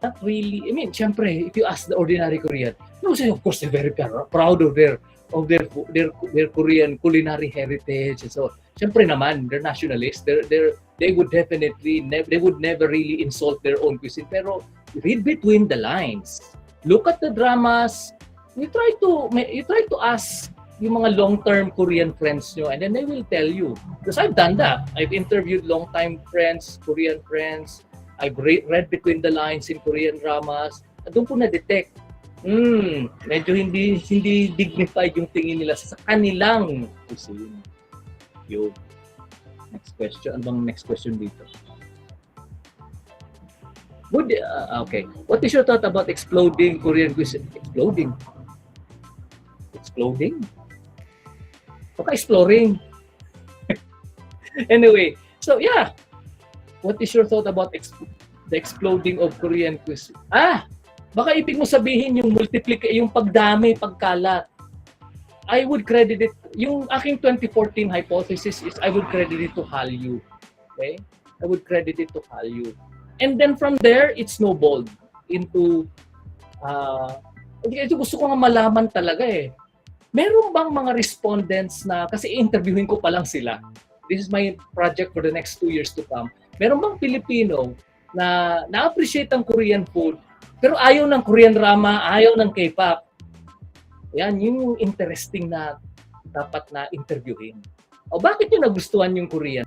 not really, syempre, if you ask the ordinary Korean, they would say, of course, they're very proud of their Korean culinary heritage. And so, syempre naman, they're nationalists. They would never really insult their own cuisine. Pero read between the lines. Look at the dramas. You try to ask yung mga long-term Korean friends nyo, and then they will tell you. Because I've done that. I've interviewed long-time friends, Korean friends. I've read between the lines in Korean dramas. At doon po na-detect, medyo hindi dignified yung tingin nila sa kanilang cuisine. Yo. Next question. Ano bang next question dito? Okay. What is your thought about exploding Korean cuisine? Exploding? Baka exploring. Anyway, so yeah, what is your thought about the exploding of Korean cuisine? Baka ibig mo sabihin yung yung pagdami, pagkalat. I would credit it, yung aking 2014 hypothesis is I would credit it to Hallyu. Okay? I would credit it to Hallyu. And then from there, it snowballed into, ito gusto ko nga malaman talaga eh. Meron bang mga respondents na, kasi interviewin ko pa lang sila. This is my project for the next 2 years to come. Meron bang Pilipino na na-appreciate ang Korean food, pero ayaw ng Korean drama, ayaw ng K-pop? Yan, yung interesting na dapat na interviewin. O bakit nyo nagustuhan yung Korean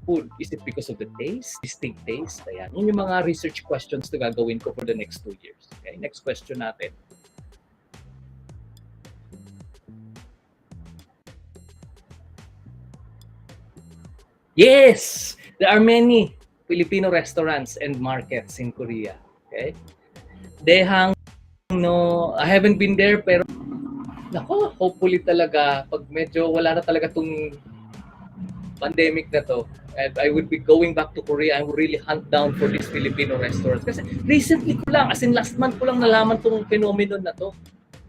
food? Is it because of the taste? Distinct taste? Ayan. Yun yung mga research questions na gagawin ko for the next 2 years. Okay, next question natin. Yes! There are many Filipino restaurants and markets in Korea. Okay? Daehang, no, I haven't been there, pero nako, hopefully talaga, pag medyo wala na talaga tong pandemic na to, and I would be going back to Korea, I would really hunt down for these Filipino restaurants. Kasi recently ko lang, as in last month ko lang nalaman tong phenomenon na to,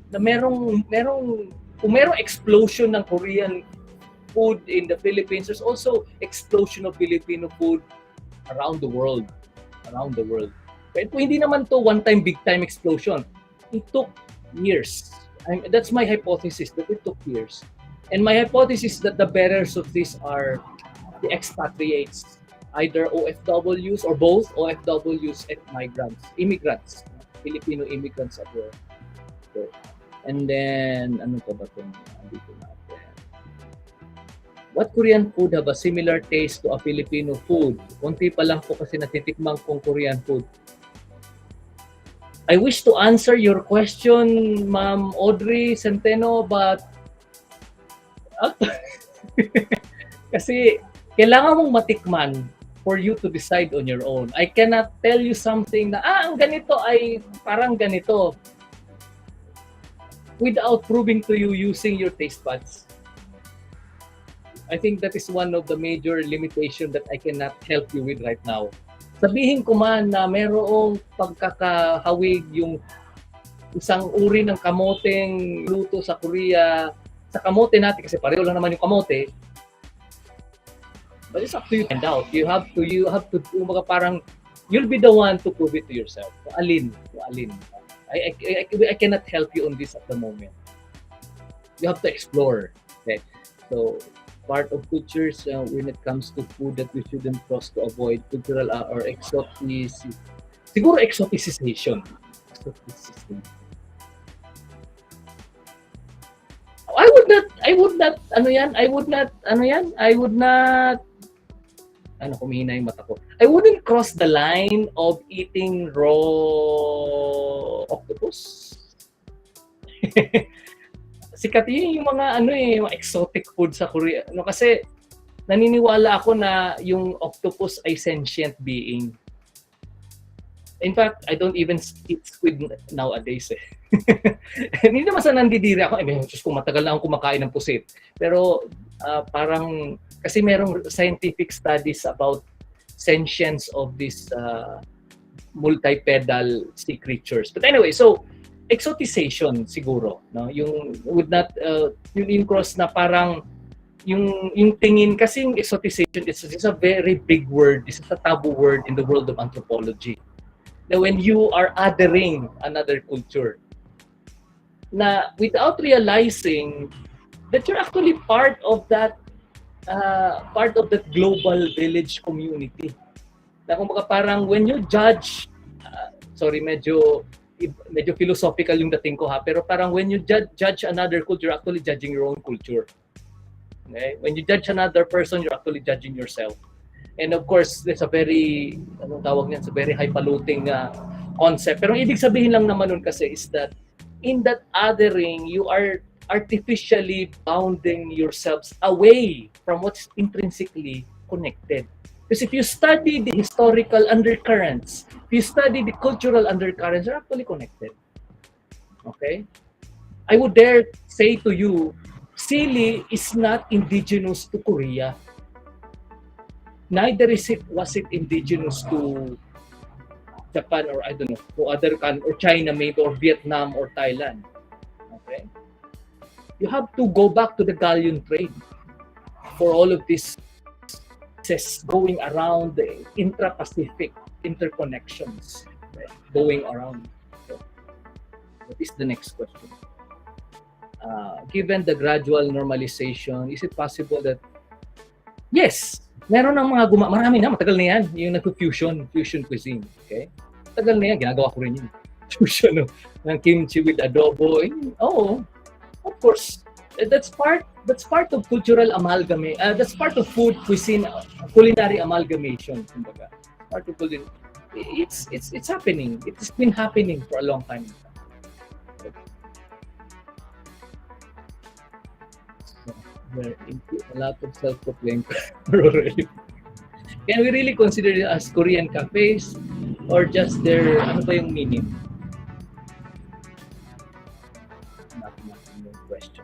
na kung merong explosion ng Korean food in the Philippines, there's also explosion of Filipino food around the world. Around the world. Pero hindi naman to one-time, big-time explosion. It took years. That's my hypothesis, that it took years. And my hypothesis is that the bearers of this are the expatriates, either OFWs or both OFWs and immigrants, Filipino immigrants abroad. So, and then, ano pa ba itong dito natin? What Korean food have a similar taste to a Filipino food? Konti pa lang po kasi natitikmang kong Korean food. I wish to answer your question, Ma'am Audrey Centeno, but kasi kailangan mong matikman for you to decide on your own. I cannot tell you something na, ang ganito ay parang ganito without proving to you using your taste buds. I think that is one of the major limitations that I cannot help you with right now. Sabihin ko man na merong pagkakahawig yung isang uri ng kamoteng luto sa Korea, sa kamote natin, kasi pareho lang naman yung kamote, but it's up to you to find out. You have to parang, you'll be the one to prove it to yourself. Alin. I cannot help you on this at the moment. You have to explore. Okay? So, part of cultures when it comes to food that we shouldn't cross to avoid cultural or exoticization. Siguro exoticization. I would not, kumihina yung mata ko. I wouldn't cross the line of eating raw octopus. Sikat yun yung mga mga exotic food sa Korea. Kasi naniniwala ako na yung octopus ay sentient being. In fact, I don't even eat squid nowadays eh. Hindi naman sa nandidiri ako. Diyos ko, matagal na akong kumakain ng pusit. Pero parang, kasi merong scientific studies about sentience of these multipedal sea creatures. But anyway, so, exoticization siguro, no? Yung would not yung cross na parang yung tingin kasi yung exoticization is a very big word. It's a taboo word in the world of anthropology. Now when you are othering another culture, na without realizing that you're actually part of that global village community. Na kung parang when you judge, sorry, medyo philosophical yung dating ko pero parang when you judge another culture, you're actually judging your own culture. Okay? When you judge another person, you're actually judging yourself. And of course, there's a very, it's a very highfalutin concept. Pero ibig sabihin lang naman nun kasi is that in that othering, you are artificially bounding yourselves away from what's intrinsically connected. Because if you study the historical undercurrents, if you study the cultural undercurrents, they're actually connected. Okay? I would dare say to you, sili is not indigenous to Korea. neither was it indigenous to Japan, or I don't know, to other countries, or China maybe, or Vietnam or Thailand. Okay, you have to go back to the galleon trade for all of this going around the intra-Pacific interconnections, right, going around. So, what is the next question? Given the gradual normalization, is it possible that yes, meron ng mga marami na, matagal na yan, yung nag-fusion cuisine, okay? Matagal na yan, ginagawa ko rin yun. Fusion ng kimchi with adobo. Oh, of course, that's part of cultural amalgam. That's part of food cuisine, culinary amalgamation, kumbaga. Part of culinary. It's happening. It's been happening for a long time. A lot of self-proclaimed rural. Can we really consider it as Korean cafes or just their, ano ba yung meaning? Not yung question.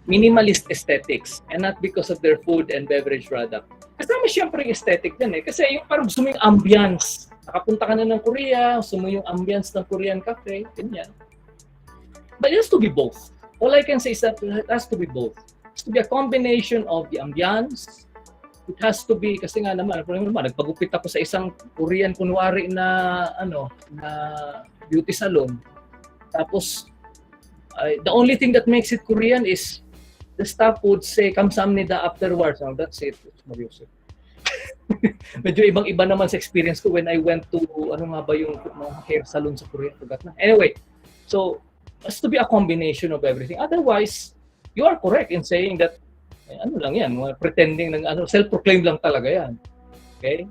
Minimalist aesthetics, and not because of their food and beverage product. Kasama siyempre yung aesthetic din eh. Kasi yung parang gusto mo yung ambience. Nakapunta ka na ng Korea, gusto mo yung ambience ng Korean cafe, ganyan. But it has to be both. All I can say is that it has to be both. It has to be a combination of the ambience. It has to be, kasi nga naman, nagpagupit ako sa isang Korean kunwari na, na beauty salon. Tapos, the only thing that makes it Korean is the staff would say, "Kamsamnida" afterwards. Oh, that's it. Medyo ibang-iba naman sa experience ko when I went to, ano nga ba yung mga hair salon sa Korea? Forgot na. Anyway, so, has to be a combination of everything. Otherwise, you are correct in saying that, ano lang yan, pretending, self-proclaimed lang talaga yan. Okay?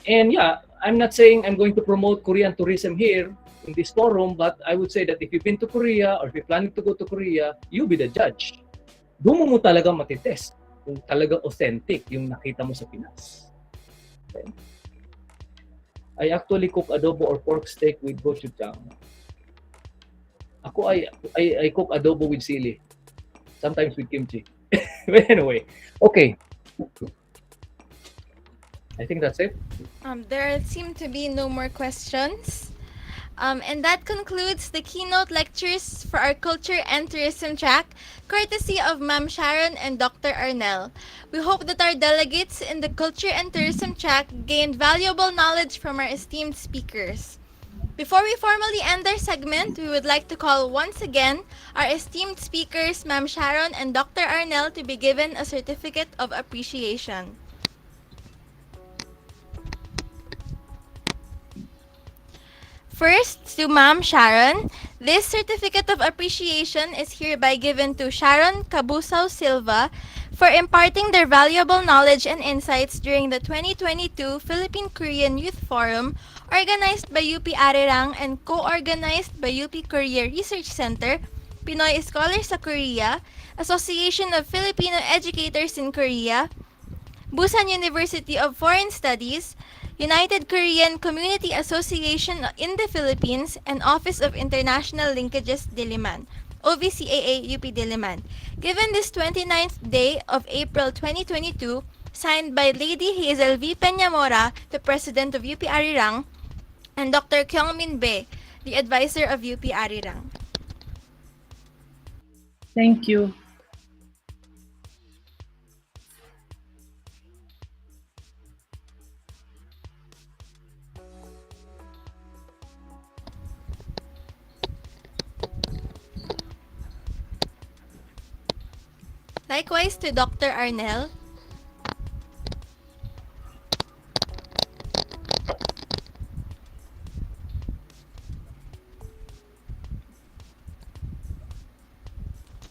And yeah, I'm not saying I'm going to promote Korean tourism here in this forum, but I would say that if you've been to Korea or if you're planning to go to Korea, you be the judge. Doon mo talaga matitest kung talaga authentic yung nakita mo sa Pinas. Okay? I actually cook adobo or pork steak with gochujang. Ako I cook adobo with sili. Sometimes with kimchi. But anyway, okay. I think that's it. There seem to be no more questions. And that concludes the keynote lectures for our Culture and Tourism track, courtesy of Ma'am Sharon and Dr. Arnel. We hope that our delegates in the Culture and Tourism track gained valuable knowledge from our esteemed speakers. Before we formally end our segment, we would like to call once again our esteemed speakers, Ma'am Sharon and Dr. Arnel, to be given a certificate of appreciation. First, to Ma'am Sharon, this certificate of appreciation is hereby given to Sharon Cabusao Silva for imparting their valuable knowledge and insights during the 2022 Philippine-Korean Youth Forum, organized by UP Arirang and co-organized by UP Korea Research Center, Pinoy Scholars sa Korea, Association of Filipino Educators in Korea, Busan University of Foreign Studies, United Korean Community Association in the Philippines, and Office of International Linkages Diliman, OVCAA UP Diliman. Given this 29th day of April 2022, signed by Lady Hazel V. Peñamora, the President of UP Arirang, and Dr. Kyungmin Bae, the Advisor of UP Arirang. Thank you. Likewise to Dr. Arnel.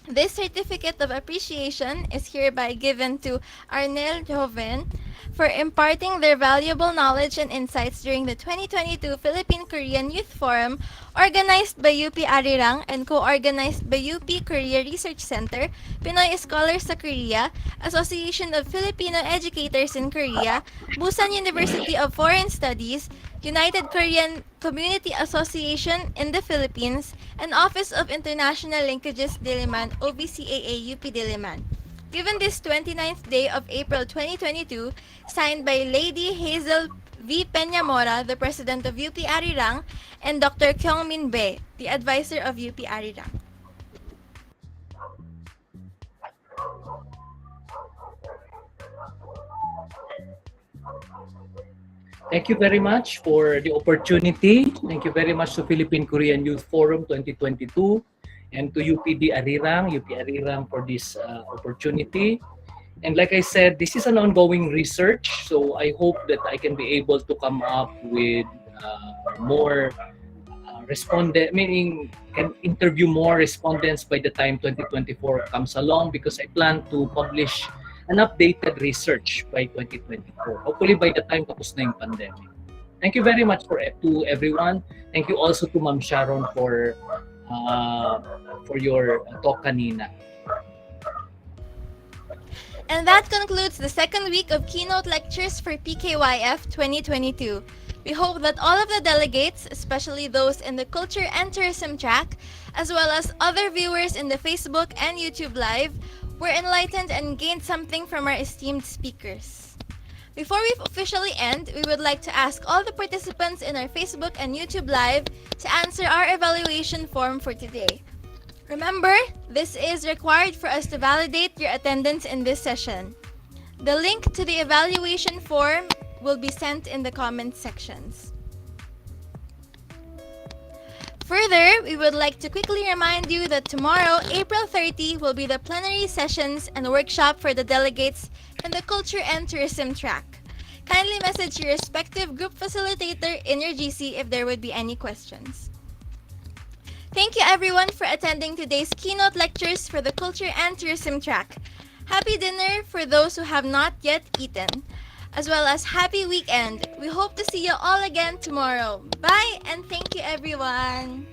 This certificate of appreciation is hereby given to Arnel Joven for imparting their valuable knowledge and insights during the 2022 Philippine-Korean Youth Forum organized by UP Arirang and co-organized by UP Korea Research Center, Pinoy Scholars sa Korea, Association of Filipino Educators in Korea, Busan University of Foreign Studies, United Korean Community Association in the Philippines, and Office of International Linkages Diliman, OVCAA UP Diliman. Given this 29th day of April 2022, signed by Lady Hazel V. Peñamora, the President of UP Arirang, and Dr. 𝐿𝐮𝐬𝐿, the Advisor of UP Arirang. Thank you very much for the opportunity. Thank you very much to Philippine-Korean Youth Forum 2022 and to UPD Arirang, UP Arirang for this opportunity. And like I said, this is an ongoing research, so I hope that I can be able to come up with more respondent, meaning can interview more respondents by the time 2024 comes along, because I plan to publish an updated research by 2024. Hopefully by the time tapos na yung pandemic. Thank you very much to everyone. Thank you also to Ma'am Sharon for your talk kanina. And that concludes the second week of keynote lectures for PKYF 2022. We hope that all of the delegates, especially those in the Culture and Tourism track, as well as other viewers in the Facebook and YouTube Live, were enlightened and gained something from our esteemed speakers. Before we officially end, we would like to ask all the participants in our Facebook and YouTube Live to answer our evaluation form for today. Remember, this is required for us to validate your attendance in this session. The link to the evaluation form will be sent in the comment sections. Further, we would like to quickly remind you that tomorrow, April 30, will be the plenary sessions and workshop for the delegates in the Culture and Tourism track. Kindly message your respective group facilitator in your GC if there would be any questions. Thank you everyone for attending today's keynote lectures for the Culture and Tourism track. Happy dinner for those who have not yet eaten, as well as happy weekend. We hope to see you all again tomorrow. Bye and thank you everyone.